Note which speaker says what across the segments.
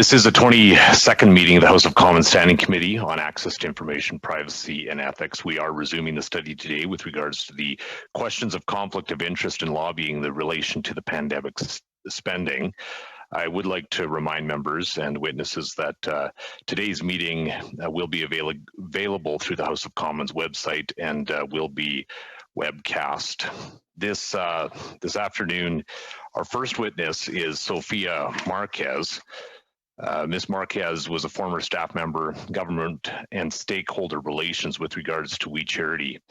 Speaker 1: This is the 22nd meeting of the House of Commons Standing Committee on Access to Information, Privacy and Ethics. We are resuming the study today with regards to the questions of conflict of interest in lobbying in relation to the pandemic spending. I would like to remind members and witnesses that today's meeting will be available through the House of Commons website and will be webcast. This afternoon, our first witness is Sofia Marquez. Ms. Marquez was a former staff member, government and stakeholder relations with regards to We Charity.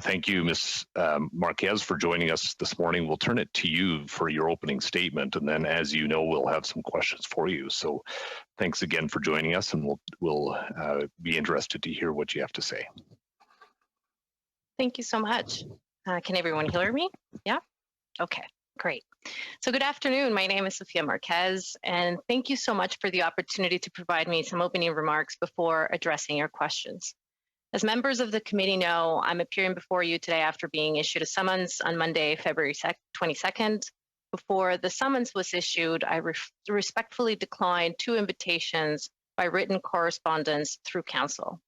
Speaker 1: Thank you, Ms. Marquez, for joining us this morning. We'll turn it to you for your opening statement, and then, as you know, we'll have some questions for you. So thanks again for joining us, and we'll be interested to hear what you have to say.
Speaker 2: Thank you so much. Can everyone hear me? Yeah? Okay, great. So good afternoon. My name is Sofia Marquez, and thank you so much for the opportunity to provide me some opening remarks before addressing your questions. As members of the committee know, I'm appearing before you today after being issued a summons on Monday, February 22nd. Before the summons was issued, I respectfully declined 2 invitations by written correspondence through council.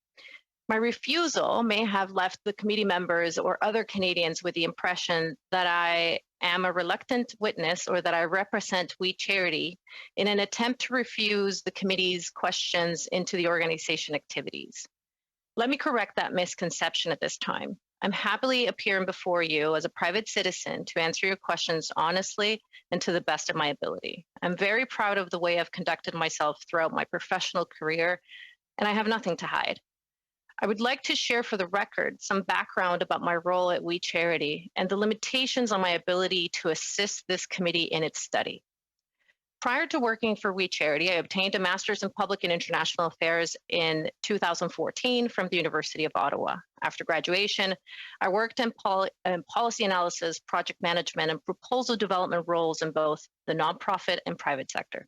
Speaker 2: My refusal may have left the committee members or other Canadians with the impression that I am a reluctant witness or that I represent We Charity in an attempt to refuse the committee's questions into the organization activities. Let me correct that misconception at this time. I'm happily appearing before you as a private citizen to answer your questions honestly and to the best of my ability. I'm very proud of the way I've conducted myself throughout my professional career, and I have nothing to hide. I would like to share for the record some background about my role at We Charity and the limitations on my ability to assist this committee in its study. Prior to working for We Charity, I obtained a Master's in Public and International Affairs in 2014 from the University of Ottawa. After graduation, I worked in policy analysis, project management, and proposal development roles in both the nonprofit and private sector.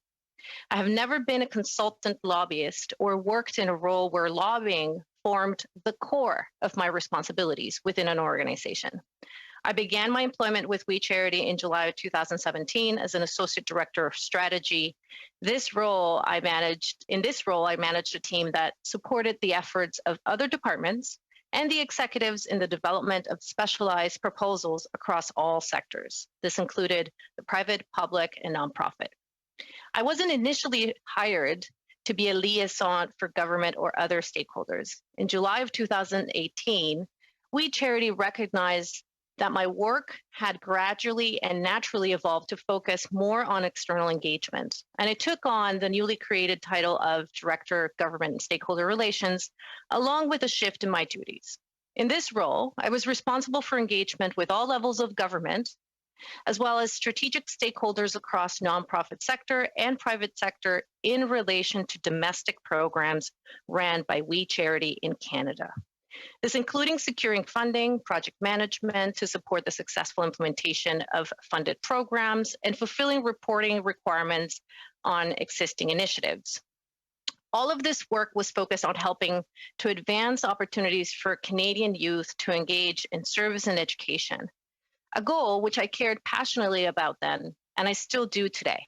Speaker 2: I have never been a consultant lobbyist or worked in a role where lobbying formed the core of my responsibilities within an organization. I began my employment with We Charity in July of 2017 as an associate director of strategy. In this role, I managed a team that supported the efforts of other departments and the executives in the development of specialized proposals across all sectors. This included the private, public, and nonprofit. I wasn't initially hired to be a liaison for government or other stakeholders. In July of 2018, We Charity recognized that my work had gradually and naturally evolved to focus more on external engagement, and I took on the newly created title of Director of Government and Stakeholder Relations, along with a shift in my duties. In this role, I was responsible for engagement with all levels of government, as well as strategic stakeholders across nonprofit sector and private sector in relation to domestic programs ran by We Charity in Canada. This including securing funding, project management to support the successful implementation of funded programs, and fulfilling reporting requirements on existing initiatives. All of this work was focused on helping to advance opportunities for Canadian youth to engage in service and education, a goal which I cared passionately about then, and I still do today.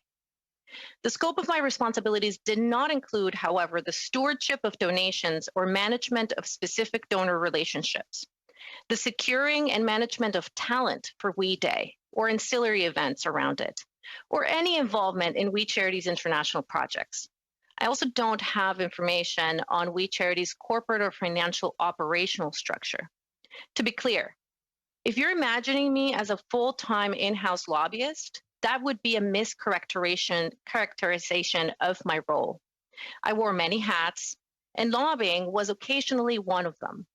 Speaker 2: The scope of my responsibilities did not include, however, the stewardship of donations or management of specific donor relationships, the securing and management of talent for We Day or ancillary events around it, or any involvement in We Charity's international projects. I also don't have information on We Charity's corporate or financial operational structure. To be clear, if you're imagining me as a full-time in-house lobbyist, that would be a mischaracterization of my role. I wore many hats, and lobbying was occasionally one of them.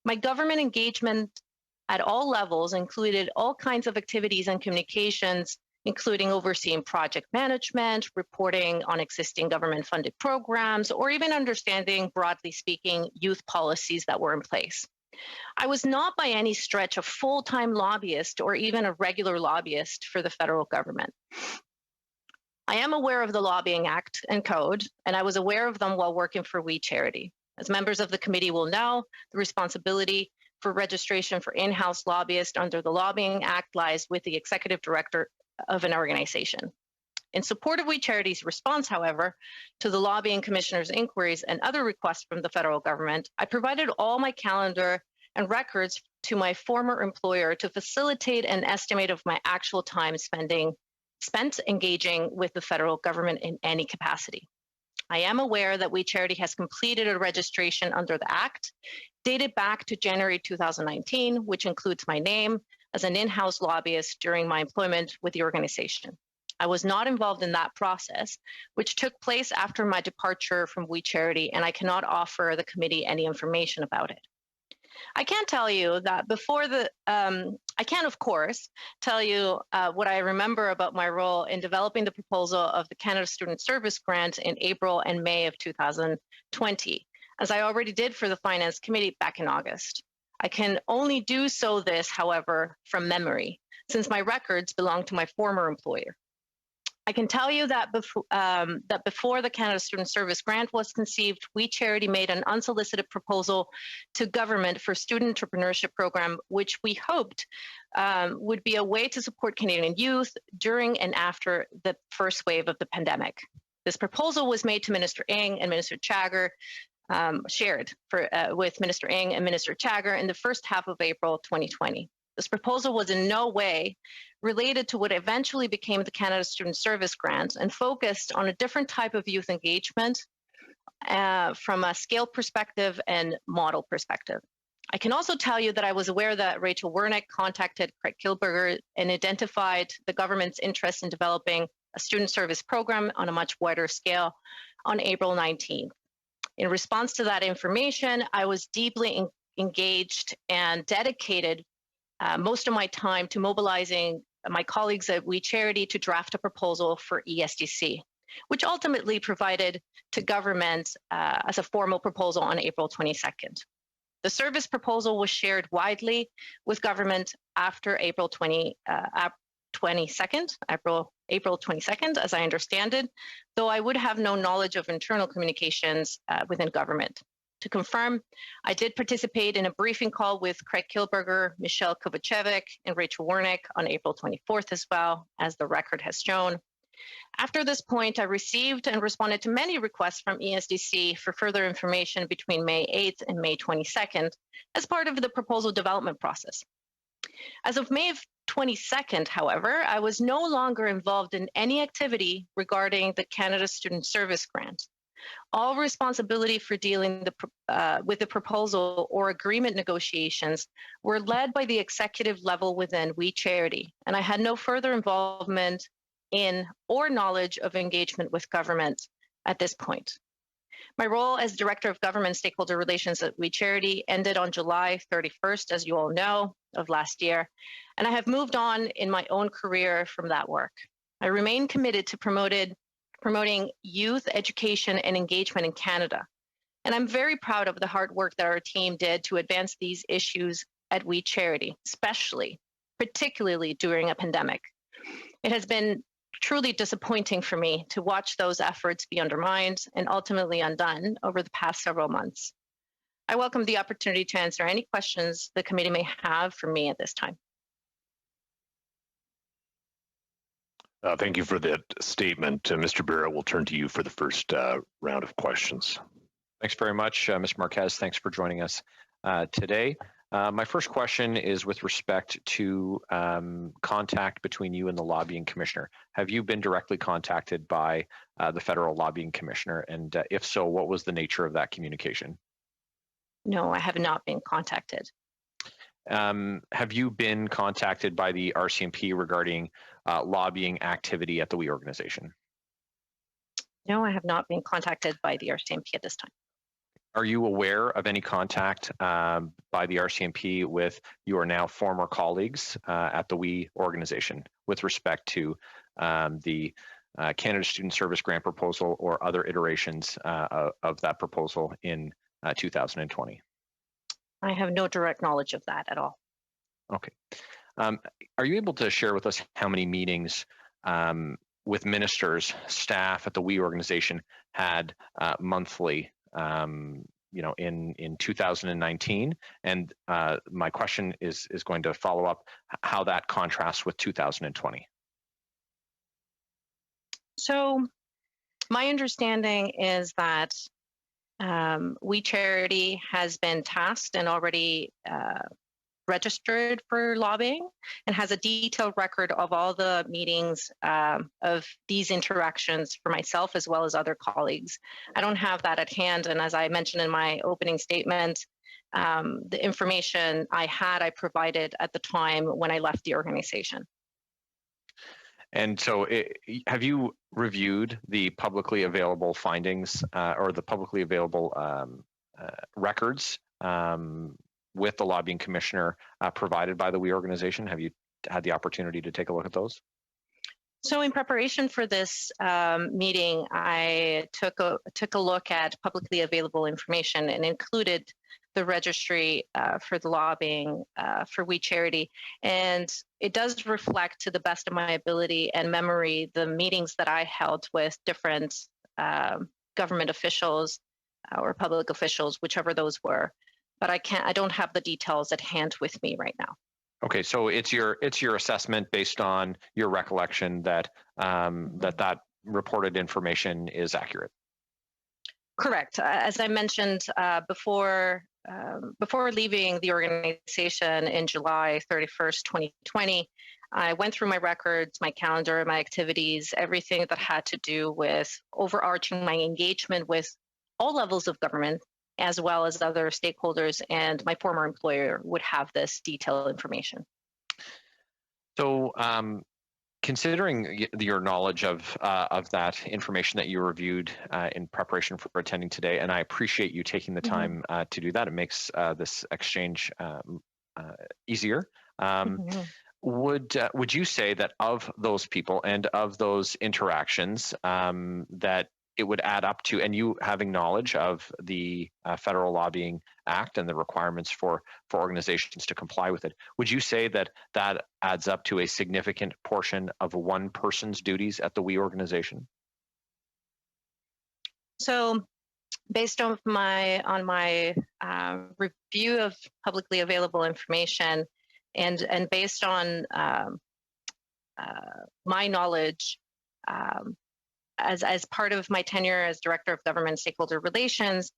Speaker 2: My government engagement at all levels included all kinds of activities and communications, including overseeing project management, reporting on existing government-funded programs, or even understanding, broadly speaking, youth policies that were in place. I was not by any stretch a full-time lobbyist or even a regular lobbyist for the federal government. I am aware of the Lobbying Act and Code, and I was aware of them while working for We Charity. As members of the committee will know, the responsibility for registration for in-house lobbyists under the Lobbying Act lies with the executive director of an organization. In support of We Charity's response, however, to the lobbying commissioner's inquiries and other requests from the federal government, I provided all my calendar and records to my former employer to facilitate an estimate of my actual time spent engaging with the federal government in any capacity. I am aware that We Charity has completed a registration under the Act dated back to January 2019, which includes my name as an in-house lobbyist during my employment with the organization. I was not involved in that process, which took place after my departure from We Charity, and I cannot offer the committee any information about it. I can tell you that I can, of course, tell you what I remember about my role in developing the proposal of the Canada Student Service Grant in April and May of 2020, as I already did for the Finance Committee back in August. I can only do this, however, from memory, since my records belong to my former employer. I can tell you that before the Canada Student Service Grant was conceived, We Charity made an unsolicited proposal to government for student entrepreneurship program, which we hoped would be a way to support Canadian youth during and after the first wave of the pandemic. This proposal was made to Minister Ng and Minister Chagger, shared with Minister Ng and Minister Chagger in the first half of April 2020. This proposal was in no way related to what eventually became the Canada Student Service Grant and focused on a different type of youth engagement from a scale perspective and model perspective. I can also tell you that I was aware that Rachel Wernick contacted Craig Kilberger and identified the government's interest in developing a student service program on a much wider scale on April 19th. In response to that information, I was deeply engaged and dedicated most of my time to mobilizing my colleagues at We Charity to draft a proposal for ESDC, which ultimately provided to government as a formal proposal on April 22nd. The service proposal was shared widely with government after April 22nd, as I understand it, though I would have no knowledge of internal communications within government. To confirm, I did participate in a briefing call with Craig Kilberger, Michelle Kovacevic, and Rachel Wernick on April 24th as well, as the record has shown. After this point, I received and responded to many requests from ESDC for further information between May 8th and May 22nd as part of the proposal development process. As of May 22nd, however, I was no longer involved in any activity regarding the Canada Student Service Grant. All responsibility for dealing with the proposal or agreement negotiations were led by the executive level within We Charity, and I had no further involvement in or knowledge of engagement with government at this point. My role as Director of Government Stakeholder Relations at We Charity ended on July 31st, as you all know, of last year, and I have moved on in my own career from that work. I remain committed to promoting youth education and engagement in Canada. And I'm very proud of the hard work that our team did to advance these issues at We Charity, particularly during a pandemic. It has been truly disappointing for me to watch those efforts be undermined and ultimately undone over the past several months. I welcome the opportunity to answer any questions the committee may have for me at this time.
Speaker 1: Thank you for that statement. Mr. Barrett, we'll turn to you for the first round of questions.
Speaker 3: Thanks very much, Mr. Marquez. Thanks for joining us today. My first question is with respect to contact between you and the lobbying commissioner. Have you been directly contacted by the federal lobbying commissioner? And if so, what was the nature of that communication?
Speaker 2: No, I have not been contacted.
Speaker 3: Have you been contacted by the RCMP regarding lobbying activity at the We organization?
Speaker 2: No, I have not been contacted by the RCMP at this time.
Speaker 3: Are you aware of any contact by the RCMP with your now former colleagues at the We organization with respect to the Canada Student Service Grant proposal or other iterations of that proposal in 2020?
Speaker 2: I have no direct knowledge of that at all.
Speaker 3: Okay. Are you able to share with us how many meetings with ministers, staff at the We organization had monthly, in 2019? And my question is going to follow up how that contrasts with 2020.
Speaker 2: So my understanding is that We Charity has been tasked and already registered for lobbying and has a detailed record of all the meetings of these interactions for myself as well as other colleagues. I don't have that at hand, and as I mentioned in my opening statement, the information I provided at the time when I left the organization.
Speaker 3: And so have you reviewed the publicly available findings or the publicly available records with the lobbying commissioner provided by the WE organization? Have you had the opportunity to take a look at those?
Speaker 2: So in preparation for this meeting, I took a look at publicly available information and included the registry for the lobbying for We Charity. And it does reflect, to the best of my ability and memory, the meetings that I held with different government officials or public officials, whichever those were. But I don't have the details at hand with me right now.
Speaker 3: Okay, so it's your assessment based on your recollection that that reported information is accurate.
Speaker 2: Correct. As I mentioned before leaving the organization in July 31st, 2020, I went through my records, my calendar, my activities, everything that had to do with overarching my engagement with all levels of government, as well as other stakeholders, and my former employer would have this detailed information.
Speaker 3: So, considering your knowledge of that information that you reviewed in preparation for attending today, and I appreciate you taking the time to do that. It makes this exchange easier. Would you say that of those people and of those interactions that it would add up to, and you having knowledge of the Federal Lobbying Act and the requirements for organizations to comply with it, would you say that that adds up to a significant portion of one person's duties at the WE organization?
Speaker 2: So, based on my review of publicly available information, and based on my knowledge, as part of my tenure as Director of Government Stakeholder Relations,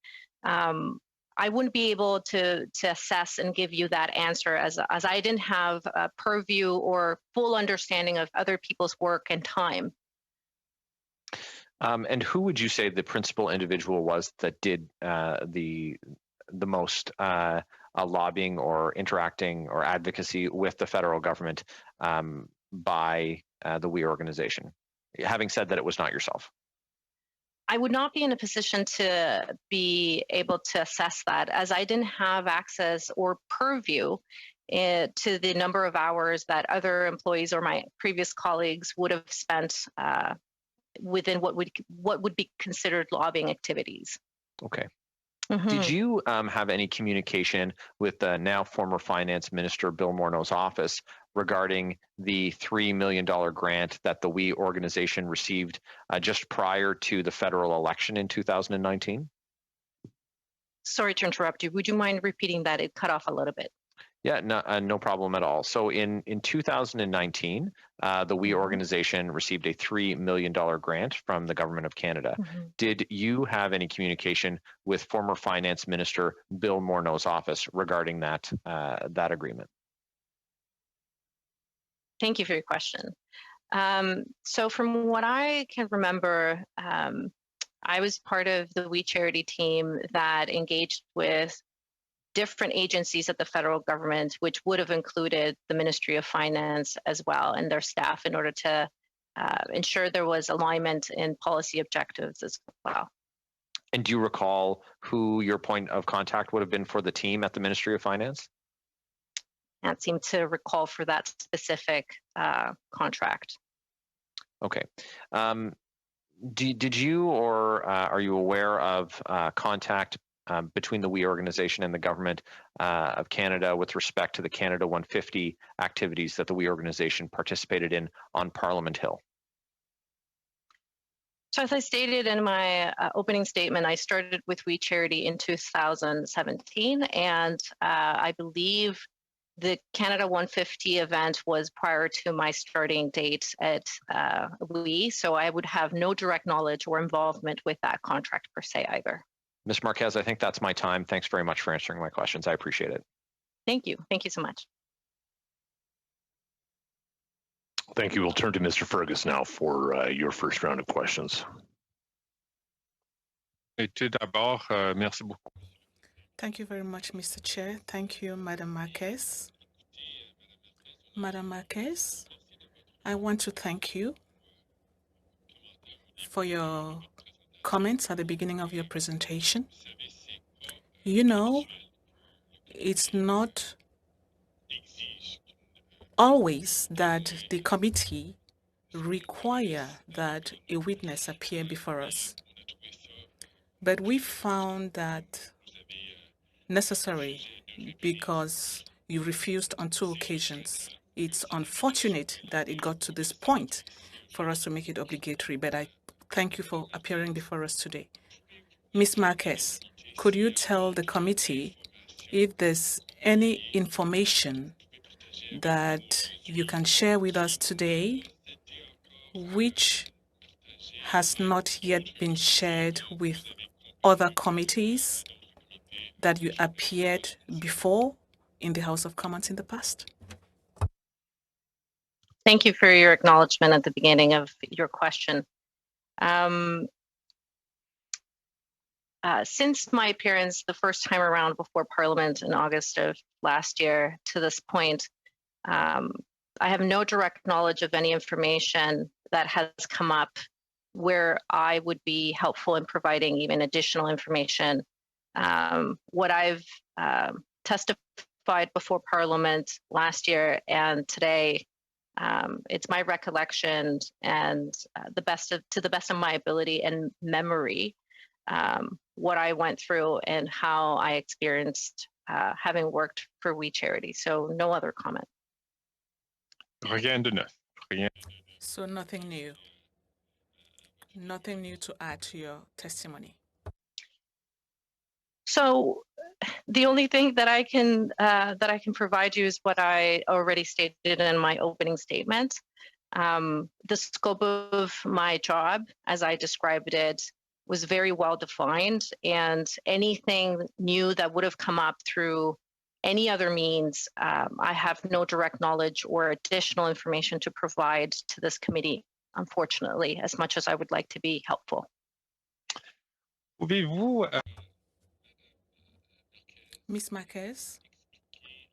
Speaker 2: I wouldn't be able to assess and give you that answer as I didn't have a purview or full understanding of other people's work and time.
Speaker 3: And who would you say the principal individual was that did the most lobbying or interacting or advocacy with the federal government by the WE organization? Having said that, it was not yourself.
Speaker 2: I would not be in a position to be able to assess that, as I didn't have access or purview to the number of hours that other employees or my previous colleagues would have spent within what would be considered lobbying activities.
Speaker 3: Okay. Did you have any communication with the now former Finance Minister Bill Morneau's office regarding the $3 million grant that the WE organization received just prior to the federal election in 2019?
Speaker 2: Sorry to interrupt you. Would you mind repeating that? It cut off a little bit.
Speaker 3: Yeah, no problem at all. So in 2019, the WE organization received a $3 million grant from the Government of Canada. Did you have any communication with former Finance Minister Bill Morneau's office regarding that agreement?
Speaker 2: Thank you for your question. So from what I can remember, I was part of the We Charity team that engaged with different agencies at the federal government, which would have included the Ministry of Finance as well and their staff, in order to ensure there was alignment in policy objectives as well.
Speaker 3: And do you recall who your point of contact would have been for the team at the Ministry of Finance?
Speaker 2: I can't seem to recall for that specific contract.
Speaker 3: Okay. Did you or are you aware of contact between the WE organization and the Government of Canada with respect to the Canada 150 activities that the WE organization participated in on Parliament Hill?
Speaker 2: So as I stated in my opening statement, I started with We Charity in 2017, and I believe the Canada 150 event was prior to my starting date at WE, so I would have no direct knowledge or involvement with that contract per se either.
Speaker 3: Ms. Marquez, I think that's my time. Thanks very much for answering my questions. I appreciate it.
Speaker 2: Thank you. Thank you so much.
Speaker 1: Thank you. We'll turn to Mr. Fergus now for your first round of questions.
Speaker 4: Merci beaucoup.
Speaker 5: Thank you very much, Mr. Chair. Thank you, Madam Marquez. Madam Marquez, I want to thank you for your comments at the beginning of your presentation. You know, it's not always that the committee require that a witness appear before us, but we found that necessary because you refused on 2 occasions. It's unfortunate that it got to this point for us to make it obligatory, but I thank you for appearing before us today. Ms. Marquez, could you tell the committee if there's any information that you can share with us today which has not yet been shared with other committees that you appeared before in the House of Commons in the past?
Speaker 2: Thank you for your acknowledgement at the beginning of your question. Since my appearance the first time around before Parliament in August of last year to this point, I have no direct knowledge of any information that has come up where I would be helpful in providing even additional information. What I've testified before Parliament last year and today, it's my recollection and to the best of my ability and memory, what I went through and how I experienced having worked for We Charity. So no other comment.
Speaker 4: Rien de neuf. Rien.
Speaker 5: So nothing new. Nothing new to add to your testimony.
Speaker 2: So the only thing that I can provide you is what I already stated in my opening statement. The scope of my job, as I described it, was very well defined, and anything new that would have come up through any other means, I have no direct knowledge or additional information to provide to this committee, unfortunately, as much as I would like to be helpful.
Speaker 4: Pouvez-vous
Speaker 5: Ms. Marquez,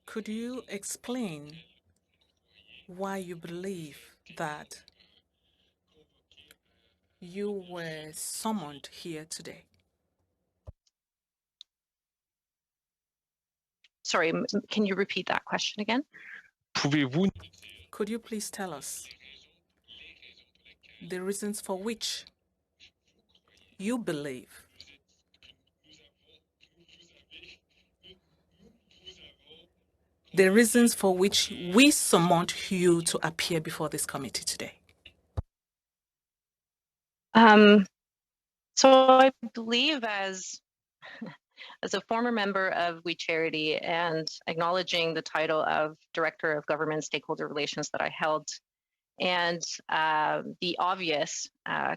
Speaker 5: could you explain why you believe that you were summoned here today?
Speaker 2: Sorry, can you repeat that question again?
Speaker 4: pouvez-vous
Speaker 5: Could you please tell us the reasons for which you believe we summoned you to appear before this committee today?
Speaker 2: So I believe as a former member of We Charity and acknowledging the title of Director of Government Stakeholder Relations that I held, and the obvious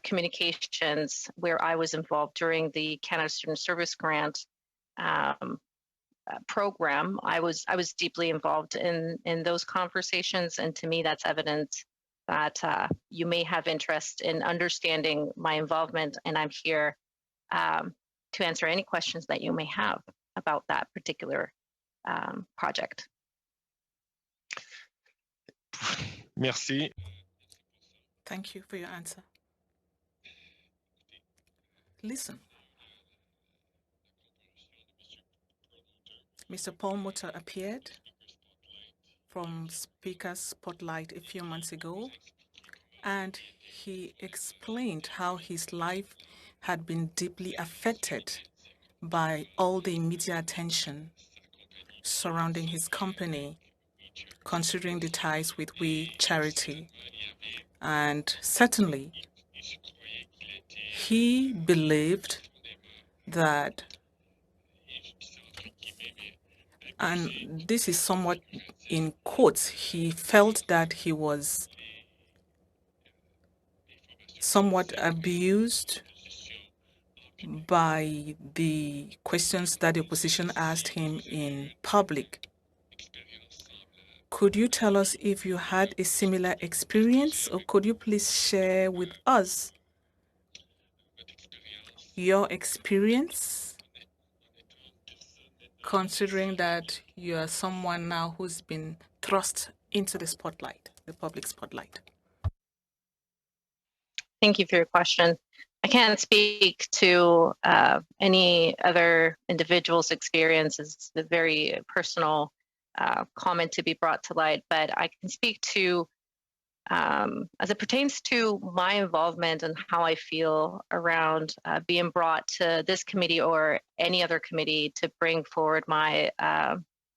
Speaker 2: communications where I was involved during the Canada Student Service Grant program, I was deeply involved in those conversations, and to me that's evident that you may have interest in understanding my involvement, and I'm here to answer any questions that you may have about that particular project.
Speaker 4: Merci.
Speaker 5: Thank you for your answer. Listen. Mr. Paul Mutter appeared from Speaker's Spotlight a few months ago, and he explained how his life had been deeply affected by all the media attention surrounding his company, considering the ties with We Charity. And certainly, he believed that and this is somewhat in quotes, he felt that he was somewhat abused by the questions that the opposition asked him in public. Could you tell us if you had a similar experience, or could you please share with us your experience, considering that you are someone now who's been thrust into the spotlight, the public spotlight?
Speaker 2: Thank you for your question. I can't speak to any other individual's experience. It's a very personal comment to be brought to light, but I can speak to, as it pertains to my involvement and how I feel around being brought to this committee or any other committee to bring forward my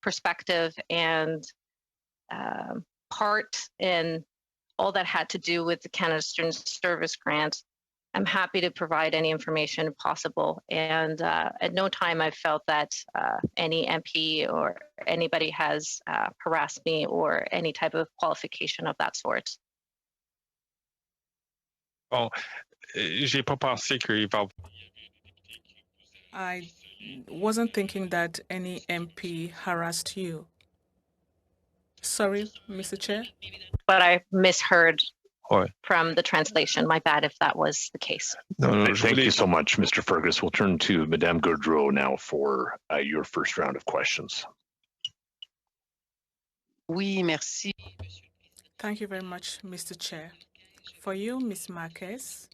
Speaker 2: perspective and part in all that had to do with the Canada Student Service Grant. I'm happy to provide any information possible. And at no time I felt that any MP or anybody has harassed me or any type of qualification of that sort.
Speaker 4: Bon, j'ai pas pensé qu'il va.
Speaker 5: I wasn't thinking that any MP harassed you. Sorry, Mr. Chair.
Speaker 2: But I misheard
Speaker 4: Ouais.
Speaker 2: from the translation. My bad if that was the case.
Speaker 4: Non,
Speaker 1: Thank you so much, Mr. Fergus. We'll turn to Madame Gaudreau now for your first round of questions.
Speaker 6: Oui, merci.
Speaker 5: Thank you very much, Mr. Chair. For you, Ms. Marquez,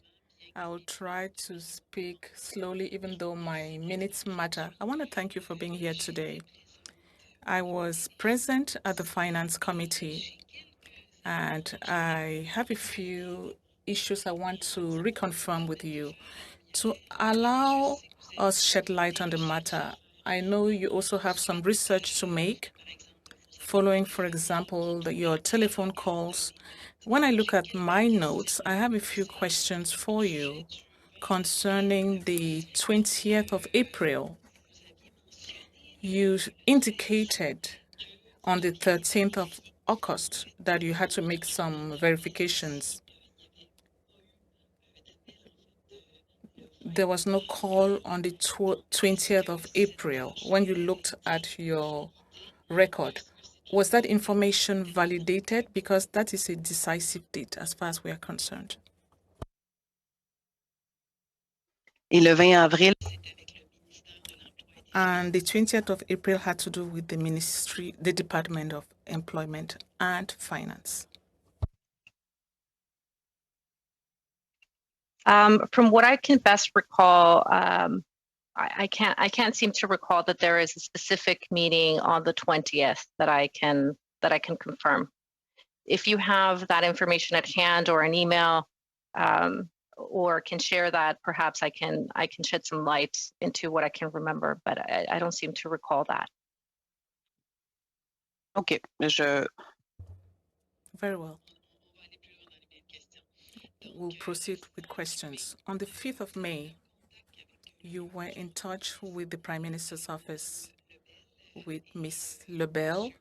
Speaker 5: I will try to speak slowly, even though my minutes matter. I want to thank you for being here today. I was present at the Finance Committee, and I have a few issues I want to reconfirm with you. To allow us shed light on the matter, I know you also have some research to make, following, for example, your telephone calls. When I look at my notes, I have a few questions for you concerning the 20th of April. You indicated on the 13th of August that you had to make some verifications. There was no call on the 20th of April when you looked at your record. Was that information validated? Because that is a decisive date as far as we are concerned.
Speaker 6: Et le 20 avril.
Speaker 5: And the 20th of April had to do with the ministry, the Department of Employment and Finance.
Speaker 2: From what I can best recall, I can't seem to recall that there is a specific meeting on the 20th that I can confirm. If you have that information at hand or an email, or can share that, perhaps I can shed some light into what I can remember, but I don't seem to recall that.
Speaker 6: OK.
Speaker 5: Very well. We'll proceed with questions. On the 5th of May, you were in touch with the Prime Minister's office with Ms. Lebel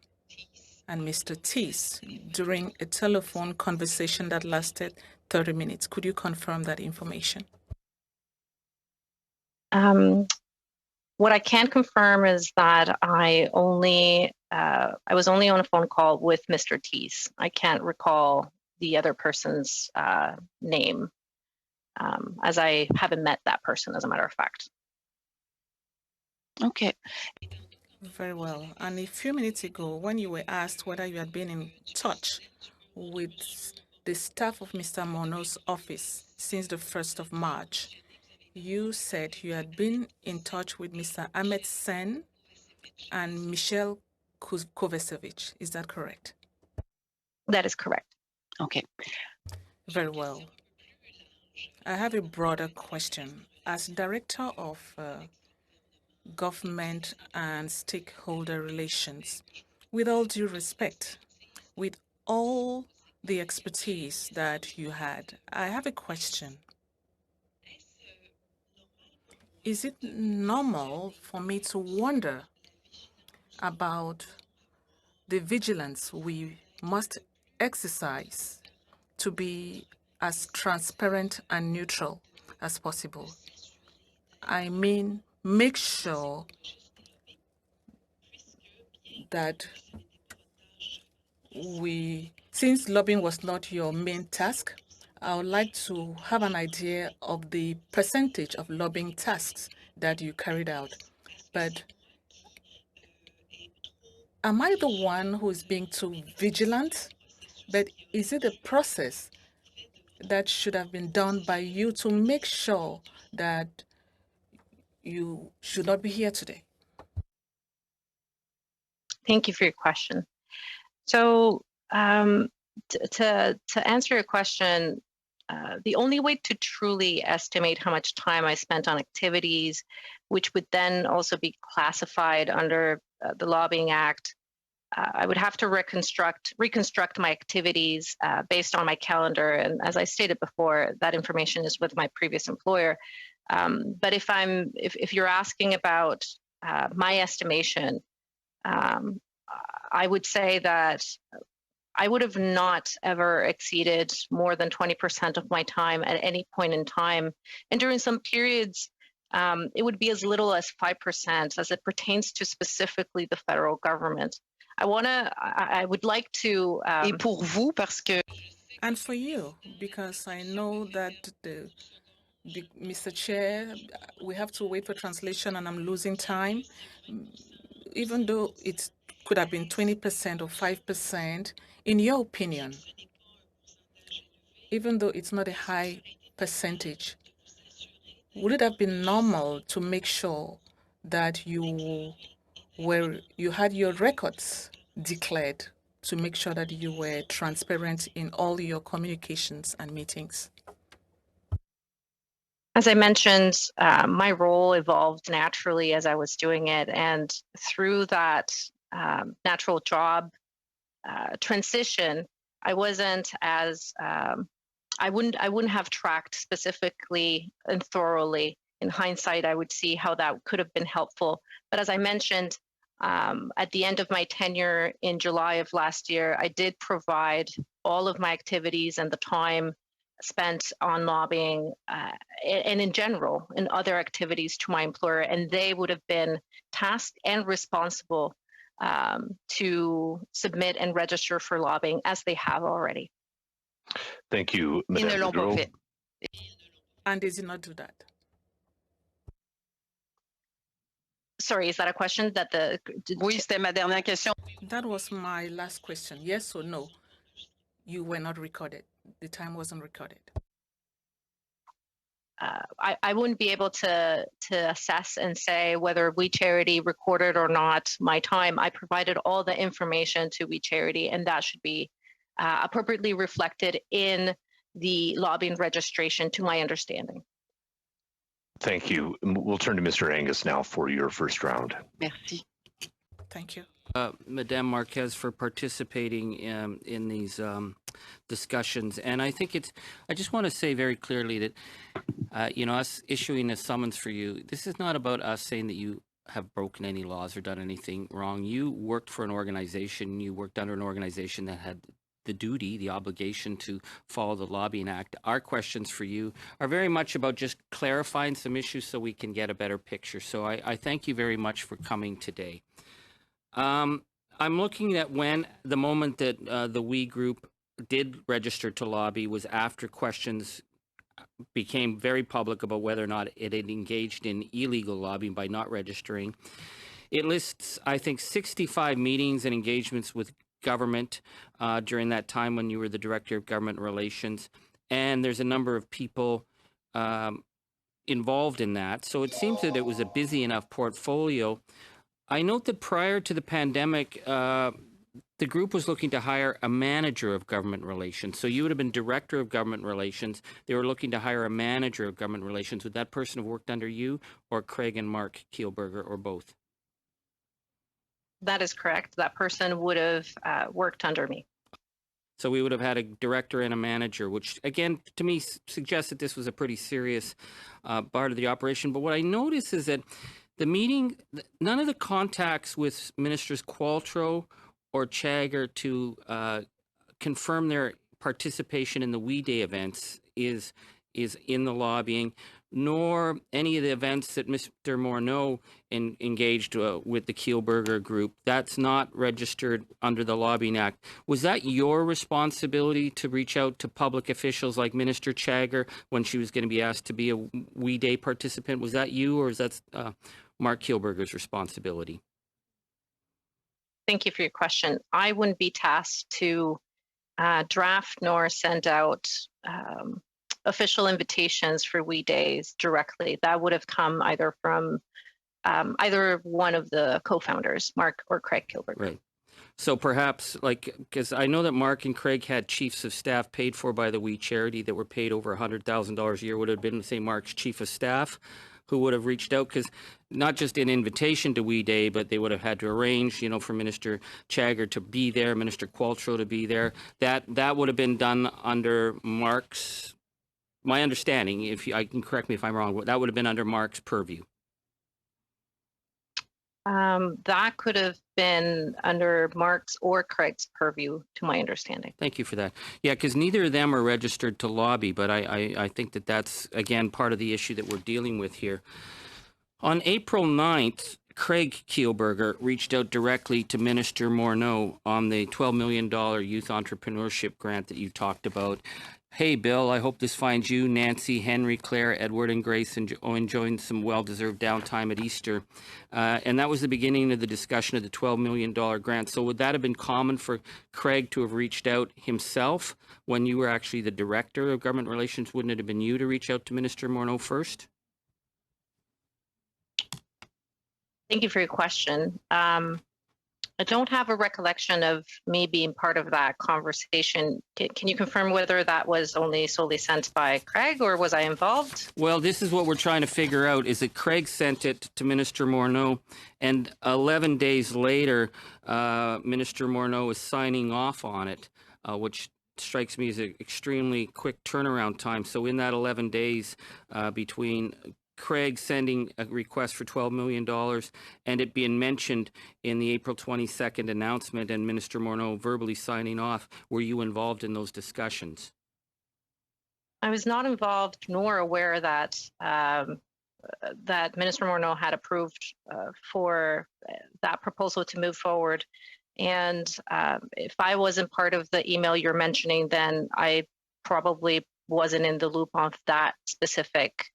Speaker 5: and Mr. Tees during a telephone conversation that lasted 30 minutes. Could you confirm that information?
Speaker 2: What I can confirm is that I was only on a phone call with Mr. Tees. I can't recall the other person's name, as I haven't met that person, as a matter of fact.
Speaker 6: OK.
Speaker 5: Very well. And a few minutes ago, when you were asked whether you had been in touch with the staff of Mr. Morneau's office since the 1st of March, you said you had been in touch with Mr. Ahmed Sen and Michelle Kovacevic. Is that correct?
Speaker 2: That is correct.
Speaker 6: OK.
Speaker 5: Very well. I have a broader question. As Director of Government and Stakeholder Relations, with all due respect, with all the expertise that you had, I have a question. Is it normal for me to wonder about the vigilance we must exercise to be as transparent and neutral as possible. I mean, make sure that since lobbying was not your main task, I would like to have an idea of the percentage of lobbying tasks that you carried out. But am I the one who is being too vigilant? But is it a process that should have been done by you to make sure that you should not be here today?
Speaker 2: Thank you for your question. So to answer your question, the only way to truly estimate how much time I spent on activities, which would then also be classified under the Lobbying Act, I would have to reconstruct my activities based on my calendar. And as I stated before, that information is with my previous employer. But if you're asking about my estimation, I would say that I would have not ever exceeded more than 20% of my time at any point in time. And during some periods, it would be as little as 5% as it pertains to specifically the federal government. I would like to.
Speaker 6: Et pour vous, parce que
Speaker 5: And for you, because I know that Mr. Chair, we have to wait for translation and I'm losing time. Even though it could have been 20% or 5%, in your opinion, even though it's not a high percentage, would it have been normal to make sure that you had your records declared to make sure that you were transparent in all your communications and meetings?
Speaker 2: As I mentioned, my role evolved naturally as I was doing it, and through that natural job transition, I wasn't as I wouldn't have tracked specifically and thoroughly. In hindsight, I would see how that could have been helpful. But as I mentioned, at the end of my tenure in July of last year, I did provide all of my activities and the time spent on lobbying and in general in other activities to my employer, and they would have been tasked and responsible to submit and register for lobbying as they have already.
Speaker 1: Thank you,
Speaker 6: ils ne
Speaker 1: Madame
Speaker 6: l'ont pas
Speaker 1: Boudreau.
Speaker 6: fait.
Speaker 5: And they did not do that.
Speaker 2: Sorry, is that a question that the?
Speaker 6: Oui, c'était ma dernière question.
Speaker 5: That was my last question. Yes or no? You were not recorded. The time wasn't recorded.
Speaker 2: I wouldn't be able to assess and say whether We Charity recorded or not my time. I provided all the information to We Charity, and that should be appropriately reflected in the lobbying registration, to my understanding.
Speaker 1: Thank you. We'll turn to Mr. Angus now for your first round.
Speaker 6: Merci.
Speaker 5: Thank you.
Speaker 7: Madame Marquez, for participating in these discussions. And I think I just want to say very clearly that, us issuing a summons for you, this is not about us saying that you have broken any laws or done anything wrong. You worked for an organization, you worked under an organization that had the duty, the obligation to follow the Lobbying Act. Our questions for you are very much about just clarifying some issues so we can get a better picture. So I thank you very much for coming today. I'm looking at the moment that the We group did register to lobby was after questions became very public about whether or not it had engaged in illegal lobbying by not registering. It lists, I think, 65 meetings and engagements with government during that time when you were the Director of Government Relations. And there's a number of people involved in that. So it seems that it was a busy enough portfolio. I note that prior to the pandemic, the group was looking to hire a manager of government relations. So you would have been Director of Government Relations. They were looking to hire a manager of government relations. Would that person have worked under you or Craig and Mark Kielberger or both?
Speaker 2: That is correct. That person would have worked under me.
Speaker 7: So we would have had a director and a manager, which again, to me, suggests that this was a pretty serious part of the operation. But what I notice is that The meeting, none of the contacts with Ministers Qualtrough or Chagger to confirm their participation in the We Day events is in the lobbying, nor any of the events that Mr. Morneau engaged with the Kielburger group. That's not registered under the Lobbying Act. Was that your responsibility to reach out to public officials like Minister Chagger when she was going to be asked to be a We Day participant? Was that you, or is that Mark Kielburger's responsibility?
Speaker 2: Thank you for your question. I wouldn't be tasked to draft nor send out official invitations for We Days directly. That would have come either from either one of the co-founders, Mark or Craig Kielburger.
Speaker 7: Right. So perhaps, like, because I know that Mark and Craig had chiefs of staff paid for by the We charity that were paid over $100,000 a year, would have been, say, Mark's chief of staff, who would have reached out, because not just an invitation to We Day, but they would have had to arrange, you know, for Minister Chagger to be there, Minister Qualtrough to be there. That would have been done under Mark's, my understanding, if I can correct me if I'm wrong, that would have been under Mark's purview.
Speaker 2: That could have been under Mark's or Craig's purview, to my understanding.
Speaker 7: Thank you for that. Yeah, because neither of them are registered to lobby, but I think that that's, again, part of the issue that we're dealing with here. On April 9th, Craig Kielburger reached out directly to Minister Morneau on the $12 million youth entrepreneurship grant that you talked about. Hey, Bill, I hope this finds you, Nancy, Henry, Claire, Edward, and Grace enjoying some well-deserved downtime at Easter. And that was the beginning of the discussion of the $12 million grant. So would that have been common for Craig to have reached out himself when you were actually the director of government relations? Wouldn't it have been you to reach out to Minister Morneau first?
Speaker 2: Thank you for your question. I don't have a recollection of me being part of that conversation. Can you confirm whether that was only solely sent by Craig, or was I involved?
Speaker 7: Well, this is what we're trying to figure out, is that Craig sent it to Minister Morneau, and 11 days later, Minister Morneau is signing off on it, which strikes me as an extremely quick turnaround time. So in that 11 days between Craig sending a request for $12 million and it being mentioned in the April 22nd announcement and Minister Morneau verbally signing off, were you involved in those discussions?
Speaker 2: I was not involved nor aware that that Minister Morneau had approved for that proposal to move forward. And if I wasn't part of the email you're mentioning, then I probably wasn't in the loop of that specific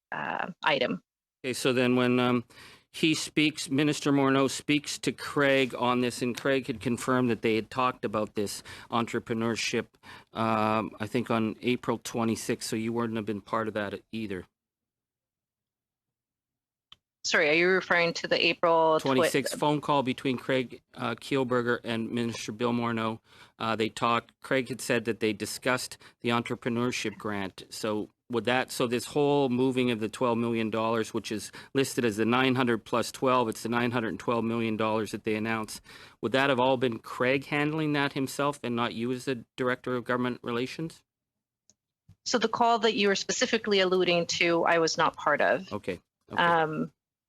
Speaker 2: item.
Speaker 7: Okay, so then when he speaks, Minister Morneau speaks to Craig on this, and Craig had confirmed that they had talked about this entrepreneurship, I think on April 26th, so you wouldn't have been part of that either.
Speaker 2: Sorry, are you referring to the April
Speaker 7: 26th phone call between Craig Kielburger and Minister Bill Morneau? They talked. Craig had said that they discussed the entrepreneurship grant. So would that? So this whole moving of the $12 million, which is listed as the 900 plus 12, it's the $912 million that they announced. Would that have all been Craig handling that himself, and not you as the Director of Government Relations?
Speaker 2: So the call that you were specifically alluding to, I was not part of.
Speaker 7: Okay.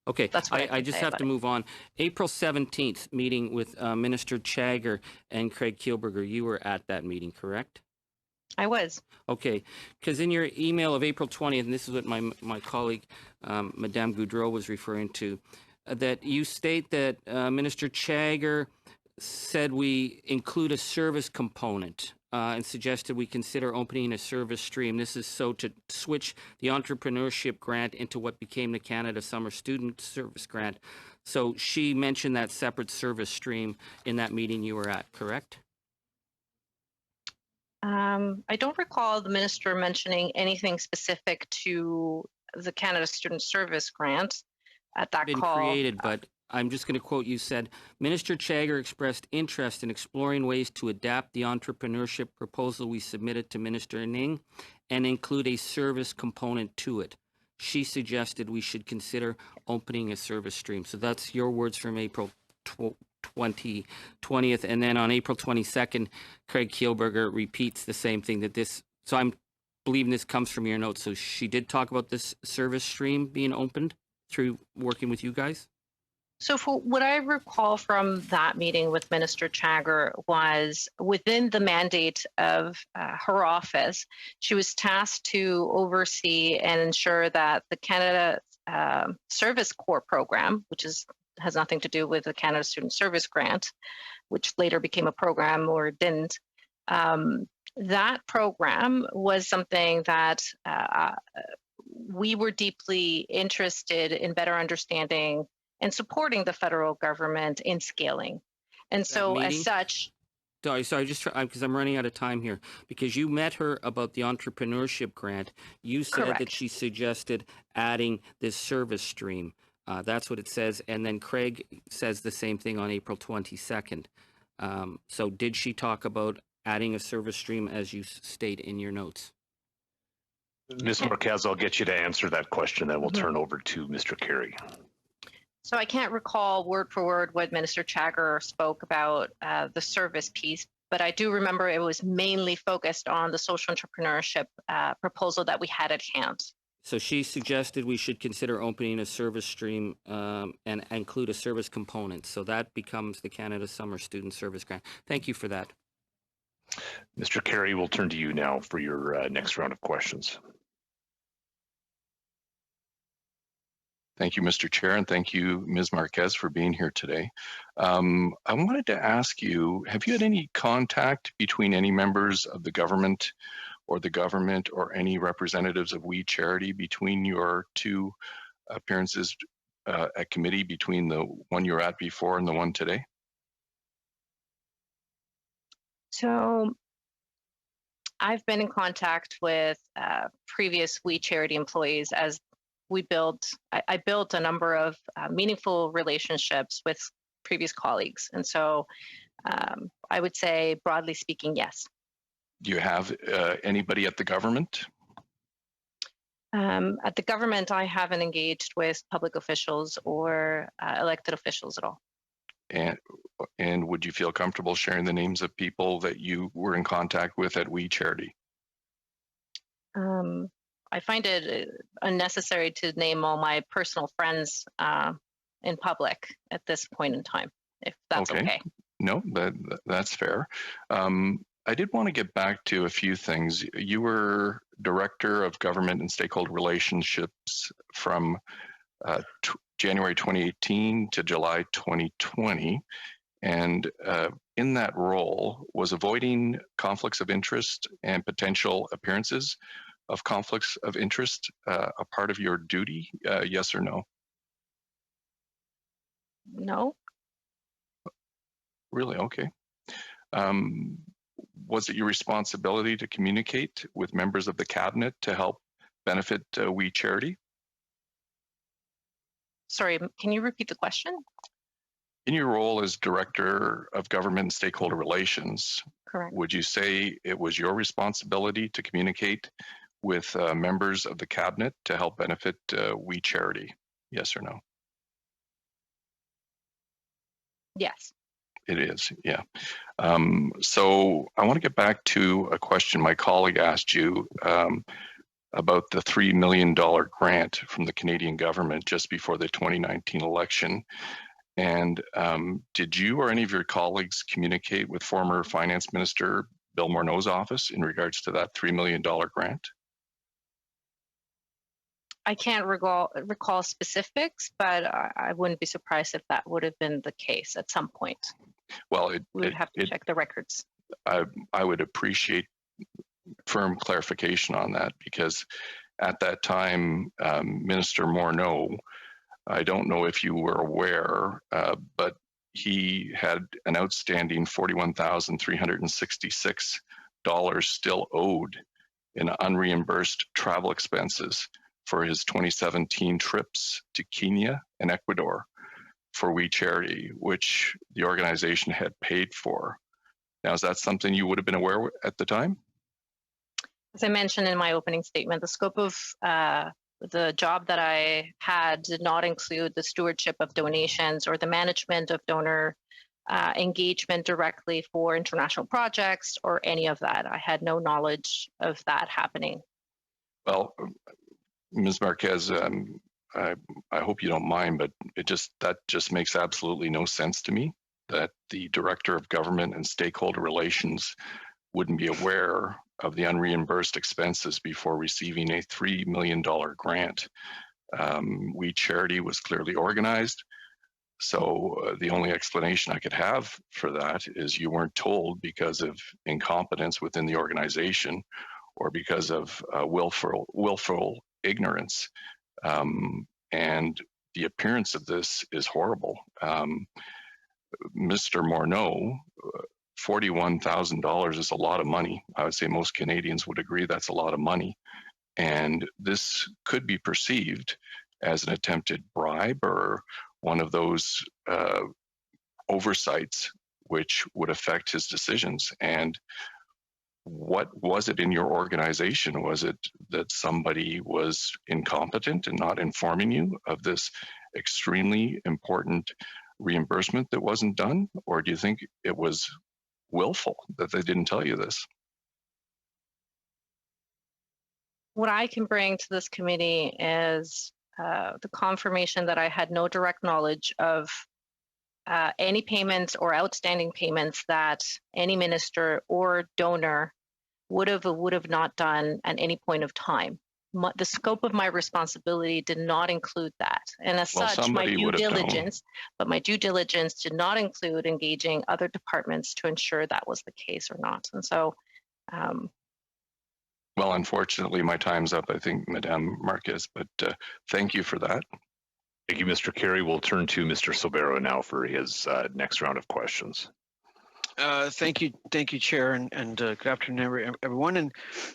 Speaker 7: Okay,
Speaker 2: that's what
Speaker 7: I just have to move on. April 17th meeting with Minister Chagger and Craig Kielburger. You were at that meeting, correct?
Speaker 2: I was.
Speaker 7: Okay, because in your email of April 20th, and this is what my colleague, Madame Goudreau, was referring to, that you state that Minister Chagger said we include a service component and suggested we consider opening a service stream. This is so to switch the entrepreneurship grant into what became the Canada Summer Student Service Grant. So she mentioned that separate service stream in that meeting you were at, correct?
Speaker 2: I don't recall the minister mentioning anything specific to the Canada Student Service Grant at that call.
Speaker 7: Created, but I'm just going to quote, you said, Minister Chagger expressed interest in exploring ways to adapt the entrepreneurship proposal we submitted to Minister Ning and include a service component to it. She suggested we should consider opening a service stream. So that's your words from April 20th. And then on April 22nd, Craig Kielburger repeats the same thing, that this, so I'm believing this comes from your notes. So she did talk about this service stream being opened through working with you guys?
Speaker 2: So for what I recall from that meeting with Minister Chagger was within the mandate of her office, she was tasked to oversee and ensure that the Canada Service Corps program, which has nothing to do with the Canada Student Service Grant, which later became a program or didn't. That program was something that we were deeply interested in better understanding and supporting the federal government in scaling. And so as such,
Speaker 7: sorry, just because I'm running out of time here, because you met her about the entrepreneurship grant. You said
Speaker 2: correct.
Speaker 7: that she suggested adding this service stream. That's what it says. And then Craig says the same thing on April 22nd. So did she talk about adding a service stream as you state in your notes?
Speaker 1: Ms. Marquez, I'll get you to answer that question, then we'll turn over to Mr. Carey.
Speaker 2: So I can't recall word for word what Minister Chagger spoke about the service piece, but I do remember it was mainly focused on the social entrepreneurship proposal that we had at hand.
Speaker 7: So she suggested we should consider opening a service stream and include a service component. So that becomes the Canada Summer Student Service Grant. Thank you for that.
Speaker 1: Mr. Carey, we'll turn to you now for your next round of questions.
Speaker 8: Thank you, Mr. Chair, and thank you, Ms. Marquez, for being here today. I wanted to ask you, have you had any contact between any members of the government or any representatives of We Charity between your two appearances at committee, between the one you were at before and the one today?
Speaker 2: So I've been in contact with previous We Charity employees as I built a number of meaningful relationships with previous colleagues. And so I would say, broadly speaking, yes.
Speaker 8: Do you have anybody at the government?
Speaker 2: At the government, I haven't engaged with public officials or elected officials at all.
Speaker 8: And would you feel comfortable sharing the names of people that you were in contact with at We Charity?
Speaker 2: I find it unnecessary to name all my personal friends in public at this point in time, if that's okay.
Speaker 8: No, that's fair. I did want to get back to a few things. You were Director of Government and Stakeholder Relationships from January 2018 to July 2020. And in that role, was avoiding conflicts of interest and potential appearances of conflicts of interest a part of your duty, yes or no?
Speaker 2: No.
Speaker 8: Really? Okay. Was it your responsibility to communicate with members of the cabinet to help benefit We Charity?
Speaker 2: Sorry, can you repeat the question?
Speaker 8: In your role as Director of Government and Stakeholder Relations,
Speaker 2: correct,
Speaker 8: would you say it was your responsibility to communicate with members of the cabinet to help benefit We Charity? Yes or no?
Speaker 2: Yes.
Speaker 8: It is, yeah. So I want to get back to a question my colleague asked you about the $3 million grant from the Canadian government just before the 2019 election. And did you or any of your colleagues communicate with former Finance Minister Bill Morneau's office in regards to that $3 million grant?
Speaker 2: I can't recall specifics, but I wouldn't be surprised if that would have been the case at some point.
Speaker 8: Well,
Speaker 2: we would have to check the records.
Speaker 8: I would appreciate firm clarification on that, because at that time, Minister Morneau, I don't know if you were aware, but he had an outstanding $41,366 still owed in unreimbursed travel expenses for his 2017 trips to Kenya and Ecuador for We Charity, which the organization had paid for. Now, is that something you would have been aware at the time?
Speaker 2: As I mentioned in my opening statement, the scope of the job that I had did not include the stewardship of donations or the management of donor engagement directly for international projects or any of that. I had no knowledge of that happening.
Speaker 8: Well, Ms. Marquez, I hope you don't mind, but That just makes absolutely no sense to me, that the Director of Government and Stakeholder Relations wouldn't be aware of the unreimbursed expenses before receiving a $3 million grant. We Charity was clearly organized. So the only explanation I could have for that is you weren't told because of incompetence within the organization or because of willful ignorance. And the appearance of this is horrible. Mr. Morneau, $41,000 is a lot of money. I would say most Canadians would agree that's a lot of money. And this could be perceived as an attempted bribe or one of those oversights which would affect his decisions. And what was it in your organization? Was it that somebody was incompetent and not informing you of this extremely important reimbursement that wasn't done? Or do you think it was willful that they didn't tell you this?
Speaker 2: What I can bring to this committee is the confirmation that I had no direct knowledge of any payments or outstanding payments that any minister or donor would have or would have not done at any point of time. The scope of my responsibility did not include that. And as such, my due diligence did not include engaging other departments to ensure that was the case or not. And so,
Speaker 8: well, unfortunately, my time's up, I think, Madame Marquez, but thank you for that.
Speaker 1: Thank you, Mr. Carey. We'll turn to Mr. Silvero now for his next round of questions.
Speaker 9: Thank you, Chair, and good afternoon, everyone, and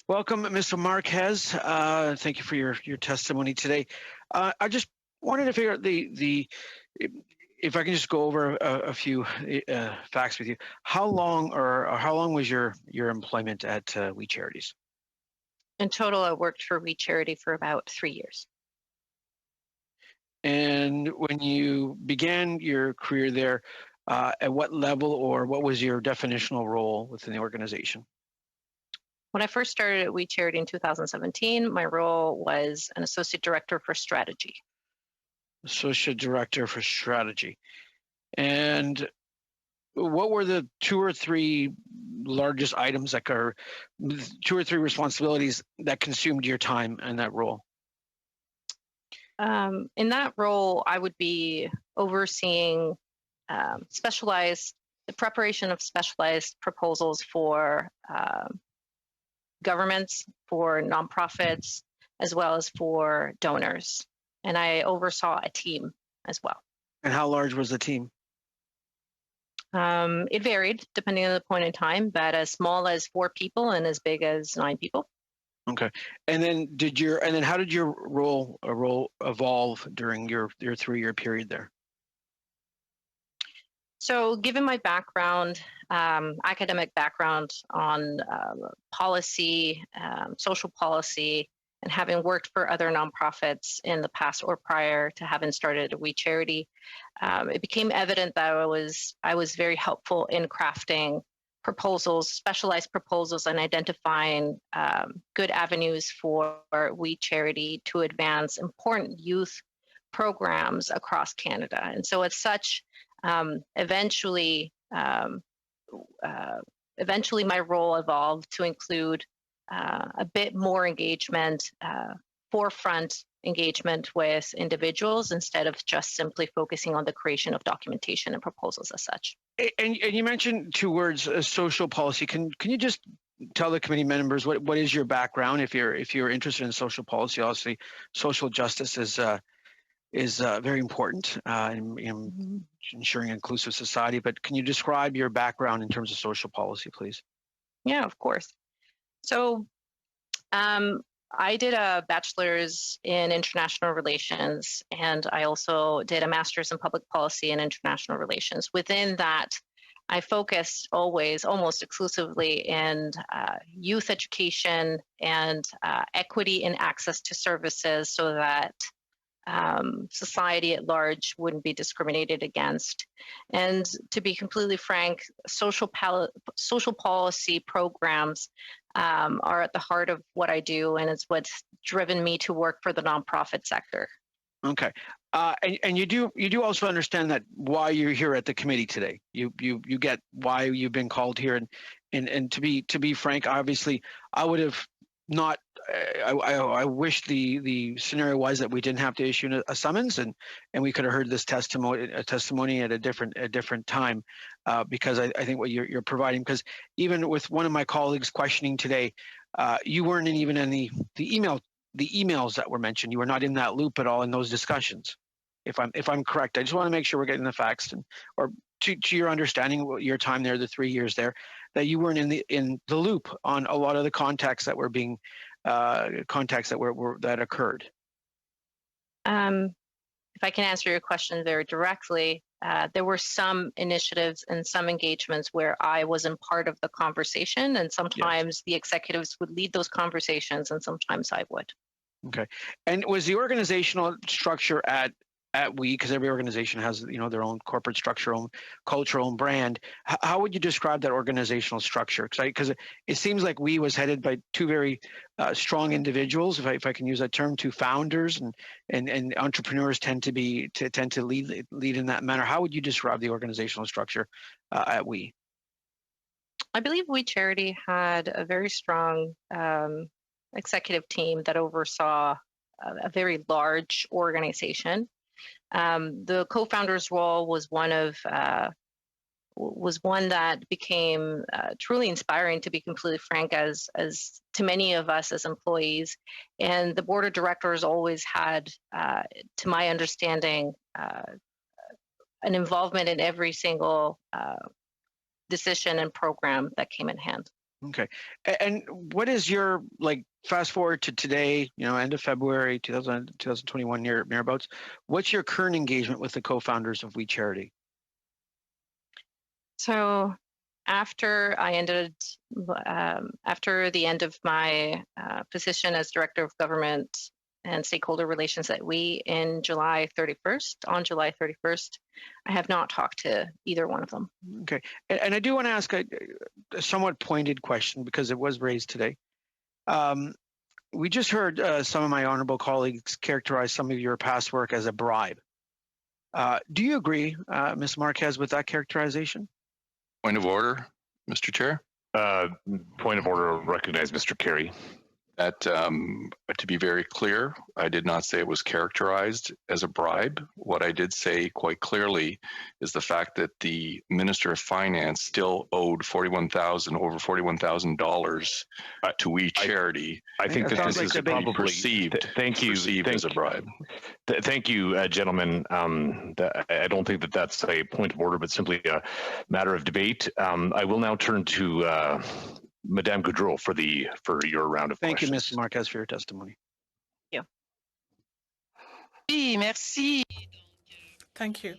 Speaker 9: welcome, Mr. Marquez. Thank you for your testimony today. I just wanted to figure out if I can just go over a few facts with you. How long was your employment at We Charities?
Speaker 2: In total, I worked for We Charity for about 3 years.
Speaker 9: And when you began your career there, at what level or what was your definitional role within the organization?
Speaker 2: When I first started at We Charity in 2017, my role was an associate director for strategy.
Speaker 9: Associate director for strategy. And what were the 2 or 3 largest items that are 2 or 3 responsibilities that consumed your time in that role?
Speaker 2: In that role, I would be overseeing the preparation of specialized proposals for governments, for nonprofits, as well as for donors. And I oversaw a team as well.
Speaker 9: And how large was the team?
Speaker 2: It varied depending on the point in time, but as small as 4 people and as big as 9 people.
Speaker 9: Okay. And then how did your role evolve during your 3-year period there?
Speaker 2: So given my background, academic background on policy, social policy, and having worked for other nonprofits in the past or prior to having started We Charity, it became evident that I was very helpful in crafting proposals, specialized proposals, and identifying good avenues for We Charity to advance important youth programs across Canada. And so as such, eventually my role evolved to include a bit more engagement, forefront engagement with individuals instead of just simply focusing on the creation of documentation and proposals as such.
Speaker 9: And you mentioned 2 words, social policy. Can you just tell the committee members what is your background if you're interested in social policy? Obviously, social justice is very important in ensuring an inclusive society. But can you describe your background in terms of social policy, please?
Speaker 2: Yeah, of course. So I did a bachelor's in international relations, and I also did a master's in public policy and international relations. Within that, I focused almost exclusively in youth education and equity in access to services so that society at large wouldn't be discriminated against. And to be completely frank, social policy programs are at the heart of what I do, and it's what's driven me to work for the nonprofit sector.
Speaker 9: Okay. And you do also understand that why you're here at the committee today. You get why you've been called here, and to be frank, obviously, I would have not. I wish the scenario was that we didn't have to issue a summons, and we could have heard this testimony at a different time, because I think what you're providing, because even with one of my colleagues questioning today, you weren't even in the emails that were mentioned. You were not in that loop at all in those discussions. If I'm correct, I just want to make sure we're getting the facts, or to your understanding, your time there, the 3 years there, that you weren't in the loop on a lot of the contacts that were being that occurred.
Speaker 2: If I can answer your question very directly, there were some initiatives and some engagements where I wasn't part of the conversation, and sometimes the executives would lead those conversations, and sometimes I would.
Speaker 9: Okay, and was the organizational structure at WE, because every organization has their own corporate structure, own culture, own brand. How would you describe that organizational structure? Because it seems like WE was headed by two very strong individuals, if I can use that term, two founders, and entrepreneurs tend to lead in that manner. How would you describe the organizational structure at WE?
Speaker 2: I believe We Charity had a very strong executive team that oversaw a very large organization. The co-founder's role was one that became truly inspiring, to be completely frank, as to many of us as employees. And the board of directors always had, to my understanding, an involvement in every single decision and program that came in hand.
Speaker 9: Okay, and what is your, fast forward to today, end of February 2021, nearabouts, what's your current engagement with the co-founders of We Charity?
Speaker 2: So after the end of my position as Director of Government and Stakeholder Relations at WE on July 31st, I have not talked to either one of them.
Speaker 9: Okay, and I do want to ask a somewhat pointed question, because it was raised today. We just heard some of my honorable colleagues characterize some of your past work as a bribe. Do you agree, Ms. Marquez, with that characterization?
Speaker 8: Point of order, Mr. Chair.
Speaker 1: Point of order, recognize Mr. Carey.
Speaker 8: That, to be very clear, I did not say it was characterized as a bribe. What I did say quite clearly is the fact that the Minister of Finance still owed over $41,000 to We Charity.
Speaker 1: I think that this is probably
Speaker 8: perceived.
Speaker 1: Thank you.
Speaker 8: Perceived as a bribe.
Speaker 1: Thank you, gentlemen. I don't think that that's a point of order, but simply a matter of debate. I will now turn to Madame Goudreau for your round of questions.
Speaker 9: Thank you, Ms. Marquez, for your testimony.
Speaker 2: Yeah.
Speaker 6: Oui, merci.
Speaker 5: Thank you.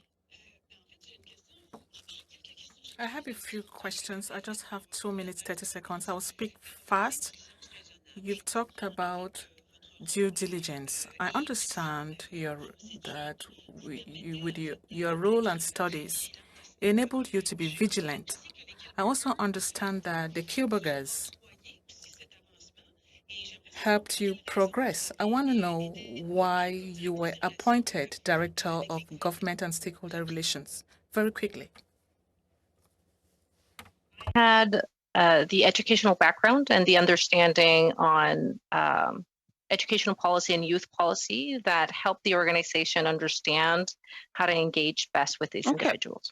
Speaker 5: I have a few questions. I just have 2 minutes, 30 seconds. I'll speak fast. You've talked about due diligence. I understand that your role and studies enabled you to be vigilant. I also understand that the Kielburgers helped you progress. I want to know why you were appointed Director of Government and Stakeholder Relations. Very quickly.
Speaker 2: I had the educational background and the understanding on educational policy and youth policy that helped the organization understand how to engage best with these individuals.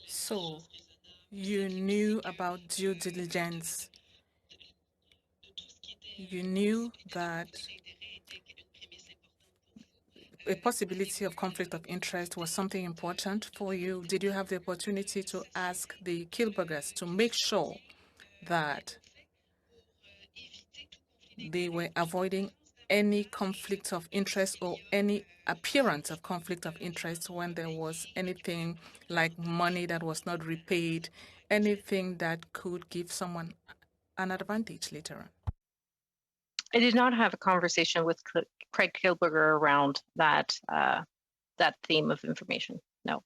Speaker 5: So you knew about due diligence. You knew that a possibility of conflict of interest was something important for you. Did you have the opportunity to ask the Kielburgers to make sure that they were avoiding any conflict of interest or any appearance of conflict of interest when there was anything like money that was not repaid, anything that could give someone an advantage later on?
Speaker 2: I did not have a conversation with Craig Kielburger around that theme of information. No.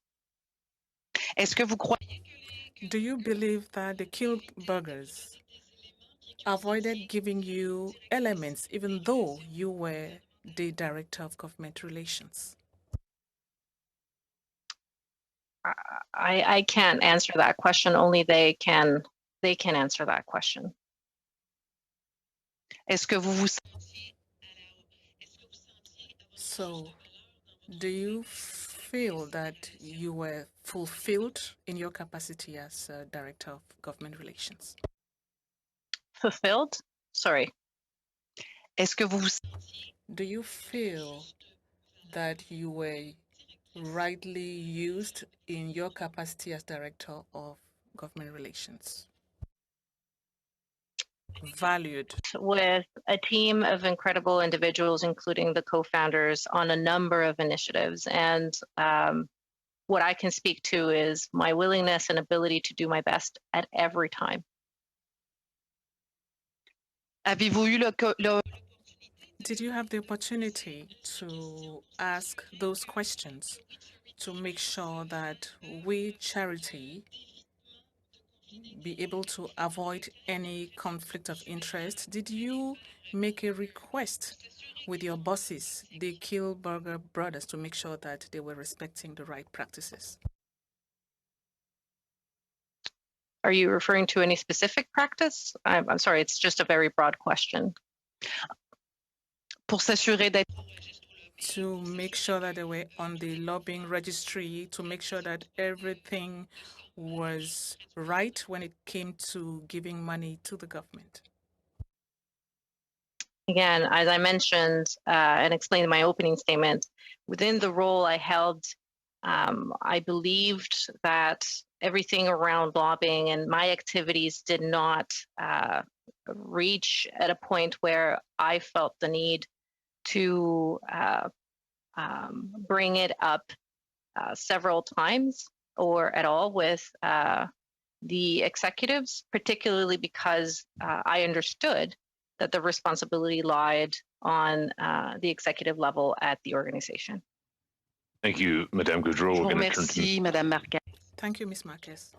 Speaker 6: Est-ce que vous croyez?
Speaker 5: Do you believe that the Kielburgers avoided giving you elements even though you were the Director of Government Relations?
Speaker 2: I can't answer that question. Only they can answer that question.
Speaker 6: Est-ce que vous vous
Speaker 5: So, do you feel that you were fulfilled in your capacity as Director of Government Relations?
Speaker 2: Fulfilled? Sorry.
Speaker 6: est-ce que vous
Speaker 5: Do you feel that you were rightly used in your capacity as Director of Government Relations? Valued?
Speaker 2: With a team of incredible individuals, including the co-founders, on a number of initiatives. And what I can speak to is my willingness and ability to do my best at every time.
Speaker 6: avez-vous eu le
Speaker 5: Did you have the opportunity to ask those questions to make sure that we, charity, be able to avoid any conflict of interest? Did you make a request with your bosses, the Kielburger brothers, to make sure that they were respecting the right practices?
Speaker 2: Are you referring to any specific practice? I'm sorry, it's just a very broad question.
Speaker 6: pour s'assurer d'être
Speaker 5: To make sure that they were on the lobbying registry, to make sure that everything was right when it came to giving money to the government?
Speaker 2: Again, as I mentioned and explained in my opening statement, within the role I held, I believed that everything around lobbying and my activities did not reach at a point where I felt the need to bring it up several times or at all with the executives, particularly because I understood that the responsibility lied on the executive level at the organization.
Speaker 1: Thank you, Madame Goudreau.
Speaker 6: Je vous
Speaker 1: We're going to turn
Speaker 6: remercie,
Speaker 1: to,
Speaker 6: Madame Marquez.
Speaker 5: Thank you, Ms. Marquez.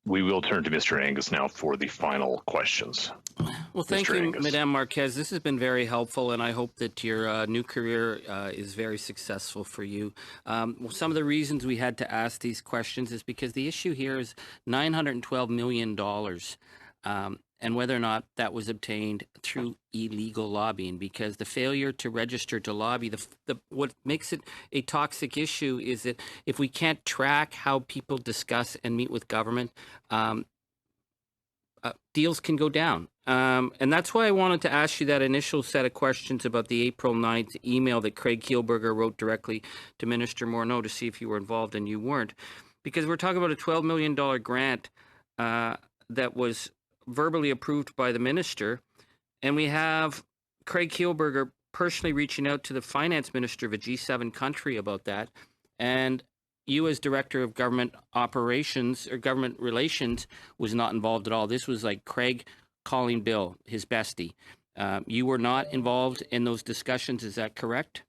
Speaker 1: we will turn to Mr. Angus now for the final questions.
Speaker 7: Well, thank
Speaker 1: Mr.
Speaker 7: you,
Speaker 1: Angus.
Speaker 7: Madame Marquez. This has been very helpful, and I hope that your new career is very successful for you. Some of the reasons we had to ask these questions is because the issue here is $912 million, and whether or not that was obtained through illegal lobbying, because the failure to register to lobby, what makes it a toxic issue is that if we can't track how people discuss and meet with government, deals can go down. And that's why I wanted to ask you that initial set of questions about the April 9th email that Craig Kielburger wrote directly to Minister Morneau to see if you were involved, and you weren't. Because we're talking about a $12 million grant that was verbally approved by the minister, and we have Craig Kielburger personally reaching out to the finance minister of a G7 country about that, and you as director of government operations or government relations was not involved at all. This was like Craig calling Bill, his bestie. You were not involved in those discussions, is that correct?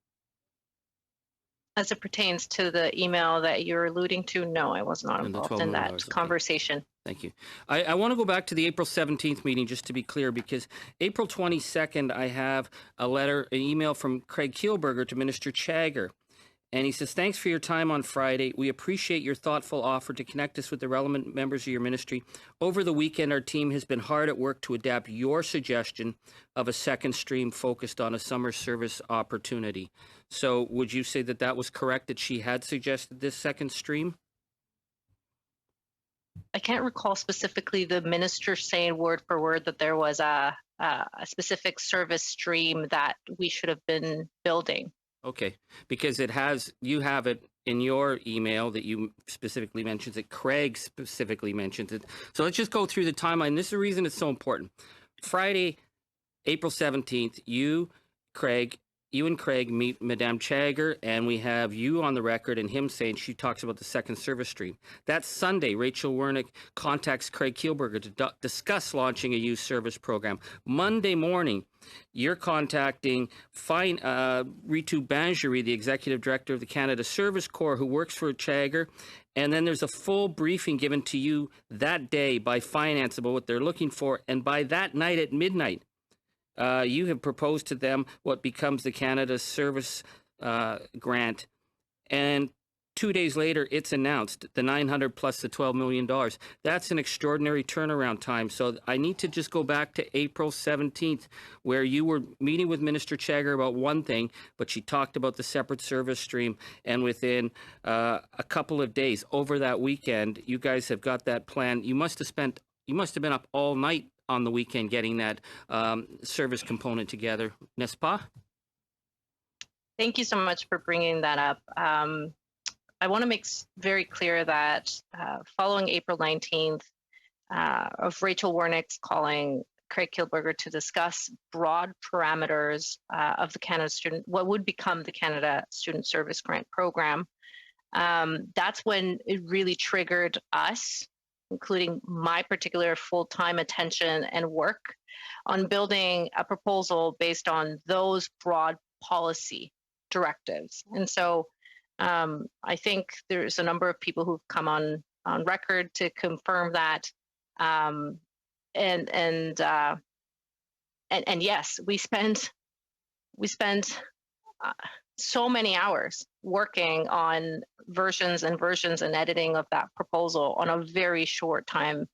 Speaker 2: As it pertains to the email that you're alluding to, no, I was not involved in that conversation.
Speaker 7: Thank you. I want to go back to the April 17th meeting, just to be clear, because April 22nd, I have an email from Craig Kielburger to Minister Chagger. And he says, thanks for your time on Friday. We appreciate your thoughtful offer to connect us with the relevant members of your ministry. Over the weekend, our team has been hard at work to adapt your suggestion of a second stream focused on a summer service opportunity. So would you say that that was correct, that she had suggested this second stream?
Speaker 2: I can't recall specifically the minister saying word for word that there was a specific service stream that we should have been building.
Speaker 7: Okay, because you have it in your email that you specifically mentioned it. Craig specifically mentions it. So let's just go through the timeline. This is the reason it's so important. Friday, April 17th, you, Craig, you and Craig meet Madame Chagger, and we have you on the record and him saying she talks about the second service stream. That Sunday, Rachel Wernick contacts Craig Kielberger to discuss launching a youth service program. Monday morning, you're contacting Ritu Banjari, the executive director of the Canada Service Corps, who works for Chagger. And then there's a full briefing given to you that day by finance about what they're looking for. And by that night at midnight, you have proposed to them what becomes the Canada Service grant. And 2 days later, it's announced, the 900 plus the $12 million. That's an extraordinary turnaround time. So I need to just go back to April 17th, where you were meeting with Minister Chagger about one thing, but she talked about the separate service stream. And within a couple of days, over that weekend, you guys have got that plan. You must have been up all night on the weekend getting that service component together. N'est-ce pas?
Speaker 2: Thank you so much for bringing that up. I want to make very clear that following April 19th, of Rachel Wernick's calling Craig Kielberger to discuss broad parameters of the Canada Student, what would become the Canada Student Service Grant Program, that's when it really triggered us, including my particular full-time attention and work on building a proposal based on those broad policy directives. And so I think there's a number of people who've come on record to confirm that. And yes, we spend so many hours working on versions and editing of that proposal on a very short time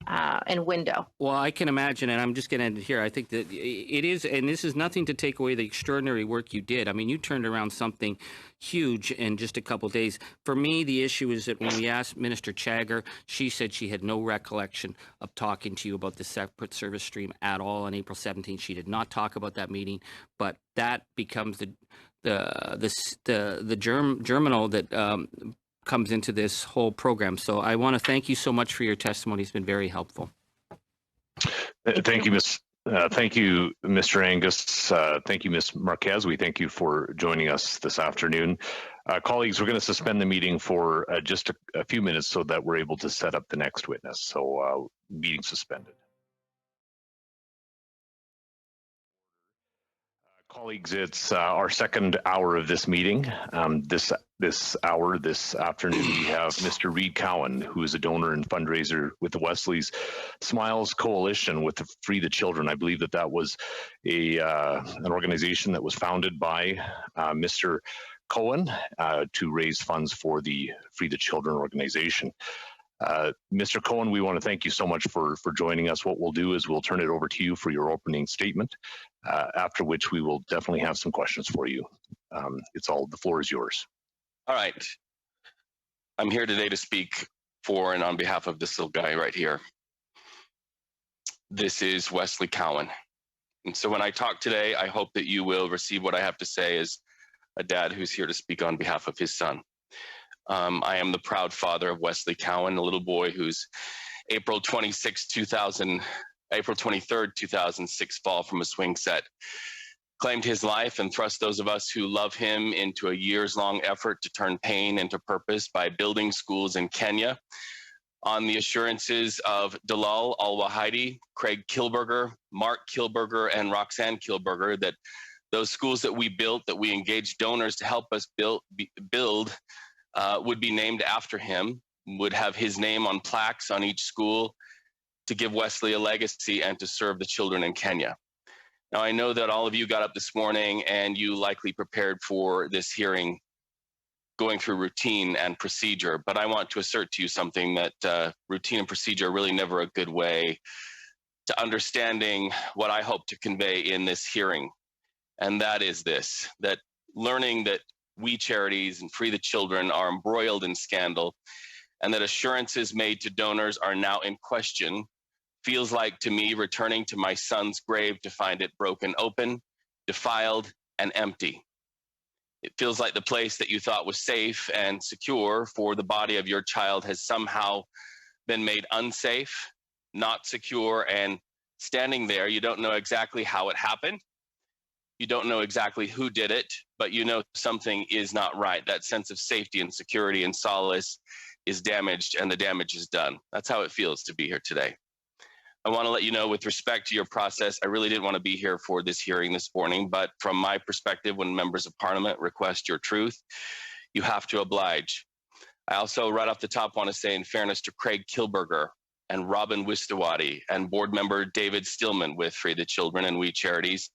Speaker 2: and window.
Speaker 7: Well, I can imagine, and I'm just going to end it here. I think that it is, and this is nothing to take away the extraordinary work you did. I mean, you turned around something huge in just a couple of days. For me, the issue is that when we asked Minister Chagger, she said she had no recollection of talking to you about the separate service stream at all on April 17th. She did not talk about that meeting, but that becomes the germinal that comes into this whole program. So I want to thank you so much for your testimony. It's been very helpful.
Speaker 1: Thank you, thank you, Mr. Angus. Thank you, Ms. Marquez. We thank you for joining us this afternoon. Colleagues, we're going to suspend the meeting for just a few minutes so that we're able to set up the next witness. So meeting suspended. Colleagues, it's our second hour of this meeting. This afternoon, we have Mr. Reed Cowan, who is a donor and fundraiser with the Westley's Smiles Coalition with the Free the Children. I believe that was an organization that was founded by Mr. Cowan to raise funds for the Free the Children organization. Mr. Cowan, we want to thank you so much for joining us. What we'll do is we'll turn it over to you for your opening statement, after which we will definitely have some questions for you. The floor is yours.
Speaker 10: All right. I'm here today to speak for and on behalf of this little guy right here. This is Westley Cowan. And so when I talk today, I hope that you will receive what I have to say as a dad who's here to speak on behalf of his son. I am the proud father of Westley Cowan, a little boy whose April 23rd, 2006 fall from a swing set claimed his life and thrust those of us who love him into a years-long effort to turn pain into purpose by building schools in Kenya on the assurances of Dalal Al-Wahidi, Craig Kielberger, Mark Kielberger, and Roxanne Kielberger that those schools that we built, that we engaged donors to help us build would be named after him, would have his name on plaques on each school to give Westley a legacy and to serve the children in Kenya. Now, I know that all of you got up this morning and you likely prepared for this hearing going through routine and procedure, but I want to assert to you something that routine and procedure are really never a good way to understanding what I hope to convey in this hearing. And that is this, that learning that we charities and Free the Children are embroiled in scandal and that assurances made to donors are now in question feels like to me returning to my son's grave to find it broken open, defiled, and empty. It feels like the place that you thought was safe and secure for the body of your child has somehow been made unsafe, not secure, and standing there, you don't know exactly how it happened. You don't know exactly who did it, but you know something is not right. That sense of safety and security and solace is damaged, and the damage is done. That's how it feels to be here today. I want to let you know, with respect to your process, I really didn't want to be here for this hearing this morning, but from my perspective, when members of parliament request your truth, you have to oblige. I also, right off the top, want to say, in fairness to Craig Kilberger and Robin Wistawati and board member David Stillman with Free the Children and We Charities,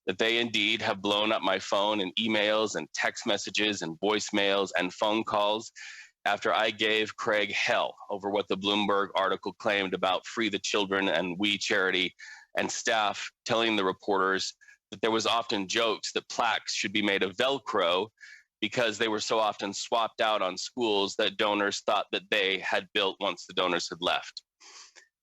Speaker 10: that they indeed have blown up my phone and emails and text messages and voicemails and phone calls after I gave Craig hell over what the Bloomberg article claimed about Free the Children and We Charity, and staff telling the reporters that there was often jokes that plaques should be made of Velcro because they were so often swapped out on schools that donors thought that they had built once the donors had left.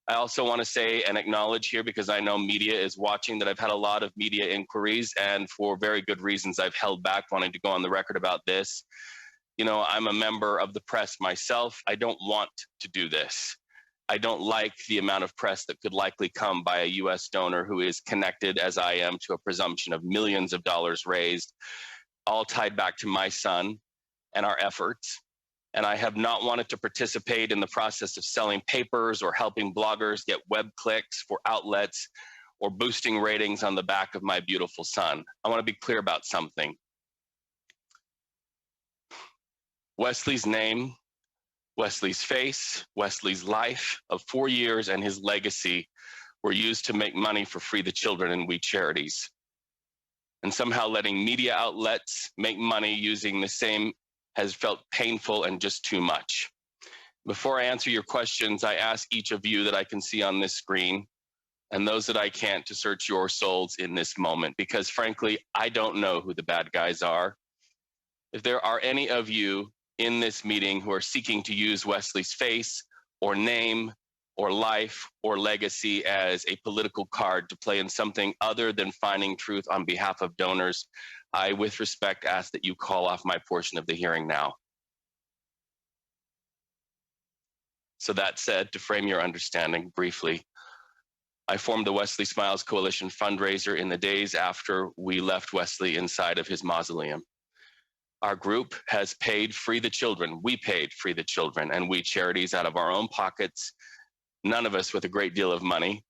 Speaker 10: I also want to say and acknowledge here, because I know media is watching, that I've had a lot of media inquiries, and for very good reasons I've held back wanting to go on the record about this. You know, I'm a member of the press myself. I don't want to do this. I don't like the amount of press that could likely come by a US donor who is connected, as I am, to a presumption of millions of dollars raised, all tied back to my son and our efforts. And I have not wanted to participate in the process of selling papers or helping bloggers get web clicks for outlets or boosting ratings on the back of my beautiful son. I want to be clear about something. Westley's name, Westley's face, Westley's life of 4 years, and his legacy were used to make money for Free the Children and We Charities. And somehow letting media outlets make money using the same has felt painful and just too much. Before I answer your questions, I ask each of you that I can see on this screen, and those that I can't, to search your souls in this moment, because frankly, I don't know who the bad guys are. If there are any of you in this meeting who are seeking to use Westley's face or name or life or legacy as a political card to play in something other than finding truth on behalf of donors, I, with respect, ask that you call off my portion of the hearing now. So that said, to frame your understanding briefly, I formed the Wesley Smiles Coalition fundraiser in the days after we left Westley inside of his mausoleum. Our group has paid Free the Children. We paid Free the Children and We Charities out of our own pockets, none of us with a great deal of money,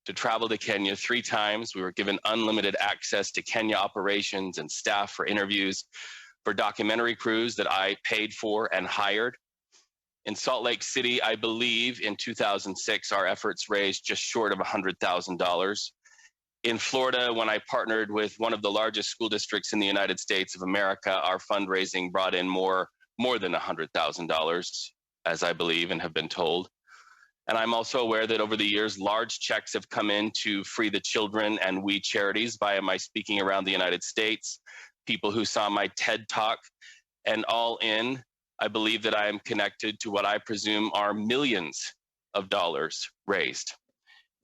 Speaker 10: to travel to Kenya 3 times. We were given unlimited access to Kenya operations and staff for interviews, for documentary crews that I paid for and hired. In Salt Lake City, I believe in 2006, our efforts raised just short of $100,000. In Florida, when I partnered with one of the largest school districts in the United States of America, our fundraising brought in more than $100,000, as I believe and have been told. And I'm also aware that over the years, large checks have come in to Free the Children and We Charities via my speaking around the United States, people who saw my TED Talk, and all in, I believe that I am connected to what I presume are millions of dollars raised.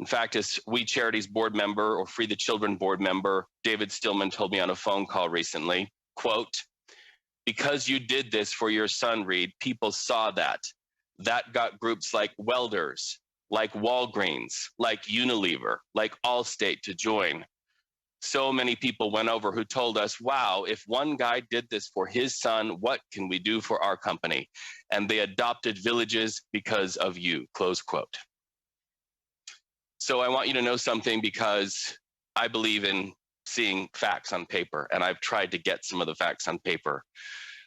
Speaker 10: In fact, as We Charities board member, or Free the Children board member, David Stillman told me on a phone call recently, quote, "Because you did this for your son, Reed, people saw that. That got groups like welders, like Walgreens, like Unilever, like Allstate to join. So many people went over who told us, wow, if one guy did this for his son, what can we do for our company? And they adopted villages because of you," close quote. So I want you to know something, because I believe in seeing facts on paper, and I've tried to get some of the facts on paper.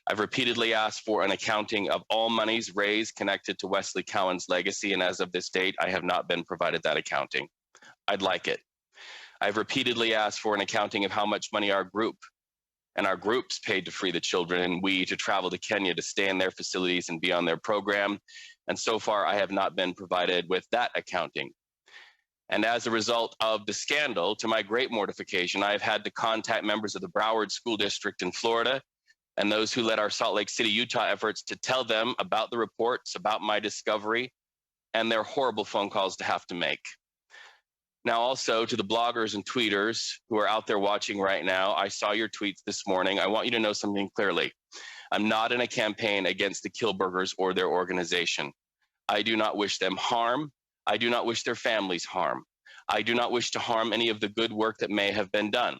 Speaker 10: I've repeatedly asked for an accounting of all monies raised connected to Westley Cowan's legacy, and as of this date, I have not been provided that accounting. I'd like it. I've repeatedly asked for an accounting of how much money our group and our groups paid to Free the Children and We to travel to Kenya to stay in their facilities and be on their program, and so far I have not been provided with that accounting. And as a result of the scandal, to my great mortification, I have had to contact members of the Broward School District in Florida and those who led our Salt Lake City, Utah efforts to tell them about the reports, about my discovery, and their horrible phone calls to have to make. Now, also to the bloggers and tweeters who are out there watching right now, I saw your tweets this morning. I want you to know something clearly. I'm not in a campaign against the Kilbergers or their organization. I do not wish them harm. I do not wish their families harm. I do not wish to harm any of the good work that may have been done.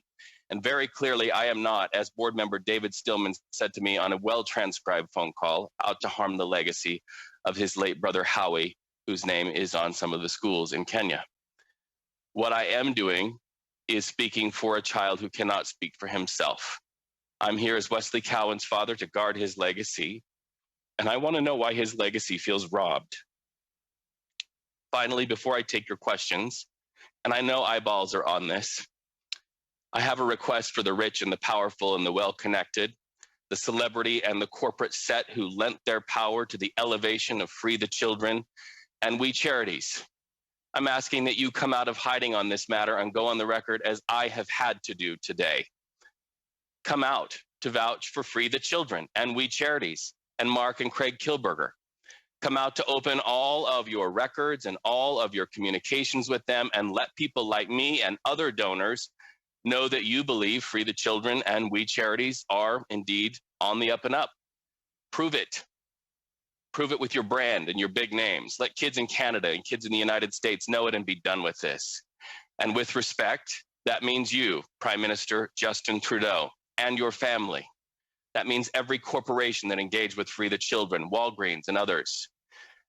Speaker 10: And very clearly, I am not, as board member David Stillman said to me on a well-transcribed phone call, out to harm the legacy of his late brother Howie, whose name is on some of the schools in Kenya. What I am doing is speaking for a child who cannot speak for himself. I'm here as Westley Cowan's father to guard his legacy, and I want to know why his legacy feels robbed. Finally, before I take your questions, and I know eyeballs are on this, I have a request for the rich and the powerful and the well-connected, the celebrity and the corporate set who lent their power to the elevation of Free the Children and We Charities. I'm asking that you come out of hiding on this matter and go on the record as I have had to do today. Come out to vouch for Free the Children and We Charities and Mark and Craig Kilberger. Come out to open all of your records and all of your communications with them and let people like me and other donors know that you believe Free the Children and We Charities are indeed on the up and up. Prove it. Prove it with your brand and your big names. Let kids in Canada and kids in the United States know it and be done with this. And with respect, that means you, Prime Minister Justin Trudeau, and your family. That means every corporation that engaged with Free the Children, Walgreens and others.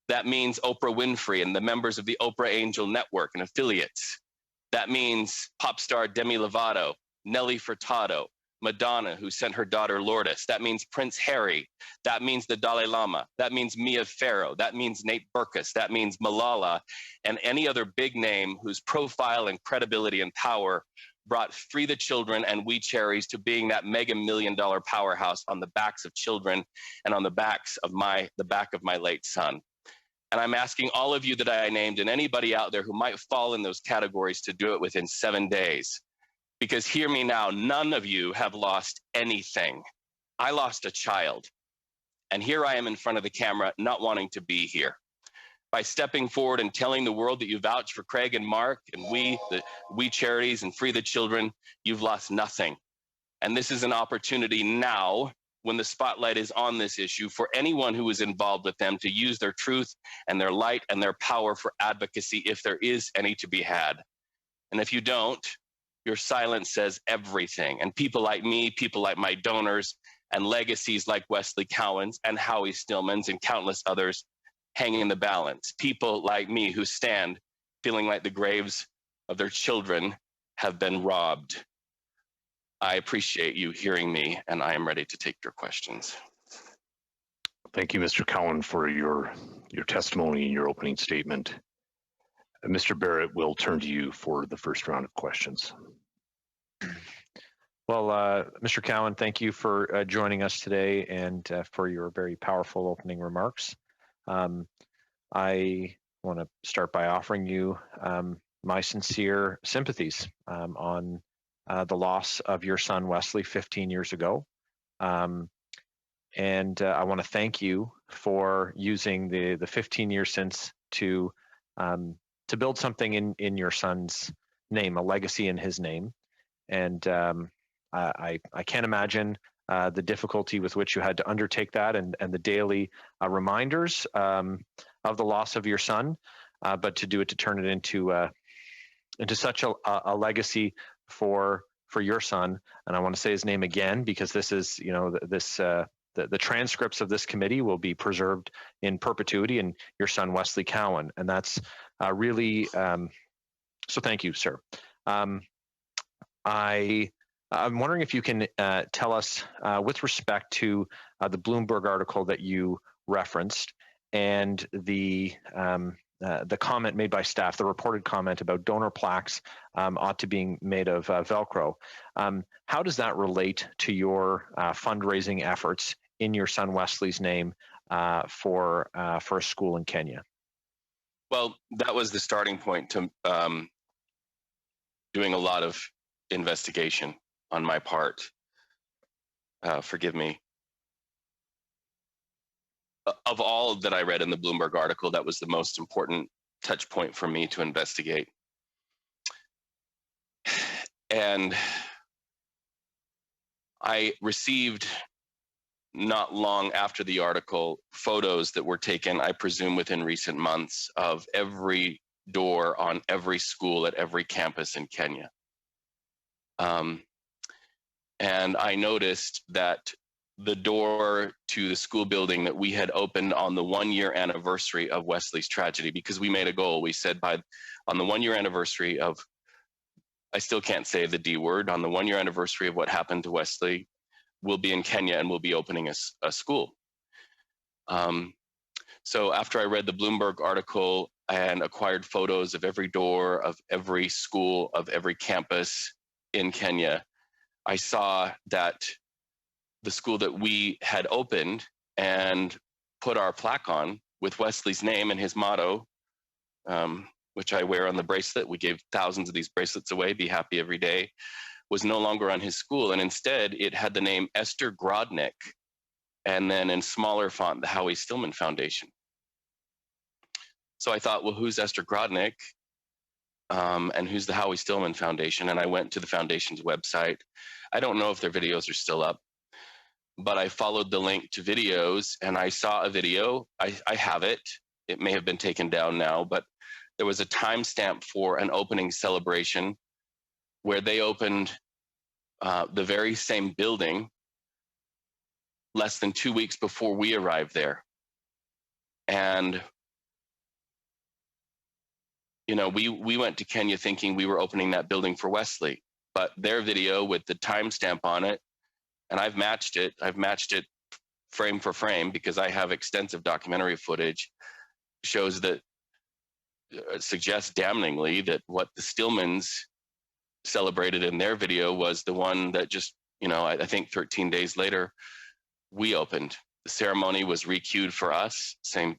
Speaker 10: That means Oprah Winfrey and the members of the Oprah Angel Network and affiliates. That means pop star Demi Lovato, Nelly Furtado, Madonna, who sent her daughter Lourdes. That means Prince Harry. That means the Dalai Lama. That means Mia Farrow. That means Nate Berkus. That means Malala and any other big name whose profile and credibility and power brought Free the Children and We Charities to being that mega million-dollar powerhouse on the backs of children and on the backs of the back of my late son. And I'm asking all of you that I named and anybody out there who might fall in those categories to do it within 7 days. Because hear me now, none of you have lost anything. I lost a child. And here I am in front of the camera not wanting to be here. By stepping forward and telling the world that you vouch for Craig and Mark and We Charities and Free the Children, you've lost nothing. And this is an opportunity now, when the spotlight is on this issue, for anyone who is involved with them to use their truth and their light and their power for advocacy if there is any to be had. And if you don't, your silence says everything. And people like me, people like my donors, and legacies like Westley Cowan's and Howie Stillman's and countless others hang in the balance. People like me who stand feeling like the graves of their children have been robbed. I appreciate you hearing me, and I am ready to take your questions.
Speaker 1: Thank you, Mr. Cowan, for your testimony and your opening statement. Mr. Barrett, will turn to you for the first round of questions.
Speaker 3: Well, Mr. Cowan, thank you for joining us today and for your very powerful opening remarks. I want to start by offering you my sincere sympathies on the loss of your son, Westley, 15 years ago. And I want to thank you for using the 15 years since to build something in your son's name, a legacy in his name. And I can't imagine the difficulty with which you had to undertake that and the daily reminders of the loss of your son, but to do it, to turn it into such a legacy for your son. And I want to say his name again, because this is, the transcripts of this committee will be preserved in perpetuity, and your son, Westley Cowan. And that's really, so thank you, sir. I'm wondering if you can tell us, with respect to the Bloomberg article that you referenced and the comment made by staff, the reported comment about donor plaques ought to be made of Velcro. How does that relate to your fundraising efforts in your son Wesley's name for a school in Kenya?
Speaker 10: Well, that was the starting point to doing a lot of investigation on my part. Forgive me. Of all that I read in the Bloomberg article, that was the most important touch point for me to investigate. And I received, not long after the article, photos that were taken, I presume within recent months, of every door on every school at every campus in Kenya. and I noticed that the door to the school building that we had opened on the 1-year anniversary of Westley's tragedy, because we made a goal. We said on the 1-year anniversary of, I still can't say the D word, on the 1-year anniversary of what happened to Westley, we'll be in Kenya and we'll be opening a school. So after I read the Bloomberg article and acquired photos of every door, of every school, of every campus in Kenya, I saw that the school that we had opened and put our plaque on with Westley's name and his motto, which I wear on the bracelet. We gave thousands of these bracelets away, be happy every day, was no longer on his school. And instead it had the name Esther Grodnick, and then in smaller font, the Howie Stillman Foundation. So I thought, well, who's Esther Grodnick? And who's the Howie Stillman Foundation? And I went to the foundation's website. I don't know if their videos are still up, but I followed the link to videos and I saw a video. I have it. It may have been taken down now, but there was a timestamp for an opening celebration where they opened the very same building less than 2 weeks before we arrived there. And you know, we went to Kenya thinking we were opening that building for Westley, but their video with the timestamp on it, and I've matched it frame for frame because I have extensive documentary footage, shows that suggests damningly that what the Stillmans celebrated in their video was the one that just, you know, I think 13 days later, we opened. The ceremony was recued for us, same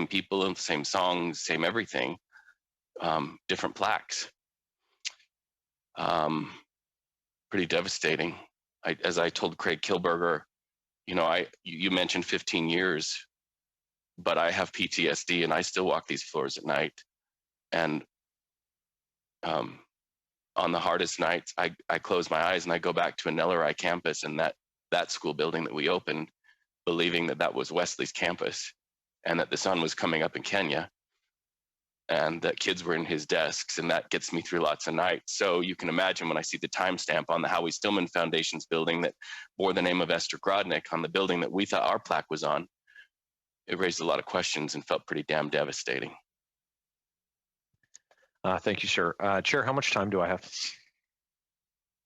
Speaker 10: people and same songs, same everything. Different plaques. Pretty devastating. As I told Craig Kilberger, you know, you mentioned 15 years, but I have PTSD and I still walk these floors at night. And on the hardest nights, I close my eyes and I go back to a Nellerai campus and that school building that we opened, believing that was Westley's campus and that the sun was coming up in Kenya, and that kids were in his desks, and that gets me through lots of nights. So you can imagine when I see the timestamp on the Howie Stillman Foundation's building that bore the name of Esther Grodnick on the building that we thought our plaque was on, it raised a lot of questions and felt pretty damn devastating.
Speaker 3: Thank you, sir. Chair, how much time do I have?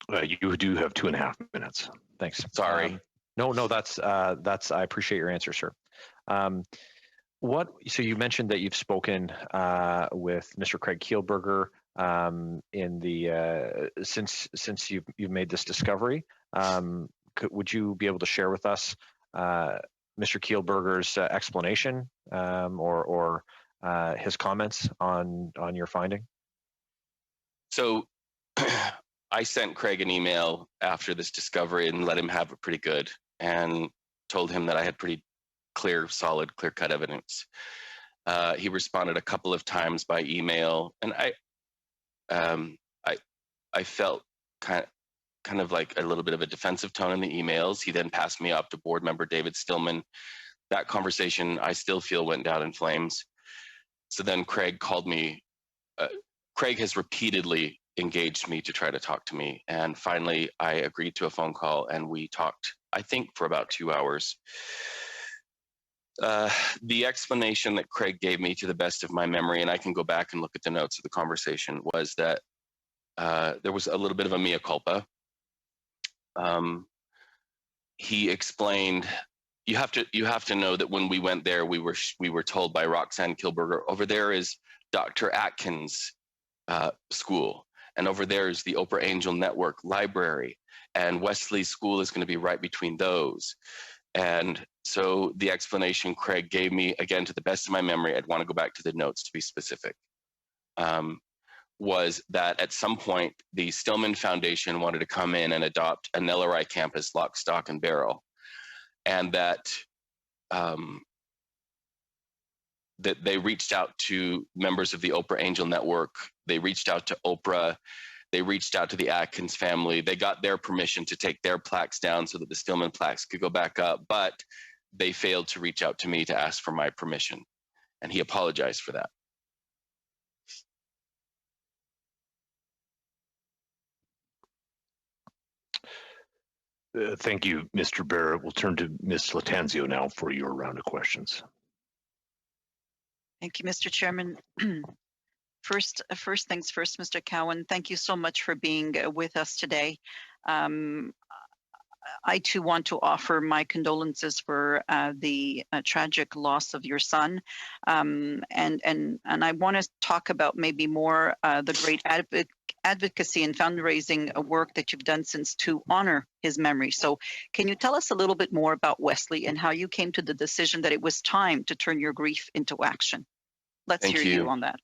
Speaker 1: You do have 2.5 minutes.
Speaker 3: Thanks.
Speaker 10: Sorry.
Speaker 3: No, that's I appreciate your answer, sir. So you mentioned that you've spoken with Mr. Craig Kielberger in the since you've made this discovery. Would you be able to share with us Mr. Kielberger's explanation or his comments on your finding?
Speaker 10: So I sent Craig an email after this discovery and let him have it pretty good, and told him that I had pretty solid, clear-cut evidence. He responded a couple of times by email, and I felt kind of like a little bit of a defensive tone in the emails. He then passed me off to board member David Stillman. That conversation, I still feel, went down in flames. So then Craig called me. Craig has repeatedly engaged me to try to talk to me, and finally I agreed to a phone call, and we talked, I think, for about 2 hours. The explanation that Craig gave me, to the best of my memory, and I can go back and look at the notes of the conversation, was that there was a little bit of a mea culpa. He explained, you have to know that when we went there, we were told by Roxanne Kilberger, over there is Dr. Atkins' school, and over there is the Oprah Angel Network library, and Westley School is going to be right between those. And so the explanation Craig gave me, again, to the best of my memory, I'd want to go back to the notes to be specific, was that at some point, the Stillman Foundation wanted to come in and adopt a Nellerai campus lock, stock, and barrel. And that that they reached out to members of the Oprah Angel Network. They reached out to Oprah. They reached out to the Atkins family. They got their permission to take their plaques down so that the Stillman plaques could go back up, but they failed to reach out to me to ask for my permission. And he apologized for that.
Speaker 1: Thank you, Mr. Barrett. We'll turn to Ms. Latanzio now for your round of questions.
Speaker 11: Thank you, Mr. Chairman. First things first, Mr. Cowan, thank you so much for being with us today. I too want to offer my condolences for the tragic loss of your son, and I want to talk about maybe more the great advocacy and fundraising work that you've done since to honor his memory. So, can you tell us a little bit more about Westley and how you came to the decision that it was time to turn your grief into action? Let's hear you on that.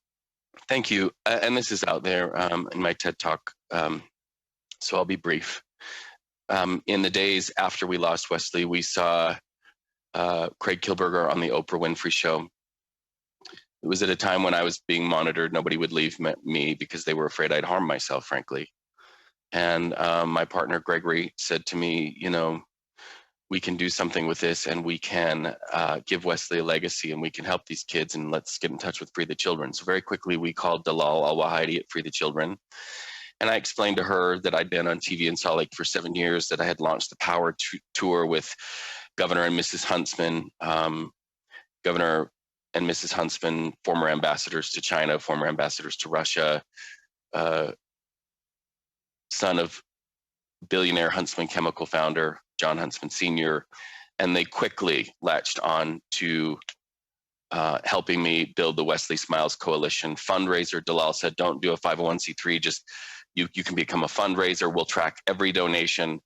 Speaker 10: Thank you. And this is out there in my TED Talk, so I'll be brief. In the days after we lost Westley, we saw Craig Kilberger on the Oprah Winfrey Show. It was at a time when I was being monitored. Nobody would leave me because they were afraid I'd harm myself, frankly. And my partner, Gregory, said to me, you know, we can do something with this and we can give Westley a legacy and we can help these kids and let's get in touch with Free the Children. So very quickly we called Dalal Al-Wahidi at Free the Children. And I explained to her that I'd been on TV in Salt Lake for 7 years, that I had launched the Power Tour with Governor and Mrs. Huntsman, Governor and Mrs. Huntsman, former ambassadors to China, former ambassadors to Russia, son of billionaire Huntsman Chemical founder, John Huntsman Sr., and they quickly latched on to helping me build the Westley Smiles Coalition fundraiser. Dalal said, don't do a 501c3, just you can become a fundraiser. We'll track every donation.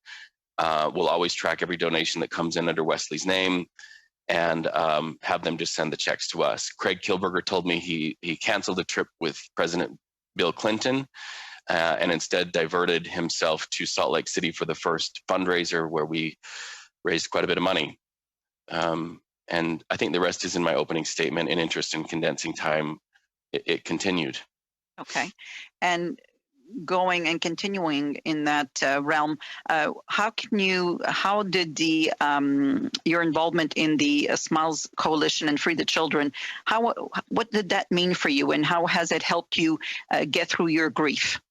Speaker 10: We'll always track every donation that comes in under Wesley's name and have them just send the checks to us. Craig Kilberger told me he canceled a trip with President Bill Clinton and instead diverted himself to Salt Lake City for the first fundraiser where we raised quite a bit of money. And I think the rest is in my opening statement. In interest in condensing time, it continued.
Speaker 11: Okay. And going and continuing in that realm, how did your involvement in the Smiles Coalition and Free the Children, what did that mean for you and how has it helped you get through your grief?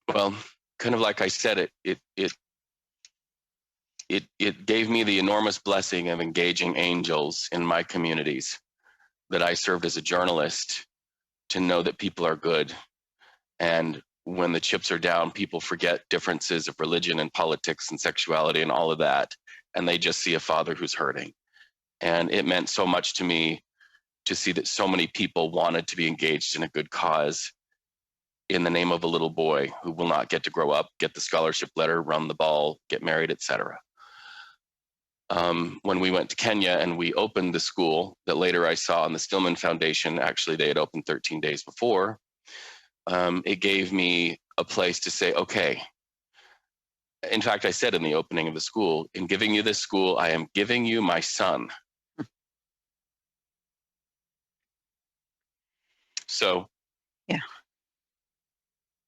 Speaker 10: Well, kind of like I said, it gave me the enormous blessing of engaging angels in my communities that I served as a journalist to know that people are good. And when the chips are down, people forget differences of religion and politics and sexuality and all of that. And they just see a father who's hurting. And it meant so much to me to see that so many people wanted to be engaged in a good cause in the name of a little boy who will not get to grow up, get the scholarship letter, run the ball, get married, etc. When we went to Kenya and we opened the school that later I saw on the Stillman Foundation, actually they had opened 13 days before, it gave me a place to say, okay. In fact, I said in the opening of the school, in giving you this school, I am giving you my son. So,
Speaker 11: yeah,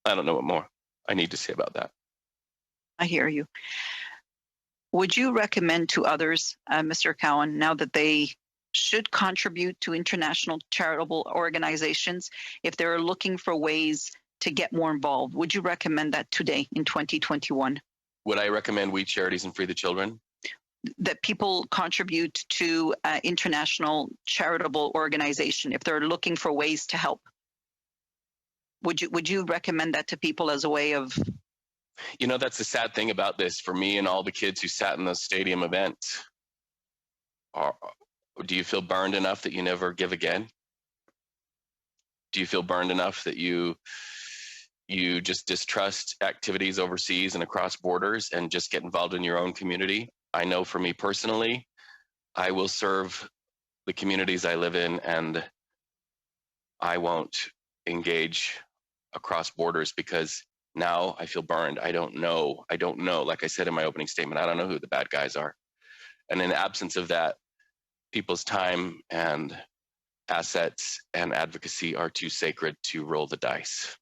Speaker 10: I don't know what more I need to say about that.
Speaker 11: I hear you. Would you recommend to others, Mr. Cowan, now that they should contribute to international charitable organizations, if they're looking for ways to get more involved, would you recommend that today in 2021?
Speaker 10: Would I recommend We Charities and Free the Children?
Speaker 11: That people contribute to international charitable organization if they're looking for ways to help. Would you recommend that to people as a way of?
Speaker 10: You know, that's the sad thing about this for me and all the kids who sat in those stadium events. Do you feel burned enough that you never give again? Do you feel burned enough that you just distrust activities overseas and across borders and just get involved in your own community? I know for me personally, I will serve the communities I live in and I won't engage across borders because now I feel burned. I don't know. Like I said in my opening statement, I don't know who the bad guys are. And in the absence of that, people's time and assets and advocacy are too sacred to roll the dice.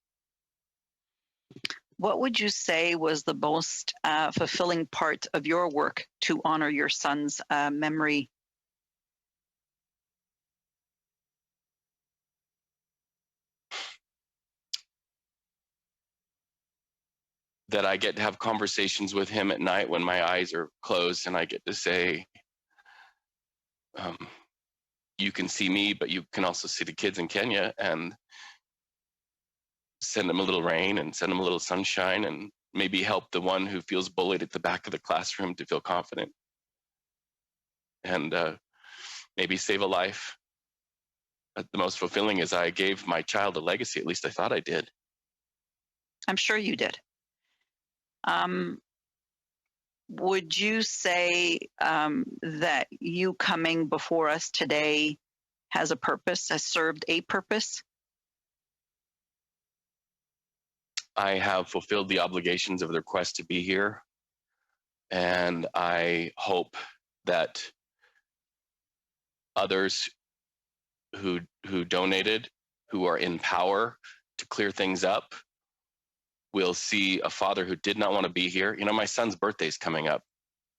Speaker 11: What would you say was the most fulfilling part of your work to honor your son's memory?
Speaker 10: that I get to have conversations with him at night when my eyes are closed, and I get to say, you can see me, but you can also see the kids in Kenya, and send them a little rain and send them a little sunshine, and maybe help the one who feels bullied at the back of the classroom to feel confident, and maybe save a life. But the most fulfilling is I gave my child a legacy. At least I thought I did.
Speaker 11: I'm sure you did. Would you say that you coming before us today has a purpose, has served a purpose?
Speaker 10: I have fulfilled the obligations of the request to be here, and I hope that others who donated, who are in power to clear things up, will see a father who did not want to be here. You know, my son's birthday is coming up,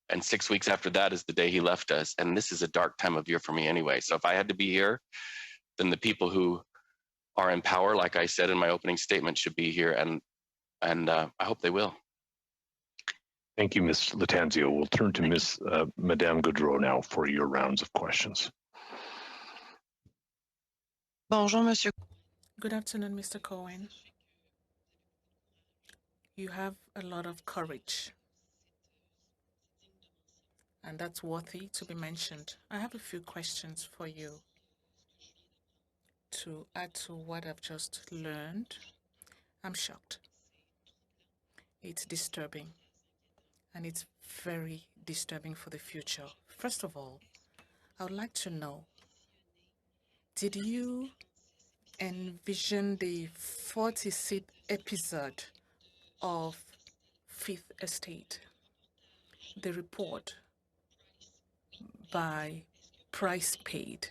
Speaker 10: and 6 weeks after that is the day he left us, and this is a dark time of year for me anyway. So if I had to be here, then the people who are in power, like I said in my opening statement, should be here, and I hope they will.
Speaker 1: Thank you, Ms. Latanzio. We'll turn to Madame Gaudreau now for your rounds of questions.
Speaker 6: Bonjour, Monsieur.
Speaker 5: Good afternoon, Mr. Cowan. You have a lot of courage, and that's worthy to be mentioned. I have a few questions for you to add to what I've just learned. I'm shocked. It's disturbing, and it's very disturbing for the future. First of all, I would like to know, did you envision the 40-seat episode of Fifth Estate, the report by Price Paid?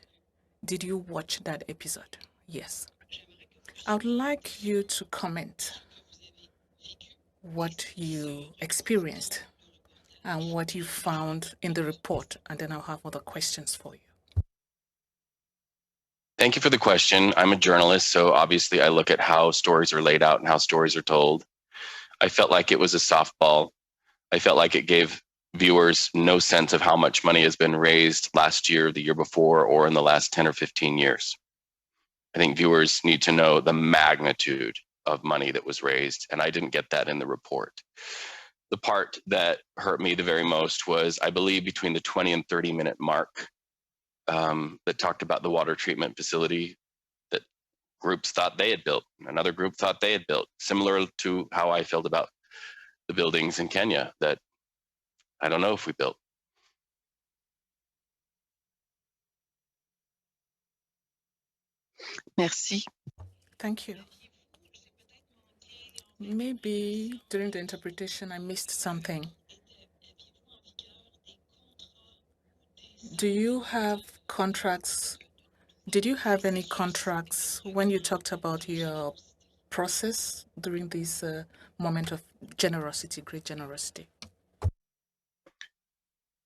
Speaker 5: Did you watch that episode? Yes. I would like you to comment what you experienced and what you found in the report, and then I'll have other questions for you.
Speaker 10: Thank you for the question. I'm a journalist, so obviously I look at how stories are laid out and how stories are told. I felt like it was a softball. I felt like it gave viewers no sense of how much money has been raised last year, the year before, or in the last 10 or 15 years. I think viewers need to know the magnitude of money that was raised, and I didn't get that in the report. The part that hurt me the very most was, I believe, between the 20 and 30-minute mark that talked about the water treatment facility that groups thought they had built. Another group thought they had built, similar to how I felt about the buildings in Kenya that I don't know if we built.
Speaker 6: Merci.
Speaker 5: Thank you. Maybe during the interpretation I missed something. Do you have contracts? Did you have any contracts when you talked about your process during this moment of generosity, great generosity?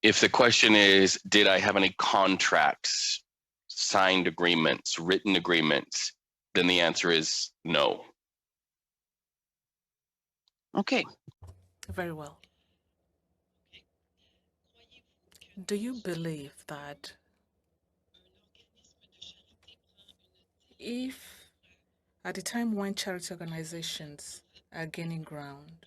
Speaker 10: If the question is, did I have any contracts, signed agreements, written agreements, then the answer is no.
Speaker 6: Okay.
Speaker 5: Very well. Do you believe that if at the time when charity organizations are gaining ground,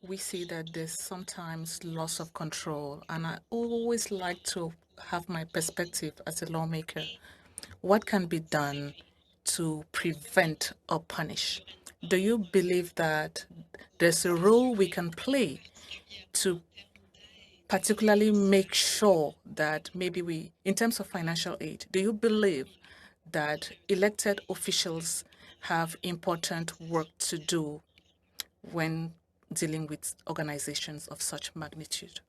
Speaker 5: we see that there's sometimes loss of control, and I always like to have my perspective as a lawmaker. What can be done to prevent or punish? Do you believe that there's a role we can play to particularly make sure that maybe we, in terms of financial aid, do you believe that elected officials have important work to do when dealing with organizations of such magnitude?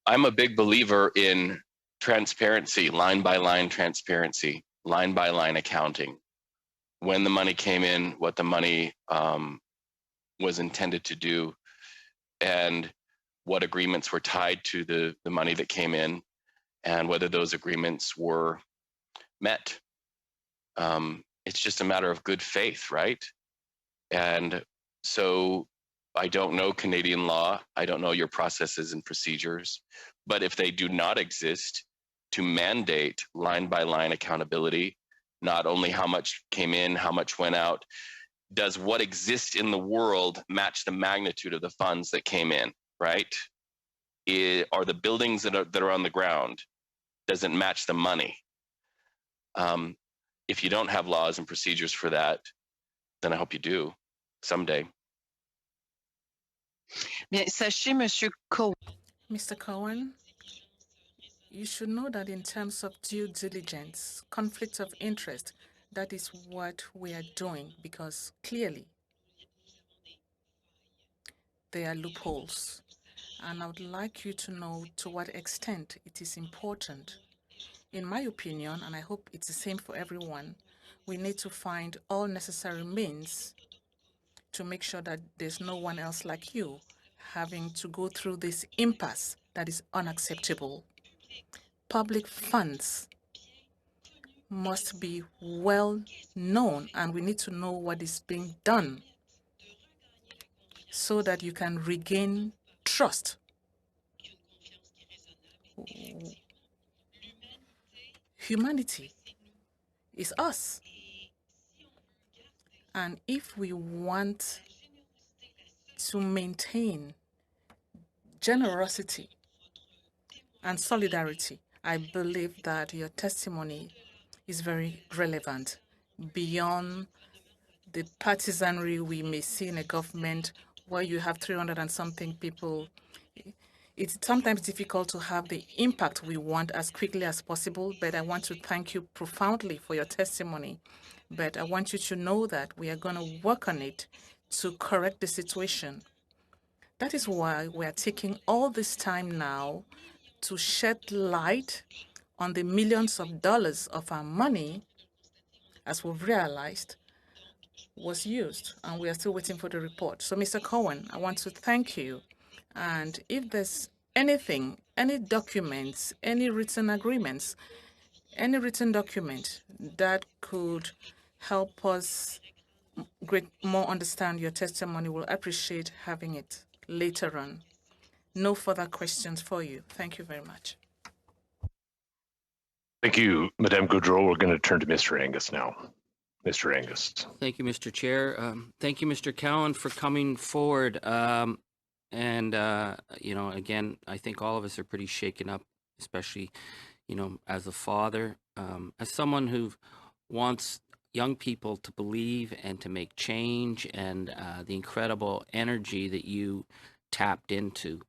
Speaker 10: I'm a big believer in transparency, line by line transparency, line by line accounting. When the money came in, what the money was intended to do, and what agreements were tied to the money that came in, and whether those agreements were met. It's just a matter of good faith, right? And so I don't know Canadian law. I don't know your processes and procedures, but if they do not exist to mandate line by line accountability, not only how much came in, how much went out, does what exists in the world match the magnitude of the funds that came in, right? Are the buildings that are on the ground, does it match the money? If you don't have laws and procedures for that, then I hope you do someday.
Speaker 6: Bien, sachez, Monsieur Cowan.
Speaker 5: Mr. Cowan, you should know that in terms of due diligence, conflict of interest, that is what we are doing, because clearly there are loopholes. And I would like you to know to what extent it is important. In my opinion, and I hope it's the same for everyone, we need to find all necessary means to make sure that there's no one else like you having to go through this impasse that is unacceptable. Public funds must be well known, and we need to know what is being done so that you can regain trust. Humanity is us. And if we want to maintain generosity and solidarity, I believe that your testimony is very relevant beyond the partisanry we may see in a government where you have 300 and something people. It's sometimes difficult to have the impact we want as quickly as possible, but I want to thank you profoundly for your testimony. But I want you to know that we are going to work on it to correct the situation. That is why we are taking all this time now to shed light on the millions of dollars of our money, as we've realized, was used, and we are still waiting for the report. So, Mr. Cowan, I want to thank you. And if there's anything, any documents, any written agreements, any written document that could help us more understand your testimony, we'll appreciate having it later on. No further questions for you. Thank you very much.
Speaker 1: Thank you, Madame Goudreau. We're going to turn to Mr. Angus now. Mr. Angus.
Speaker 7: Thank you, Mr. Chair. Thank you, Mr. Cowan, for coming forward. You know, again, I think all of us are pretty shaken up, especially, you know, as a father, as someone who wants young people to believe and to make change, and the incredible energy that you tapped into.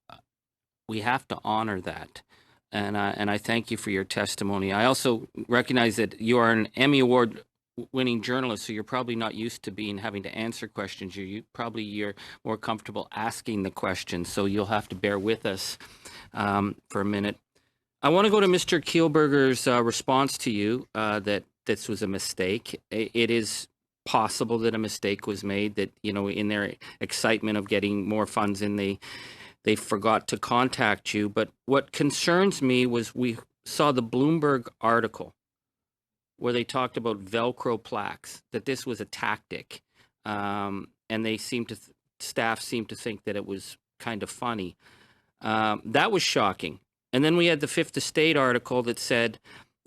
Speaker 7: We have to honor that. And I thank you for your testimony. I also recognize that you are an Emmy Award winning journalist, so you're probably not used to having to answer questions. You're more comfortable asking the questions, so you'll have to bear with us for a minute. I want to go to Mr. Kielberger's response to you that this was a mistake. It is possible that a mistake was made, that, you know, in their excitement of getting more funds in, they forgot to contact you. But what concerns me was we saw the Bloomberg article where they talked about Velcro plaques, that this was a tactic. And they staff seemed to think that it was kind of funny. That was shocking. And then we had the Fifth Estate article that said,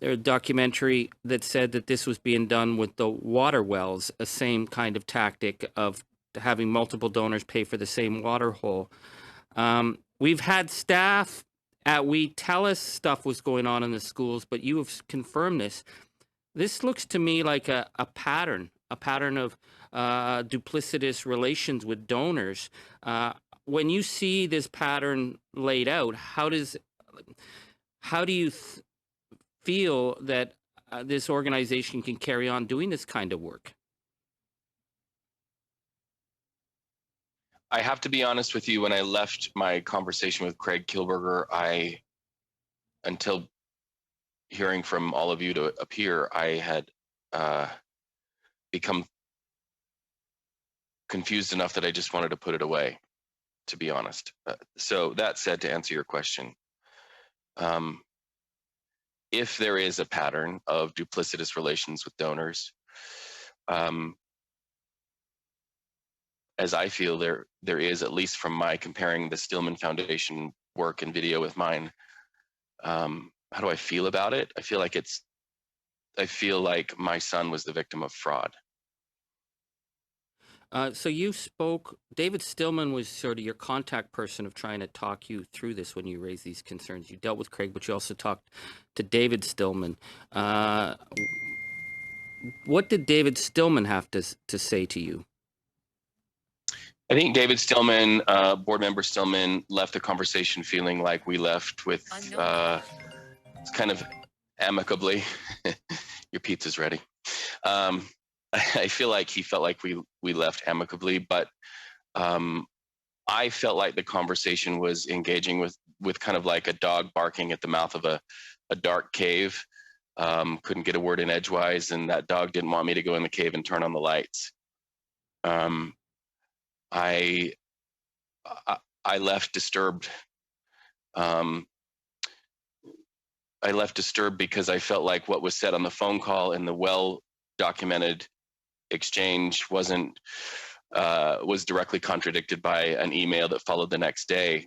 Speaker 7: a documentary that said that this was being done with the water wells, a same kind of tactic of having multiple donors pay for the same water hole. We've had staff at WE tell us stuff was going on in the schools, but you have confirmed this. This looks to me like a pattern of duplicitous relations with donors. When you see this pattern laid out, how do you feel that this organization can carry on doing this kind of work?
Speaker 10: I have to be honest with you, when I left my conversation with Craig Kielberger, until hearing from all of you to appear, I had become confused enough that I just wanted to put it away, to be honest. So that said, to answer your question, if there is a pattern of duplicitous relations with donors, as I feel there is, at least from my comparing the Stillman Foundation work and video with mine. How do I feel about it? I feel like my son was the victim of fraud.
Speaker 7: So you spoke, David Stillman was sort of your contact person of trying to talk you through this when you raised these concerns. You dealt with Craig, but you also talked to David Stillman. What did David Stillman have to say to you?
Speaker 10: I think David Stillman, board member Stillman, left the conversation feeling like we left with kind of amicably. Your pizza's ready. I feel like he felt like we left amicably, but I felt like the conversation was engaging with kind of like a dog barking at the mouth of a dark cave. Couldn't get a word in edgewise, and that dog didn't want me to go in the cave and turn on the lights. I left disturbed. I left disturbed because I felt like what was said on the phone call and the well-documented exchange was directly contradicted by an email that followed the next day.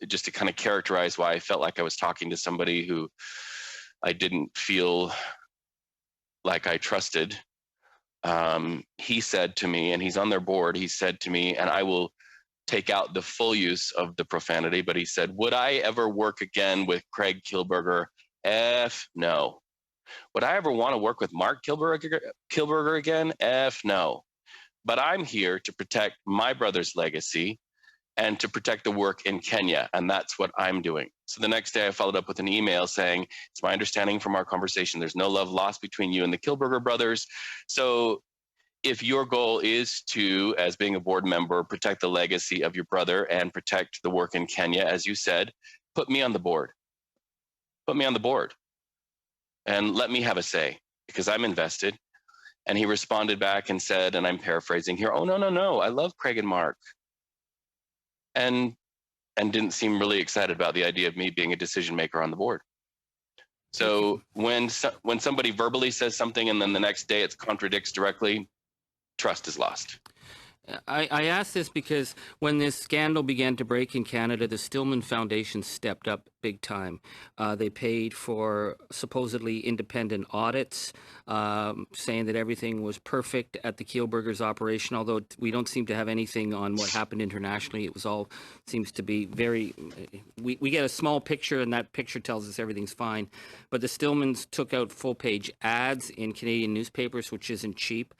Speaker 10: Just to kind of characterize why I felt like I was talking to somebody who I didn't feel like I trusted. He said to me, and he's on their board, he said to me, and I will take out the full use of the profanity, but he said, would I ever work again with Craig Kilberger? No. Would I ever want to work with Mark Kilberger again? No. But I'm here to protect my brother's legacy and to protect the work in Kenya, and that's what I'm doing. So the next day I followed up with an email saying, it's my understanding from our conversation, there's no love lost between you and the Kilberger brothers. So if your goal is to, as being a board member, protect the legacy of your brother and protect the work in Kenya, as you said, put me on the board. Put me on the board and let me have a say because I'm invested. And he responded back and said, and I'm paraphrasing here, oh, no, I love Craig and Mark. And didn't seem really excited about the idea of me being a decision maker on the board. So when somebody verbally says something and then the next day it contradicts directly, trust is lost.
Speaker 7: I ask this because when this scandal began to break in Canada, the Stillman Foundation stepped up big time. They paid for supposedly independent audits, saying that everything was perfect at the Kilberger's operation, although we don't seem to have anything on what happened internationally. It was all seems to be very, we get a small picture and that picture tells us everything's fine. But the Stillmans took out full-page ads in Canadian newspapers, which isn't cheap.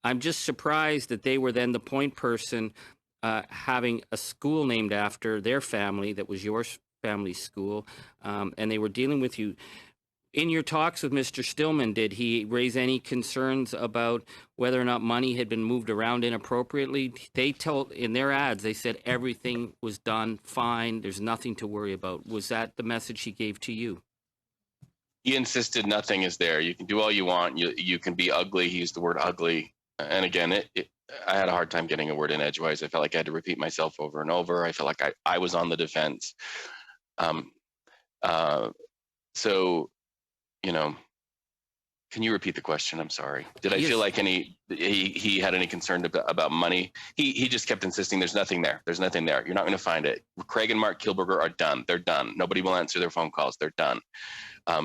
Speaker 7: I'm just surprised that they were then the point person having a school named after their family that was your family's school, and they were dealing with you. In your talks with Mr. Stillman, did he raise any concerns about whether or not money had been moved around inappropriately? They told in their ads, they said everything was done fine, there's nothing to worry about. Was that the message he gave to you?
Speaker 10: He insisted nothing is there. You can do all you want. You can be ugly. He used the word ugly. And again, I had a hard time getting a word in edgewise. I felt like I had to repeat myself over and over. I felt like I was on the defense. So, can you repeat the question? I'm sorry. Did I feel like he had any concern about money? He just kept insisting there's nothing there. There's nothing there. You're not going to find it. Craig and Mark Kilberger are done. They're done. Nobody will answer their phone calls. They're done.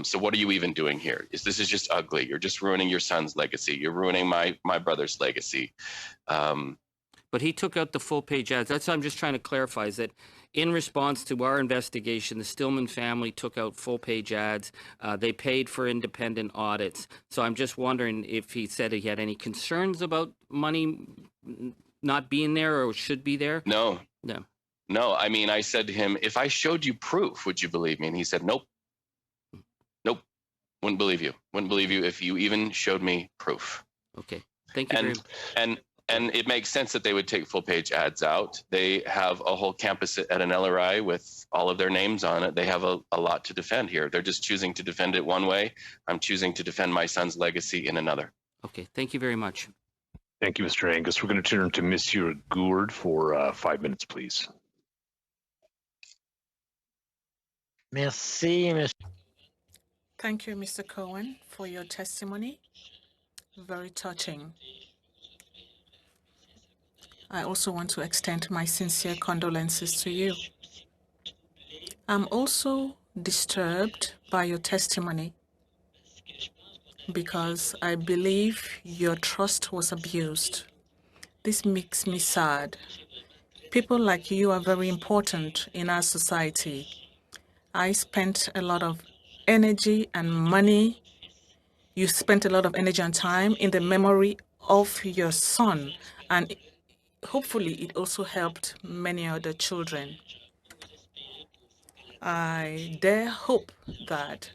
Speaker 10: So what are you even doing here? This is just ugly. You're just ruining your son's legacy. You're ruining my brother's legacy.
Speaker 7: But he took out the full page ads. That's what I'm just trying to clarify, is that in response to our investigation, the Stillman family took out full page ads. They paid for independent audits. So I'm just wondering if he said he had any concerns about money not being there or should be there.
Speaker 10: No. I mean, I said to him, if I showed you proof, would you believe me? And he said, nope. Wouldn't believe you. Wouldn't believe you if you even showed me proof.
Speaker 7: Okay. Thank you very much.
Speaker 10: And it makes sense that they would take full page ads out. They have a whole campus at an LRI with all of their names on it. They have a lot to defend here. They're just choosing to defend it one way. I'm choosing to defend my son's legacy in another.
Speaker 7: Okay. Thank you very much.
Speaker 1: Thank you, Mr. Angus. We're going to turn to Monsieur Gourd for 5 minutes, please.
Speaker 12: Merci, Mr.
Speaker 5: Thank you, Mr. Cowan, for your testimony. Very touching. I also want to extend my sincere condolences to you. I'm also disturbed by your testimony because I believe your trust was abused. This makes me sad. People like you are very important in our society. I spent a lot of energy and money. You spent a lot of energy and time in the memory of your son, and hopefully it also helped many other children. I dare hope that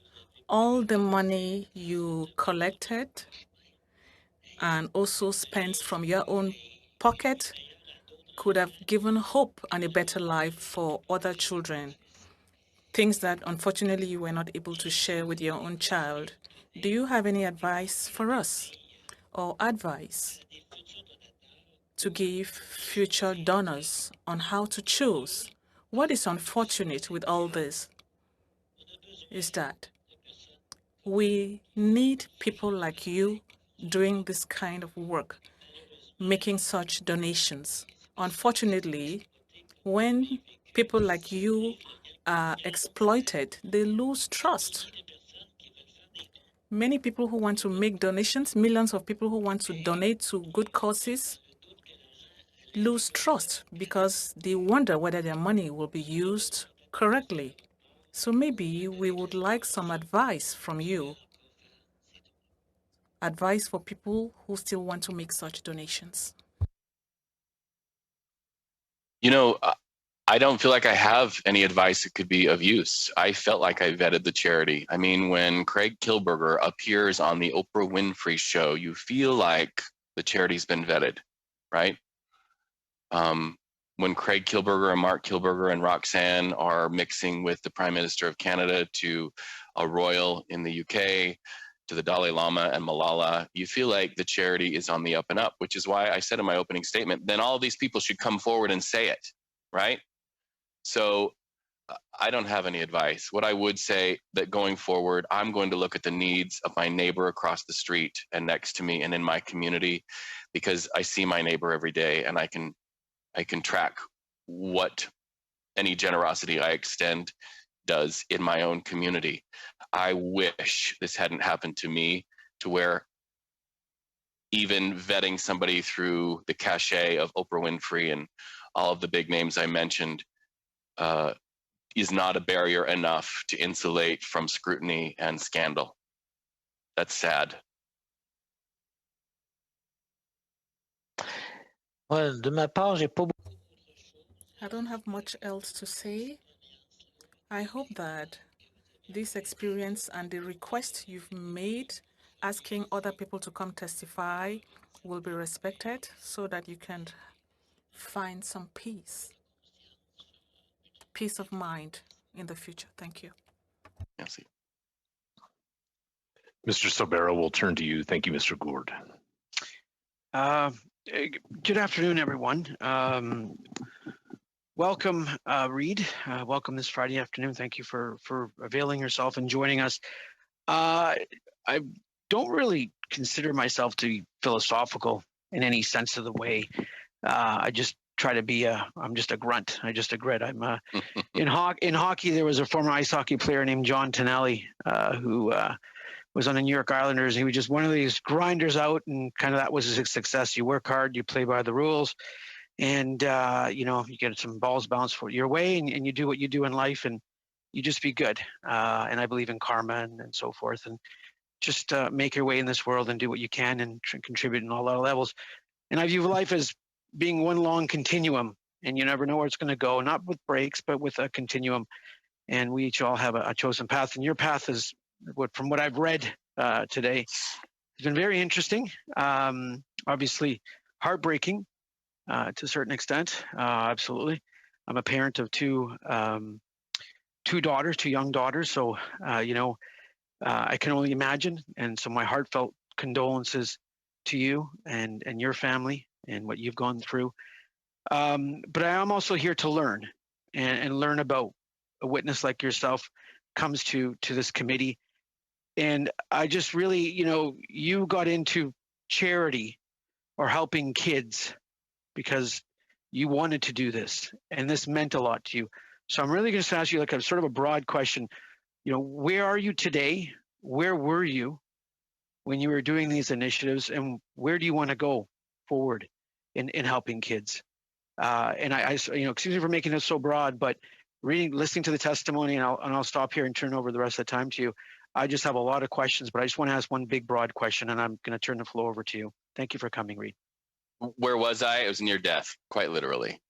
Speaker 5: all the money you collected and also spent from your own pocket could have given hope and a better life for other children, things that unfortunately you were not able to share with your own child. Do you have any advice for us or advice to give future donors on how to choose? What is unfortunate with all this is that we need people like you doing this kind of work, making such donations. Unfortunately, when people like you are exploited, they lose trust. Many people who want to make donations, millions of people who want to donate to good causes, lose trust because they wonder whether their money will be used correctly. So maybe we would like some advice from you. Advice for people who still want to make such donations.
Speaker 10: You know, I don't feel like I have any advice that could be of use. I felt like I vetted the charity. I mean, when Craig Kilberger appears on the Oprah Winfrey Show, you feel like the charity's been vetted, right? When Craig Kilberger and Mark Kilberger and Roxanne are mixing with the Prime Minister of Canada to a royal in the UK, to the Dalai Lama and Malala, you feel like the charity is on the up and up, which is why I said in my opening statement, then all of these people should come forward and say it, right? So I don't have any advice. What I would say that going forward, I'm going to look at the needs of my neighbor across the street and next to me and in my community, because I see my neighbor every day and I can track what any generosity I extend does in my own community. I wish this hadn't happened to me, to where even vetting somebody through the cachet of Oprah Winfrey and all of the big names I mentioned is not a barrier enough to insulate from scrutiny and scandal. That's sad.
Speaker 12: Well, de ma part, j'ai pas.
Speaker 5: I don't have much else to say. I hope that this experience and the request you've made asking other people to come testify will be respected so that you can find some peace of mind in the future. Thank you.
Speaker 10: Merci.
Speaker 1: Mr. Sobera, we'll turn to you. Thank you, Mr. Gourde.
Speaker 9: Good afternoon, everyone. Welcome, Reed. Welcome this Friday afternoon. Thank you for availing yourself and joining us. I don't really consider myself to be philosophical in any sense of the way. I just try to be I'm just a grunt. I'm just a grit. I'm in hockey. There was a former ice hockey player named John Tonelli who was on the New York Islanders. He was just one of these grinders out, and kind of that was his success. You work hard, you play by the rules, and you know, you get some balls bounced for your way, and you do what you do in life, and you just be good. And I believe in karma and so forth, and just make your way in this world and do what you can and contribute in all levels. And I view life as being one long continuum, and you never know where it's going to go, not with breaks, but with a continuum. And we each all have a chosen path, and your path is, from what I've read today, has been very interesting. Obviously heartbreaking to a certain extent. Absolutely. I'm a parent of two young daughters. So, you know, I can only imagine. And so my heartfelt condolences to you and your family and what you've gone through. But I am also here to learn and learn about a witness like yourself comes to this committee. And I just really, you know, you got into charity or helping kids because you wanted to do this and this meant a lot to you. So I'm really going to ask you like a sort of a broad question. You know, where are you today? Where were you when you were doing these initiatives, and where do you want to go forward in helping kids? And I, you know, excuse me for making this so broad, but listening to the testimony, and I'll stop here and turn over the rest of the time to you. I just have a lot of questions, but I just want to ask one big broad question, and I'm going to turn the floor over to you. Thank you for coming, Reed.
Speaker 10: Where was I? It was near death, quite literally.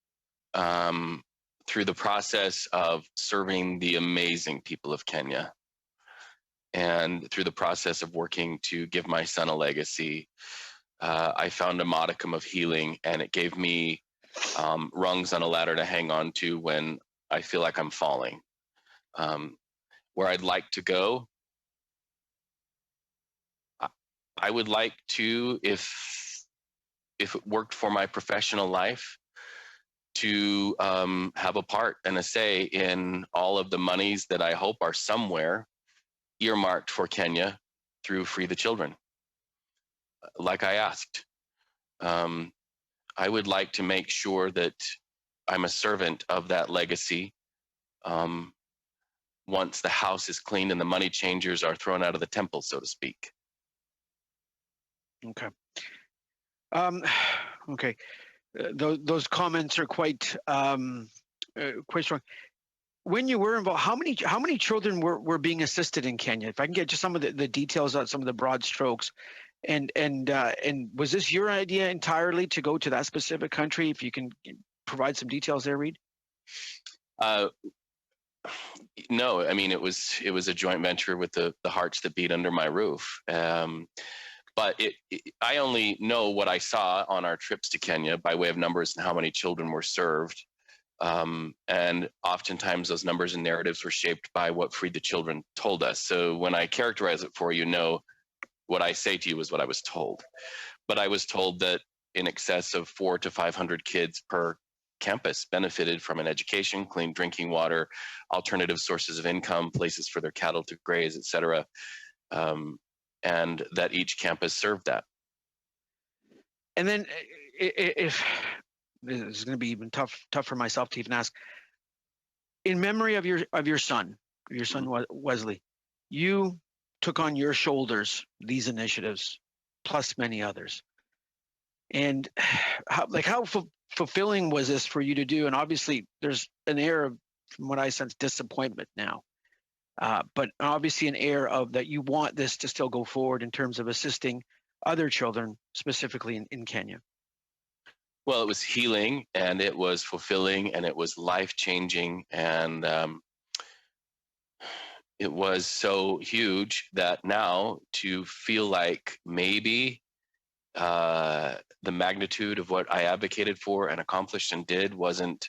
Speaker 10: Through the process of serving the amazing people of Kenya, and through the process of working to give my son a legacy, I found a modicum of healing, and it gave me rungs on a ladder to hang on to when I feel like I'm falling. Where I'd like to go, I would like to, if it worked for my professional life, to have a part and a say in all of the monies that I hope are somewhere earmarked for Kenya through Free the Children. Like I asked, I would like to make sure that I'm a servant of that legacy once the house is cleaned and the money changers are thrown out of the temple, so to speak.
Speaker 9: Okay. Okay. Those comments are quite strong. When you were involved, how many children were being assisted in Kenya? If I can get just some of the details on some of the broad strokes, and was this your idea entirely to go to that specific country? If you can provide some details there, Reed.
Speaker 10: No, I mean it was a joint venture with the hearts that beat under my roof. But I only know what I saw on our trips to Kenya by way of numbers and how many children were served. And oftentimes those numbers and narratives were shaped by what Free the Children told us. So when I characterize it for you, no, what I say to you is what I was told. But I was told that in excess of 400 to 500 kids per campus benefited from an education, clean drinking water, alternative sources of income, places for their cattle to graze, et cetera. And that each campus served that.
Speaker 9: And then if this is going to be even tough for myself to even ask, in memory of your son Wesley, you took on your shoulders these initiatives plus many others. And how fulfilling was this for you to do? And obviously there's an air of, from what I sense, disappointment now. But obviously an air of that you want this to still go forward in terms of assisting other children, specifically in Kenya.
Speaker 10: Well, it was healing, and it was fulfilling, and it was life-changing, and it was so huge that now to feel like maybe the magnitude of what I advocated for and accomplished and did wasn't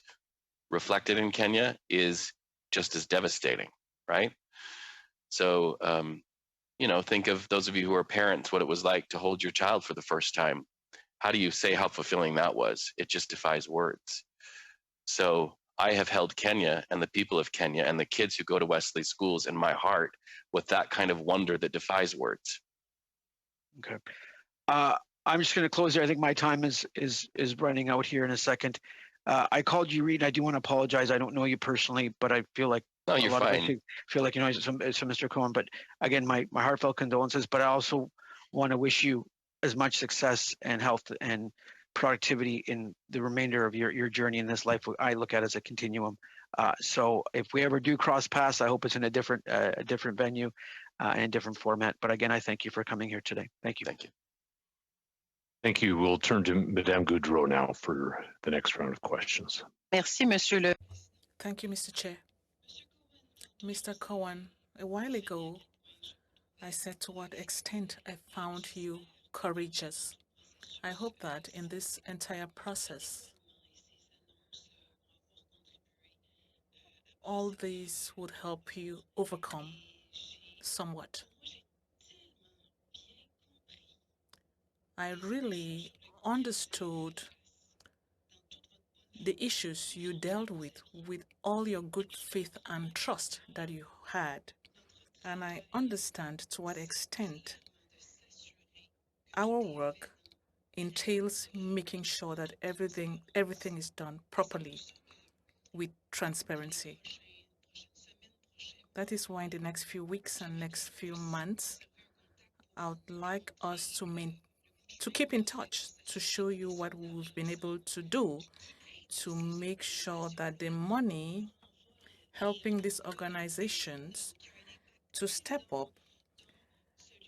Speaker 10: reflected in Kenya is just as devastating, right? So, think of those of you who are parents, what it was like to hold your child for the first time. How do you say how fulfilling that was? It just defies words. So I have held Kenya and the people of Kenya and the kids who go to Westley schools in my heart with that kind of wonder that defies words.
Speaker 9: Okay. I'm just going to close there. I think my time is running out here in a second. I called you, Reed. I do want to apologize. I don't know you personally, but I feel like
Speaker 10: no, you're fine.
Speaker 9: It's Mr. Cowan. But again, my heartfelt condolences. But I also want to wish you as much success and health and productivity in the remainder of your journey in this life. I look at it as a continuum. So if we ever do cross paths, I hope it's in a different venue and a different format. But again, I thank you for coming here today. Thank you.
Speaker 10: Thank you.
Speaker 1: Thank you. We'll turn to Madame Goudreau now for the next round of questions.
Speaker 6: Merci, Monsieur le.
Speaker 5: Thank you, Mr. Chair. Mr. Cowan, a while ago, I said to what extent I found you courageous. I hope that in this entire process, all these would help you overcome somewhat. I really understood the issues you dealt with all your good faith and trust that you had. And I understand to what extent our work entails making sure that everything is done properly with transparency. That is why in the next few weeks and next few months, I would like us to keep in touch, to show you what we've been able to do to make sure that the money helping these organizations to step up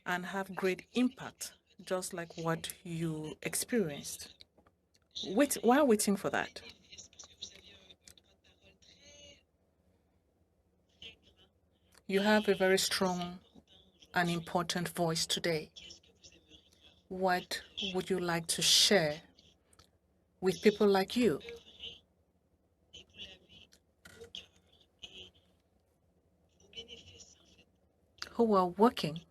Speaker 5: and have great impact, just like what you experienced. While waiting for that, you have a very strong and important voice today. What would you like to share with people like you who are working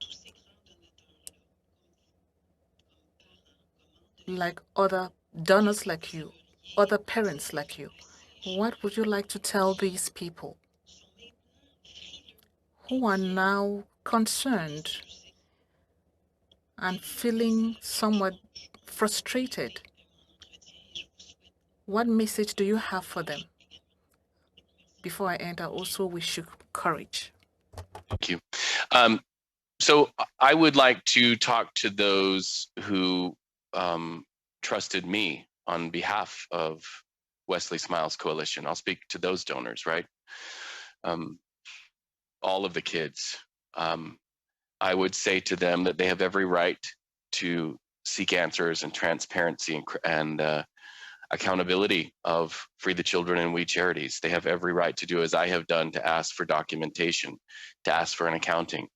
Speaker 5: like other donors like you, other parents like you? What would you like to tell these people who are now concerned and feeling somewhat frustrated? What message do you have for them? Before I end, I also wish you courage.
Speaker 10: Thank you. So I would like to talk to those who trusted me on behalf of Westley Smiles Coalition. I'll speak to those donors, right? All of the kids. I would say to them that they have every right to seek answers and transparency and accountability of Free the Children and We Charities. They have every right to do as I have done, to ask for documentation, to ask for an accounting.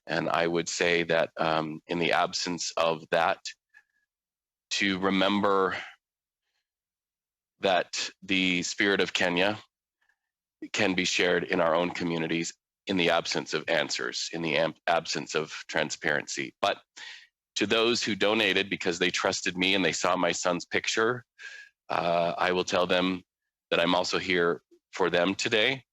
Speaker 10: And I would say that in the absence of that, to remember that the spirit of Kenya can be shared in our own communities in the absence of answers, in the absence of transparency. But to those who donated because they trusted me and they saw my son's picture, I will tell them that I'm also here for them today,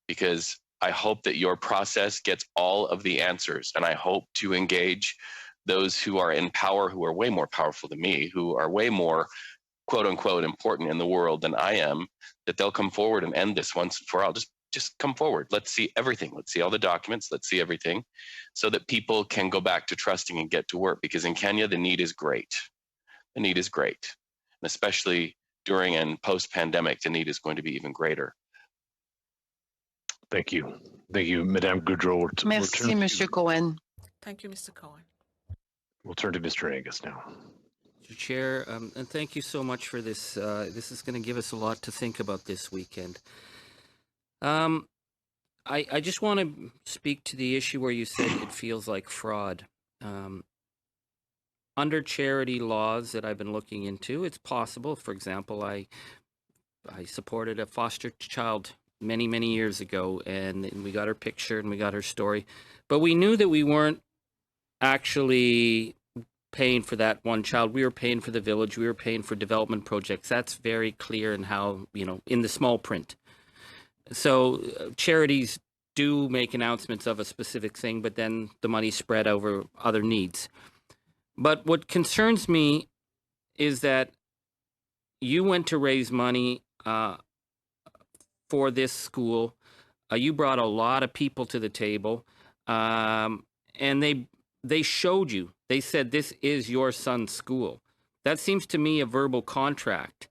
Speaker 10: because I hope that your process gets all of the answers, and I hope to engage those who are in power, who are way more powerful than me, who are way more quote unquote important in the world than I am, that they'll come forward and end this once and for all. Just come forward. Let's see everything. Let's see all the documents. Let's see everything, so that people can go back to trusting and get to work. Because in Kenya, the need is great. The need is great. And especially during and post-pandemic, the need is going to be even greater.
Speaker 1: Thank you. Thank you, Madame Goudreau.
Speaker 6: Merci, Monsieur Cowan.
Speaker 5: Thank you, Mr. Cowan.
Speaker 1: We'll turn to Mr. Angus now.
Speaker 7: Mr. Chair, and thank you so much for this. This is going to give us a lot to think about this weekend. I just want to speak to the issue where you said it feels like fraud. Under charity laws that I've been looking into, it's possible. For example, I supported a foster child many years ago, and we got her picture and we got her story, but we knew that we weren't actually paying for that one child. We were paying for the village. We were paying for development projects. That's very clear in how, in the small print. So charities do make announcements of a specific thing, but then the money spread over other needs. But what concerns me is that you went to raise money for this school. You brought a lot of people to the table, and they showed you. They said, this is your son's school. That seems to me a verbal contract.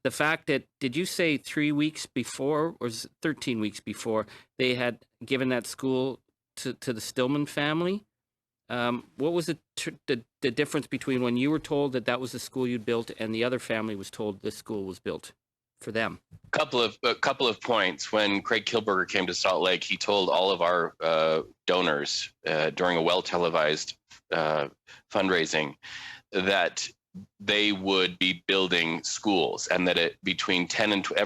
Speaker 7: The fact that, did you say 3 weeks before, or 13 weeks before, they had given that school to the Stillman family? What was the difference between when you were told that that was the school you'd built and the other family was told this school was built for them?
Speaker 10: A couple of points. When Craig Kilberger came to Salt Lake, he told all of our donors during a well-televised fundraising that they would be building schools, and that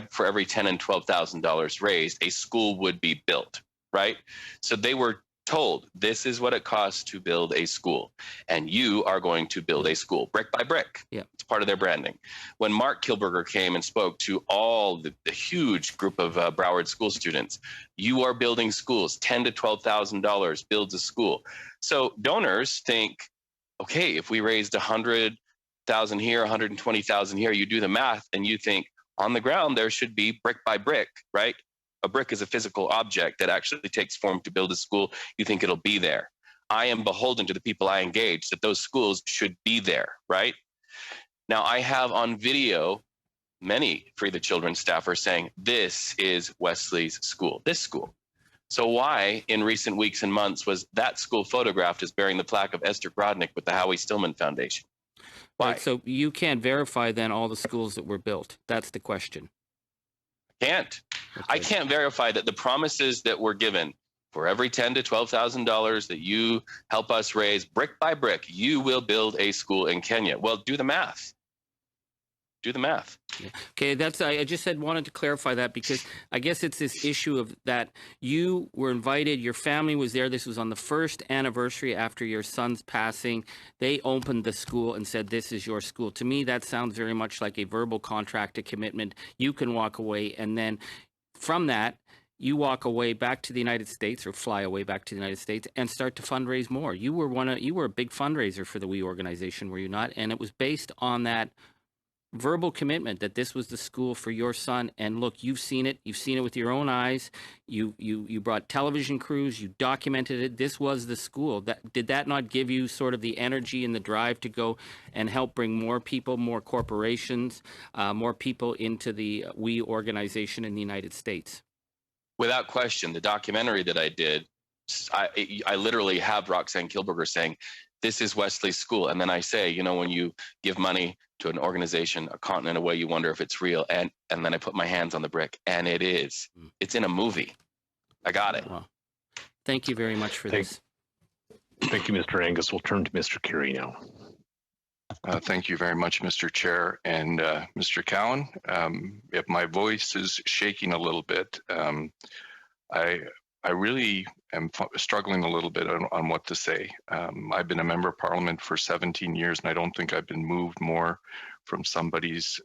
Speaker 10: for every $10,000 and $12,000 raised, a school would be built. Right? So they were told, this is what it costs to build a school, and you are going to build a school brick by brick.
Speaker 7: Yeah,
Speaker 10: it's part of their branding. When Mark Kilberger came and spoke to all the huge group of Broward school students, you are building schools. $10,000 to $12,000 builds a school. So donors think okay, if we raised 100,000 here, 120,000 here, you do the math and you think on the ground there should be brick by brick, right? A brick is a physical object that actually takes form to build a school. You think it'll be there. I am beholden to the people I engage that those schools should be there, right? Now I have on video many Free the Children staffers saying, this is Westley's school, this school. So why in recent weeks and months was that school photographed as bearing the plaque of Esther Grodnick with the Howie Stillman Foundation? Why?
Speaker 7: Right, so you can't verify then all the schools that were built. That's the question.
Speaker 10: Can't.
Speaker 7: Okay.
Speaker 10: I can't verify that the promises that were given for every $10,000 to $12,000 that you help us raise brick by brick, you will build a school in Kenya. Well, do the math. Do the math.
Speaker 7: Yeah. Okay, that's I just wanted to clarify that, because I guess it's this issue of that you were invited, your family was there. This was on the first anniversary after your son's passing. They opened the school and said, this is your school. To me, that sounds very much like a verbal contract, a commitment. You can walk away, and then from that, you walk away back to the United States, or fly away back to the United States, and start to fundraise more. You were a big fundraiser for the WE organization, were you not? And it was based on that verbal commitment that this was the school for your son. And look, you've seen it with your own eyes. You brought television crews, you documented it. This was the school. Did that not give you sort of the energy and the drive to go and help bring more people, more corporations, more people into the WE organization in the United States?
Speaker 10: Without question, the documentary that I did, I literally have Roxanne Kilberger saying, this is Westley's school. And then I say, you know, when you give money to an organization, a continent away, you wonder if it's real. And then I put my hands on the brick, and it is. It's in a movie. I got it.
Speaker 7: Wow. Thank you very much for this.
Speaker 1: Thank you, Mr. Angus. We'll turn to Mr. Curie now.
Speaker 8: Thank you very much, Mr. Chair. And Mr. Cowan, if my voice is shaking a little bit, I really am struggling a little bit on what to say. I've been a member of Parliament for 17 years, and I don't think I've been moved more from somebody's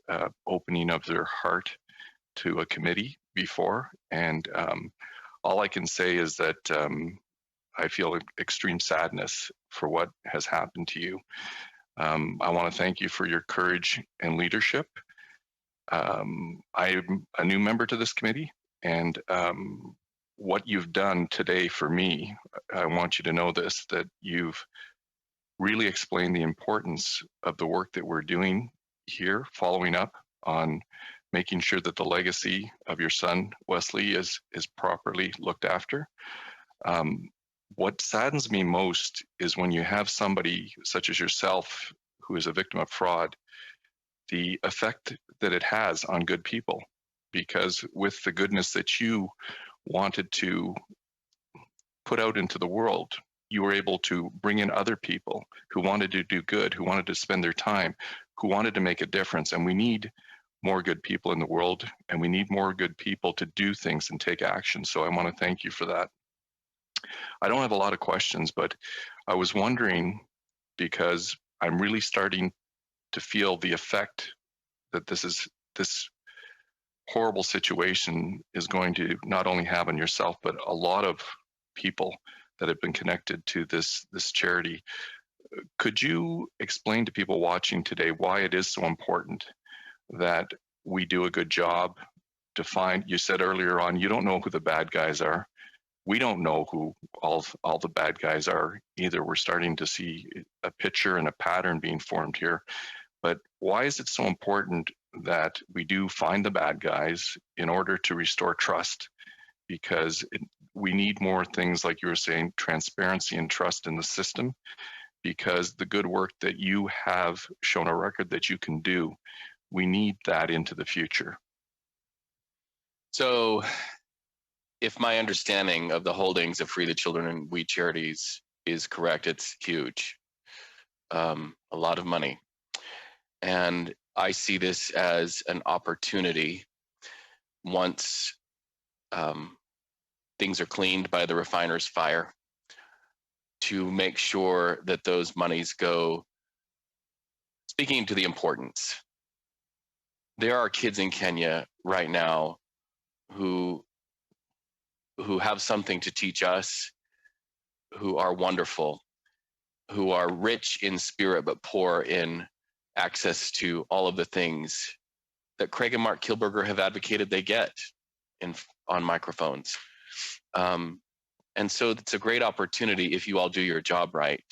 Speaker 8: opening of their heart to a committee before. And all I can say is that I feel extreme sadness for what has happened to you. I want to thank you for your courage and leadership. I'm a new member to this committee, and what you've done today for me, I want you to know this, that you've really explained the importance of the work that we're doing here, following up on making sure that the legacy of your son, Westley, is properly looked after. What saddens me most is when you have somebody such as yourself who is a victim of fraud, the effect that it has on good people, because with the goodness that you wanted to put out into the world, you were able to bring in other people who wanted to do good, who wanted to spend their time, who wanted to make a difference. And we need more good people in the world, and we need more good people to do things and take action. So I want to thank you for that. I don't have a lot of questions, but I was wondering, because I'm really starting to feel the effect that this horrible situation is going to not only have on yourself, but a lot of people that have been connected to this charity. Could you explain to people watching today why it is so important that we do a good job to find, you said earlier on, you don't know who the bad guys are. We don't know who all the bad guys are either. We're starting to see a picture and a pattern being formed here. But why is it so important that we do find the bad guys in order to restore trust? Because we need more things, like you were saying, transparency and trust in the system, because the good work that you have shown a record that you can do, we need that into the future.
Speaker 10: So if my understanding of the holdings of Free the Children and WE Charities is correct, it's huge. A lot of money. And I see this as an opportunity, once things are cleaned by the refiner's fire, to make sure that those monies go. Speaking to the importance, there are kids in Kenya right now who have something to teach us, who are wonderful, who are rich in spirit but poor in access to all of the things that Craig and Mark Kilberger have advocated they get on microphones. And so it's a great opportunity, if you all do your job right,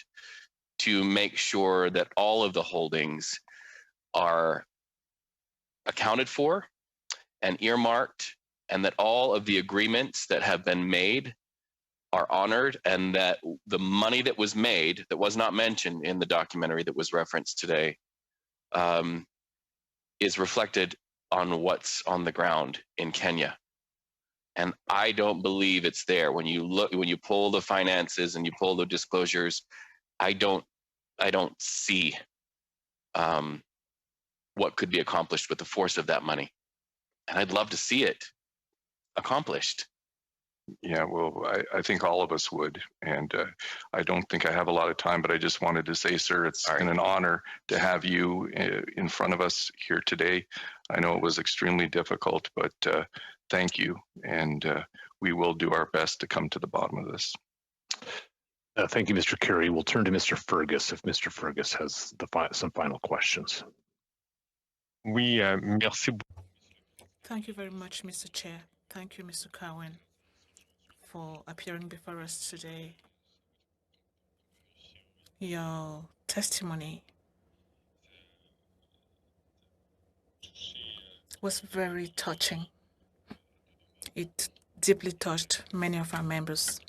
Speaker 10: to make sure that all of the holdings are accounted for and earmarked, and that all of the agreements that have been made are honored, and that the money that was made, that was not mentioned in the documentary that was referenced today, is reflected on what's on the ground in Kenya. And I don't believe it's there. When you pull the finances and you pull the disclosures, I don't see what could be accomplished with the force of that money. And I'd love to see it accomplished.
Speaker 8: Yeah, well, I think all of us would. And I don't think I have a lot of time, but I just wanted to say, sir, it's been an honor to have you in front of us here today. I know it was extremely difficult, but thank you. And we will do our best to come to the bottom of this.
Speaker 1: Thank you, Mr. Carey. We'll turn to Mr. Fergus if Mr. Fergus has some final questions.
Speaker 4: Oui, merci.
Speaker 5: Thank you very much, Mr. Chair. Thank you, Mr. Cowan, for appearing before us today. Your testimony was very touching. It deeply touched many of our members.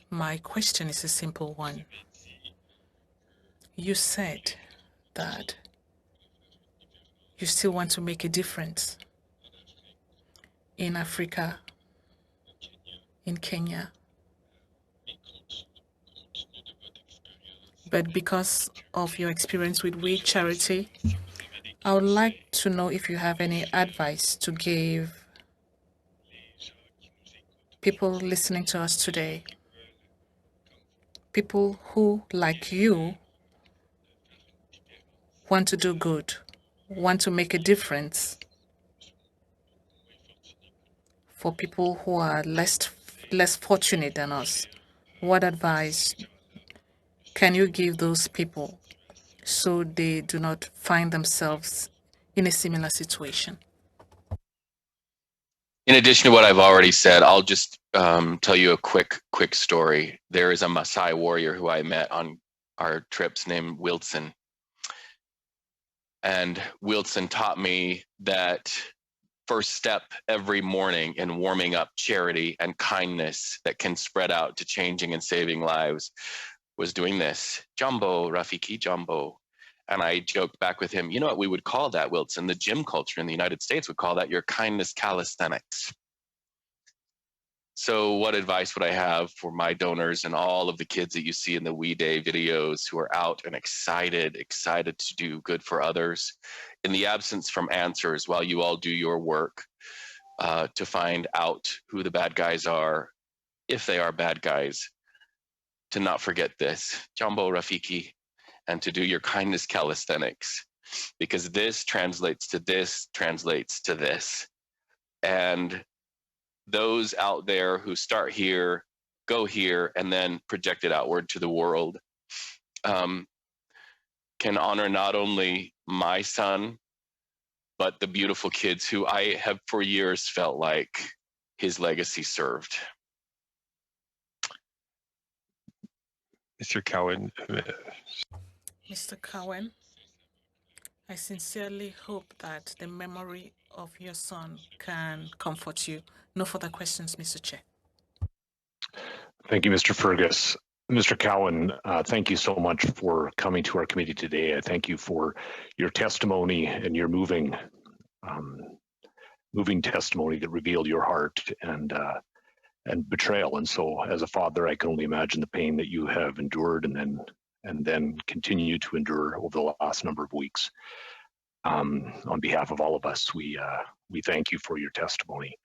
Speaker 5: My question is a simple one. You said that you still want to make a difference in Africa, in Kenya. But because of your experience with We Charity, I would like to know if you have any advice to give people listening to us today, people who, like you, want to do good, want to make a difference for people who are less fortunate than us. What advice can you give those people so they do not find themselves in a similar situation?
Speaker 10: In addition to what I've already said, I'll just tell you a quick story. There is a Maasai warrior who I met on our trips named Wilson. And Wilson taught me that first step every morning in warming up charity and kindness that can spread out to changing and saving lives was doing this. Jumbo, Rafiki, Jumbo. And I joked back with him, you know what we would call that, Wilson? The gym culture in the United States would call that your kindness calisthenics. So what advice would I have for my donors and all of the kids that you see in the We Day videos who are out and excited to do good for others, in the absence from answers while you all do your work to find out who the bad guys are, if they are bad guys, to not forget this, Jambo Rafiki, and to do your kindness calisthenics, because this translates to this, translates to this. And those out there who start here, go here, and then project it outward to the world can honor not only my son, but the beautiful kids who I have for years felt like his legacy served.
Speaker 4: Mr. Cowan.
Speaker 5: Mr. Cowan, I sincerely hope that the memory of your son can comfort you. No further questions, Mr. Chair.
Speaker 1: Thank you, Mr. Fergus. Mr. Cowan, thank you so much for coming to our committee today. I thank you for your testimony and your moving testimony that revealed your heart and betrayal. And so, as a father, I can only imagine the pain that you have endured and then continue to endure over the last number of weeks. On behalf of all of us, we thank you for your testimony.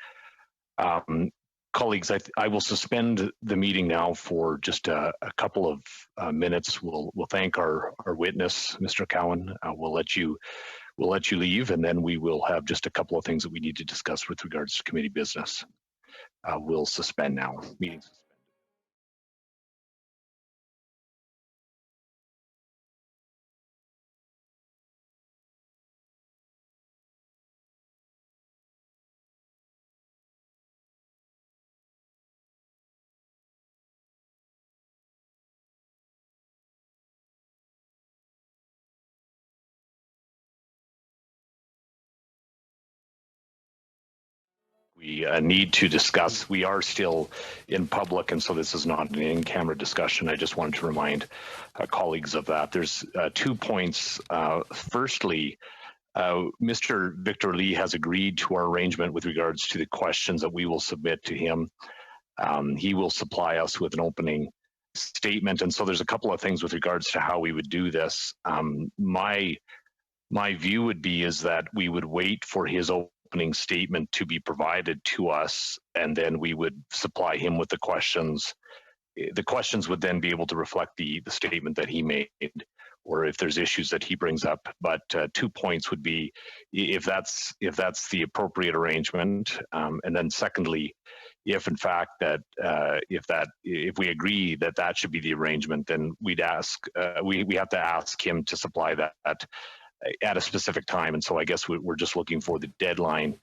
Speaker 1: Colleagues, I will suspend the meeting now for just a couple of minutes. We'll thank our witness, Mr. Cowan. We'll let you leave, and then we will have just a couple of things that we need to discuss with regards to committee business. We'll suspend now. Meeting suspended. we need to discuss. We are still in public, and so this is not an in-camera discussion. I just wanted to remind colleagues of that. There's 2 points. Firstly, Mr. Victor Lee has agreed to our arrangement with regards to the questions that we will submit to him. He will supply us with an opening statement, and so there's a couple of things with regards to how we would do this. My view would be is that we would wait for his opening statement to be provided to us, and then we would supply him with the questions. The questions would then be able to reflect the statement that he made, or if there's issues that he brings up. But 2 points would be if that's the appropriate arrangement, and then secondly, if in fact that if we agree that that should be the arrangement, then we'd ask we have to ask him to supply that at a specific time. And so I guess we're just looking for the deadline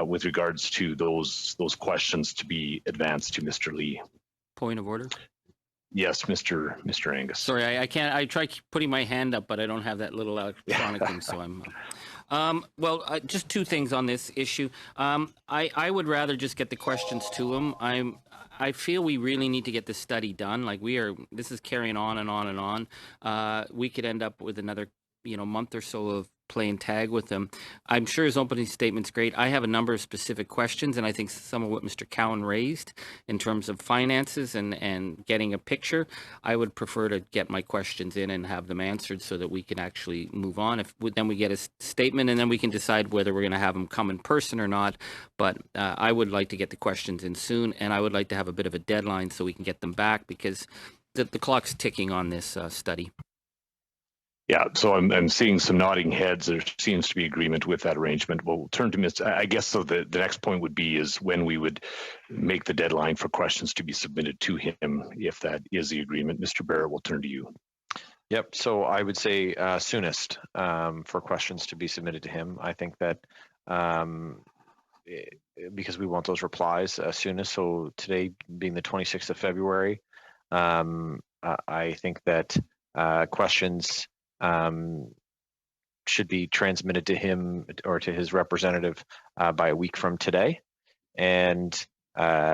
Speaker 1: with regards to those questions to be advanced to Mr. Lee.
Speaker 7: Point of order.
Speaker 1: Yes, Mr. Angus.
Speaker 7: Sorry, I can't. I try putting my hand up, but I don't have that little electronic thing, so I'm. Just 2 things on this issue. I would rather just get the questions to him. I feel we really need to get this study done. Like this is carrying on and on and on. We could end up with another month or so of playing tag with them. I'm sure his opening statement's great. I have a number of specific questions, and I think some of what Mr. Cowan raised in terms of finances and getting a picture, I would prefer to get my questions in and have them answered so that we can actually move on. Then we get a statement, and then we can decide whether we're going to have them come in person or not. But I would like to get the questions in soon, and I would like to have a bit of a deadline so we can get them back, because the clock's ticking on this study.
Speaker 1: Yeah, so I'm seeing some nodding heads. There seems to be agreement with that arrangement. We'll turn to Mr. I guess so. The next point would be is when we would make the deadline for questions to be submitted to him, if that is the agreement. Mr. Barrett, we'll turn to you.
Speaker 3: Yep. So I would say soonest for questions to be submitted to him. I think that because we want those replies soonest. So today being the 26th of February, I think that questions should be transmitted to him or to his representative by a week from today, and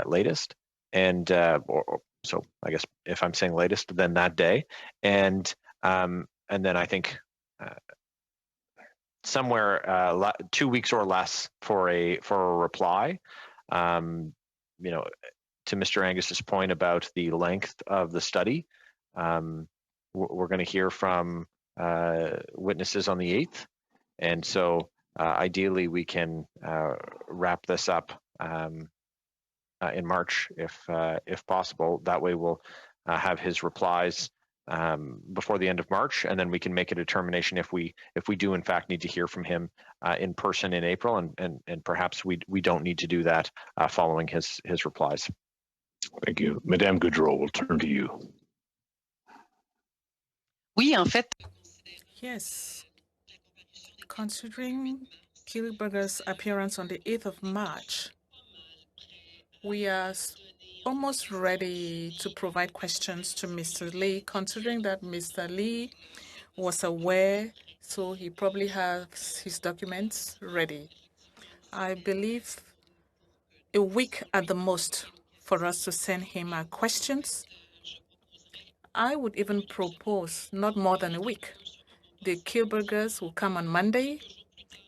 Speaker 3: latest. And so I guess if I'm saying latest, then that day, and then I think somewhere 2 weeks or less for a reply. To Mr. Angus's point about the length of the study, we're going to hear from witnesses on the 8th, and so ideally we can wrap this up in March if possible. That way we'll have his replies before the end of March, and then we can make a determination if we do in fact need to hear from him in person in April, and perhaps we don't need to do that following his replies.
Speaker 1: Thank you. Madame Goudreau, we'll turn to you.
Speaker 6: Oui, en fait.
Speaker 5: Yes. Considering Kielburger's appearance on the 8th of March, we are almost ready to provide questions to Mr. Lee, considering that Mr. Lee was aware, so he probably has his documents ready. I believe a week at the most for us to send him our questions. I would even propose not more than a week. The Kielburgers will come on Monday.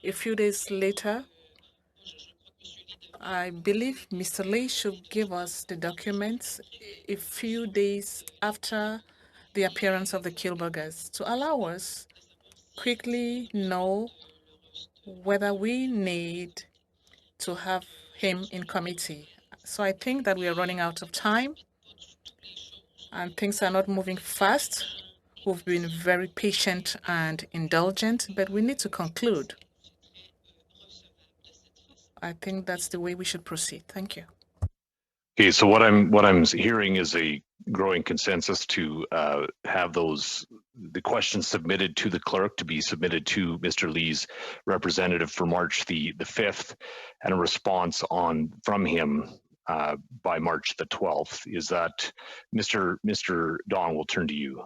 Speaker 5: A few days later, I believe Mr. Lee should give us the documents a few days after the appearance of the Kielburgers to allow us quickly know whether we need to have him in committee. So I think that we are running out of time and things are not moving fast. We've been very patient and indulgent, but we need to conclude. I think that's the way we should proceed. Thank you.
Speaker 1: Okay, so what I'm hearing is a growing consensus to have the questions submitted to the clerk to be submitted to Mr. Lee's representative for March the 5th, and a response from him by March the 12th. Is that Mr. Don? We'll turn to you.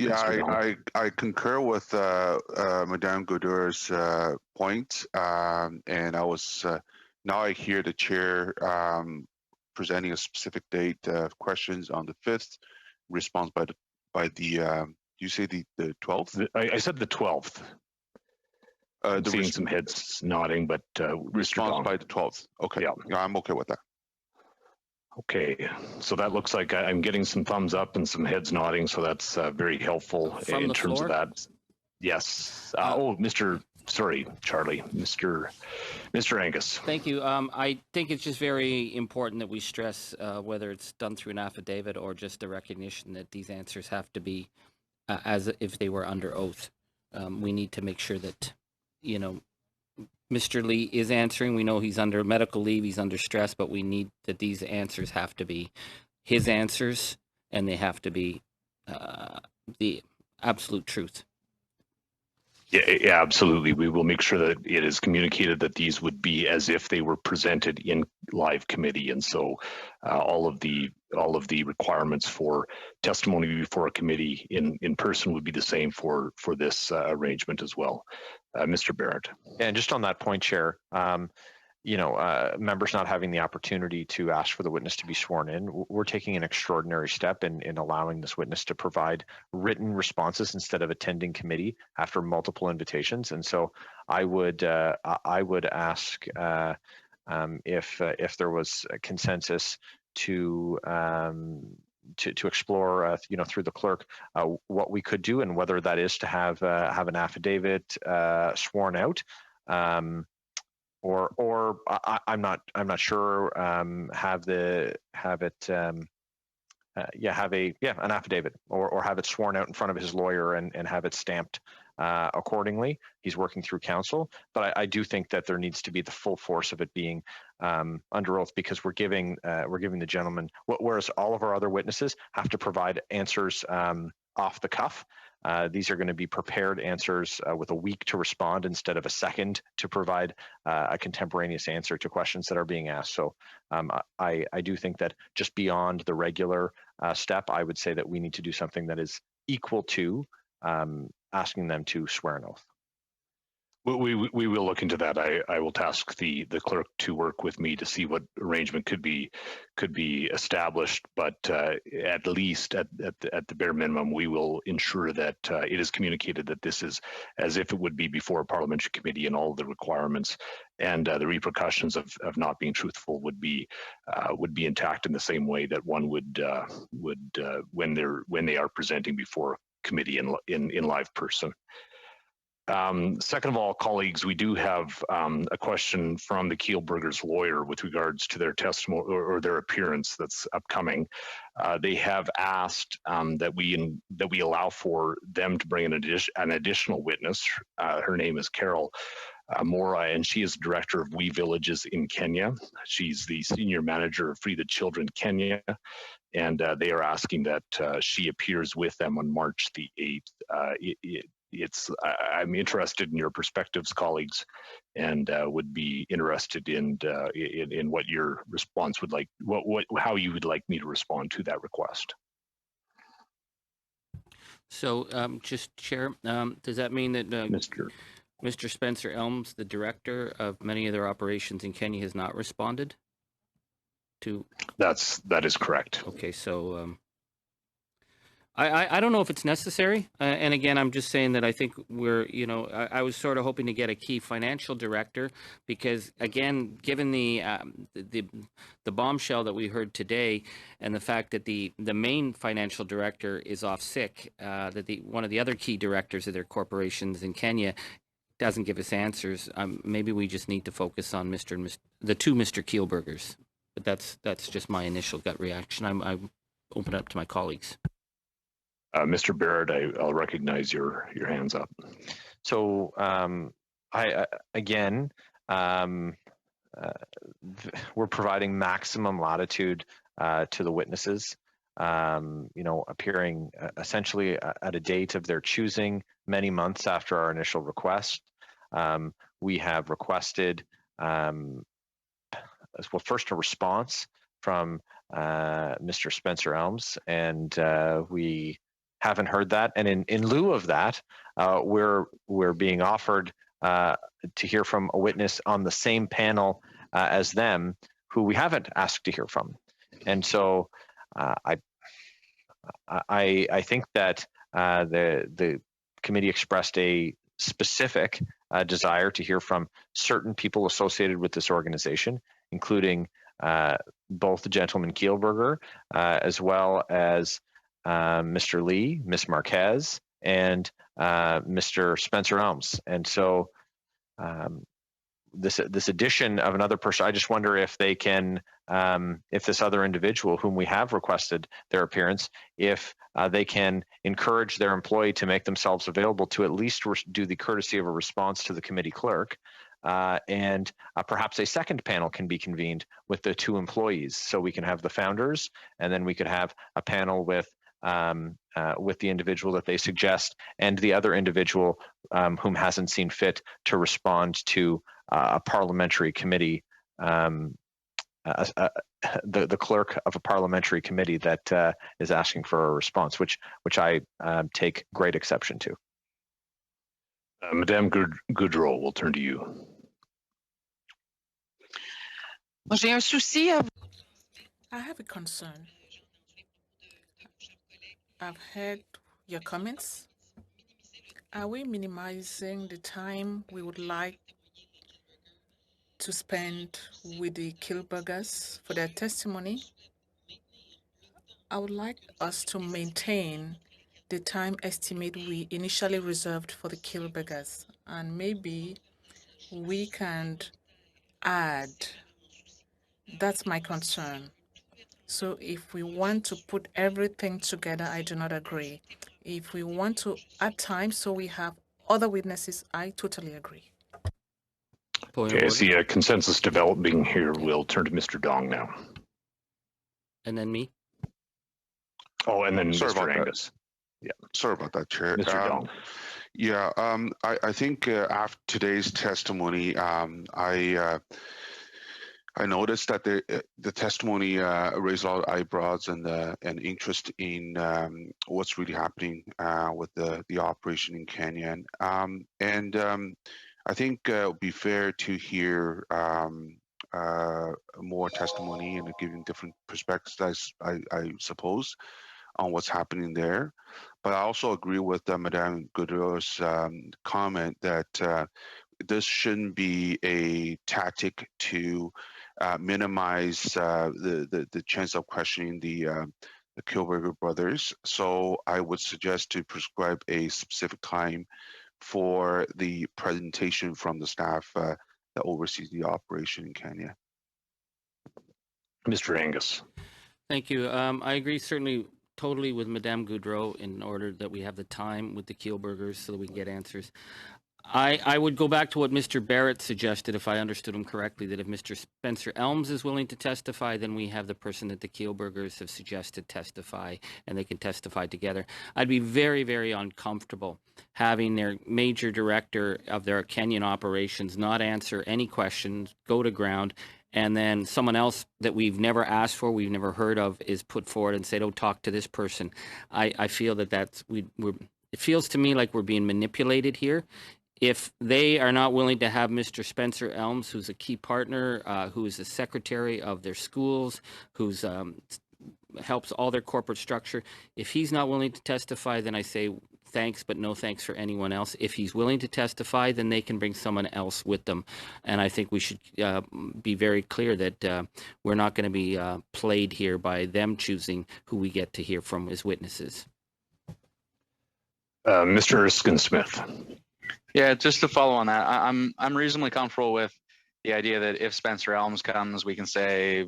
Speaker 13: Yeah, I concur with Madame Goudreau's point, and I was now I hear the chair presenting a specific date of questions on the 5th, response by the you say the 12th?
Speaker 1: I said the 12th. I'm seeing some heads nodding, but
Speaker 13: response by the 12th. Okay, yeah, I'm okay with that.
Speaker 1: Okay, so that looks like I'm getting some thumbs up and some heads nodding, so that's very helpful in terms of that. Yes. Sorry, Charlie, Mr. Angus.
Speaker 7: Thank you. I think it's just very important that we stress whether it's done through an affidavit or just a recognition that these answers have to be as if they were under oath. We need to make sure that, you know, Mr. Lee is answering. We know he's under medical leave, he's under stress, but we need that these answers have to be his answers, and they have to be the absolute truth.
Speaker 1: Yeah, absolutely. We will make sure that it is communicated that these would be as if they were presented in live committee, and so all of the requirements for testimony before a committee in person would be the same for this arrangement as well. Mr. Barrett.
Speaker 3: And just on that point, Chair, you know, members not having the opportunity to ask for the witness to be sworn in, we're taking an extraordinary step in allowing this witness to provide written responses instead of attending committee after multiple invitations. And so I would ask if there was a consensus to explore, you know, through the clerk, what we could do and whether that is to have an affidavit sworn out. Or I'm not sure. Have an affidavit, or have it sworn out in front of his lawyer and have it stamped accordingly. He's working through counsel, but I do think that there needs to be the full force of it being under oath, because we're giving the gentleman, whereas all of our other witnesses have to provide answers off the cuff. These are going to be prepared answers with a week to respond instead of a second to provide a contemporaneous answer to questions that are being asked. So I do think that just beyond the regular step, I would say that we need to do something that is equal to asking them to swear an oath.
Speaker 1: We will look into that. I will task the clerk to work with me to see what arrangement could be established. But at least at the bare minimum, we will ensure that it is communicated that this is as if it would be before a parliamentary committee, and all of the requirements and the repercussions of not being truthful would be intact in the same way that one would when they are presenting before a committee in live person. Second of all, colleagues, we do have a question from the Kielburger's lawyer with regards to their testimony or their appearance that's upcoming. They have asked that we allow for them to bring an additional witness. Her name is Carol Mora, and she is director of We Villages in Kenya. She's the senior manager of Free the Children Kenya, and they are asking that she appears with them on March the 8th. I'm interested in your perspectives, colleagues, and would be interested in what your response would like, how you would like me to respond to that request.
Speaker 7: So, just Chair, does that mean that Mr. Spencer Elms, the director of many of their operations in Kenya, has not responded to?
Speaker 1: That is correct.
Speaker 7: Okay, so I don't know if it's necessary, and again, I'm just saying that I think we're, you know, I was sort of hoping to get a key financial director, because again, given the bombshell that we heard today, and the fact that the main financial director is off sick, that one of the other key directors of their corporations in Kenya doesn't give us answers. Maybe we just need to focus on the two Mr. Kielburgers. But that's just my initial gut reaction. I'm open up to my colleagues.
Speaker 1: Mr. Barrett, I'll recognize your hands up.
Speaker 3: So we're providing maximum latitude to the witnesses, you know, appearing essentially at a date of their choosing many months after our initial request. We have requested, first a response from Mr. Spencer Elms, and we haven't heard that. And in lieu of that, we're being offered to hear from a witness on the same panel as them, who we haven't asked to hear from. And so I think that the committee expressed a specific desire to hear from certain people associated with this organization, including both Gentleman Kielburger, as well as Mr. Lee, Ms. Marquez, and Mr. Spencer Elms. And so this addition of another person, I just wonder if they can, if this other individual whom we have requested their appearance, if they can encourage their employee to make themselves available to at least do the courtesy of a response to the committee clerk, and perhaps a second panel can be convened with the two employees, so we can have the founders, and then we could have a panel with the individual that they suggest and the other individual whom hasn't seen fit to respond to a parliamentary committee, the clerk of a parliamentary committee that is asking for a response, which I take great exception to.
Speaker 1: Madame Goudreau, we'll turn to you.
Speaker 6: Moi, j'ai un souci.
Speaker 5: I have a concern. I've heard your comments. Are we minimizing the time we would like to spend with the Kielburgers for their testimony? I would like us to maintain the time estimate we initially reserved for the Kielburgers, and maybe we can add. That's my concern. So if we want to put everything together, I do not agree. If we want to add time so we have other witnesses, I totally agree.
Speaker 1: Okay, I see a consensus developing here. We'll turn to Mr. Dong now.
Speaker 7: And then me?
Speaker 1: Oh, and then
Speaker 13: Sorry
Speaker 1: Mr. Angus.
Speaker 13: Yeah. Sorry about that, Chair.
Speaker 1: Mr. Dong.
Speaker 13: Yeah, I think after today's testimony, I noticed that the testimony raised a lot of eyebrows and interest in what's really happening with the operation in Kenya. I think it would be fair to hear more testimony and giving different perspectives, I suppose, on what's happening there. But I also agree with Madame Goudreau's comment that this shouldn't be a tactic to minimize the chance of questioning the Kielburger brothers. So I would suggest to prescribe a specific time for the presentation from the staff that oversees the operation in Kenya.
Speaker 1: Mr. Angus.
Speaker 7: Thank you. I agree certainly totally with Madame Goudreau in order that we have the time with the Kielburgers so that we can get answers. I would go back to what Mr. Barrett suggested, if I understood him correctly, that if Mr. Spencer Elms is willing to testify, then we have the person that the Kielburgers have suggested testify, and they can testify together. I'd be very, very uncomfortable having their major director of their Kenyan operations not answer any questions, go to ground, and then someone else that we've never asked for, we've never heard of, is put forward and say, "Oh, talk to this person." I feel that it feels to me like we're being manipulated here. If they are not willing to have Mr. Spencer Elms, who's a key partner, who is the secretary of their schools, who's helps all their corporate structure, if he's not willing to testify, then I say thanks, but no thanks for anyone else. If he's willing to testify, then they can bring someone else with them. And I think we should be very clear that we're not going to be played here by them choosing who we get to hear from as witnesses.
Speaker 1: Mr. Erskine-Smith.
Speaker 14: Yeah, just to follow on that, I'm reasonably comfortable with the idea that if Spencer Elms comes, we can say,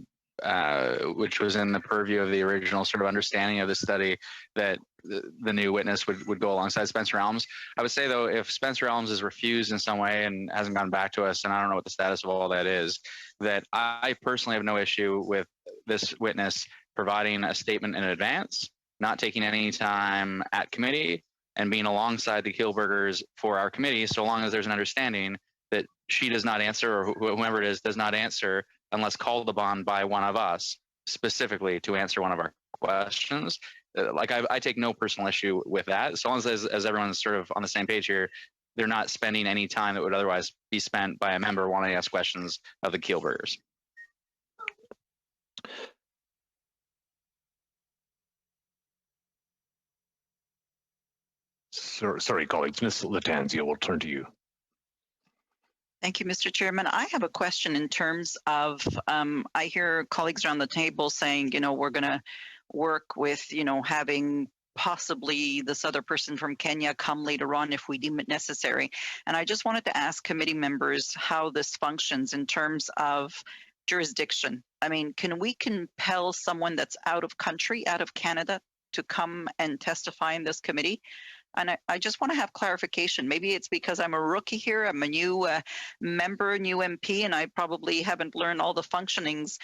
Speaker 14: which was in the purview of the original sort of understanding of the study, that the new witness would go alongside Spencer Elms. I would say, though, if Spencer Elms is refused in some way and hasn't gone back to us, and I don't know what the status of all that is, that I personally have no issue with this witness providing a statement in advance, not taking any time at committee, and being alongside the Kielburgers for our committee, so long as there's an understanding that she does not answer, or whomever it is does not answer, unless called upon by one of us specifically to answer one of our questions. like I take no personal issue with that, as long as everyone's sort of on the same page here. They're not spending any time that would otherwise be spent by a member wanting to ask questions of the Keelburgers.
Speaker 1: Sorry, colleagues. Ms. Latanzio, we'll turn to you.
Speaker 11: Thank you, Mr. Chairman. I have a question in terms of, I hear colleagues around the table saying, you know, we're going to work with, you know, having possibly this other person from Kenya come later on if we deem it necessary. And I just wanted to ask committee members how this functions in terms of jurisdiction. I mean, can we compel someone that's out of country, out of Canada, to come and testify in this committee? And I just want to have clarification. Maybe it's because I'm a rookie here. I'm a new member, new MP, and I probably haven't learned all the functionings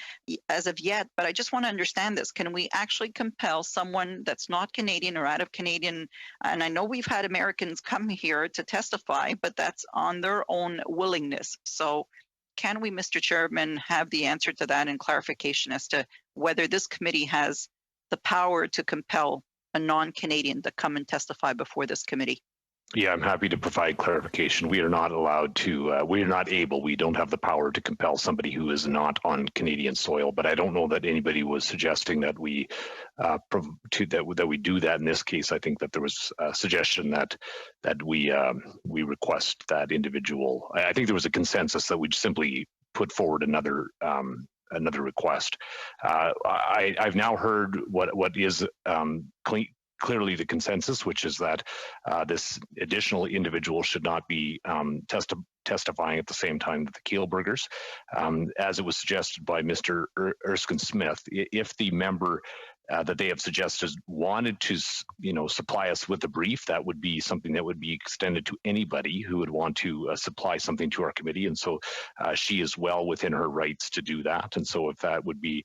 Speaker 11: as of yet. But I just want to understand this. Can we actually compel someone that's not Canadian or out of Canadian? And I know we've had Americans come here to testify, but that's on their own willingness. So can we, Mr. Chairman, have the answer to that and clarification as to whether this committee has the power to compel a non-Canadian to come and testify before this committee?
Speaker 1: Yeah, I'm happy to provide clarification. We are not allowed to, we are not able, we don't have the power to compel somebody who is not on Canadian soil, but I don't know that anybody was suggesting that we that we do that in this case. I think that there was a suggestion that we request that individual. I think there was a consensus that we'd simply put forward another request. I've now heard what is clearly the consensus, which is that this additional individual should not be testifying at the same time that the Keelburgers. As it was suggested by Mr. Erskine Smith, if the member that they have suggested wanted to, you know, supply us with a brief, that would be something that would be extended to anybody who would want to supply something to our committee. And so she is well within her rights to do that. And so if that would be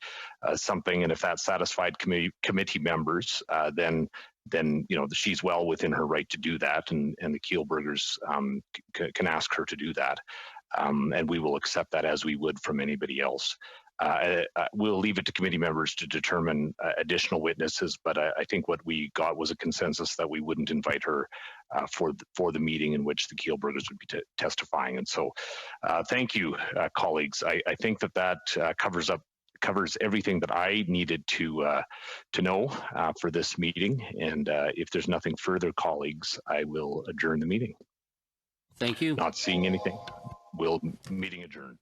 Speaker 1: something, and if that satisfied committee members, then you know, she's well within her right to do that, and the Keelburgers can ask her to do that, and we will accept that as we would from anybody else. We'll leave it to committee members to determine additional witnesses, but I think what we got was a consensus that we wouldn't invite her for the meeting in which the Keelburgers would be testifying. And so thank you, colleagues. I think that covers everything that I needed to know for this meeting. And if there's nothing further, colleagues, I will adjourn the meeting.
Speaker 7: Thank you.
Speaker 1: Not seeing anything. Meeting adjourned.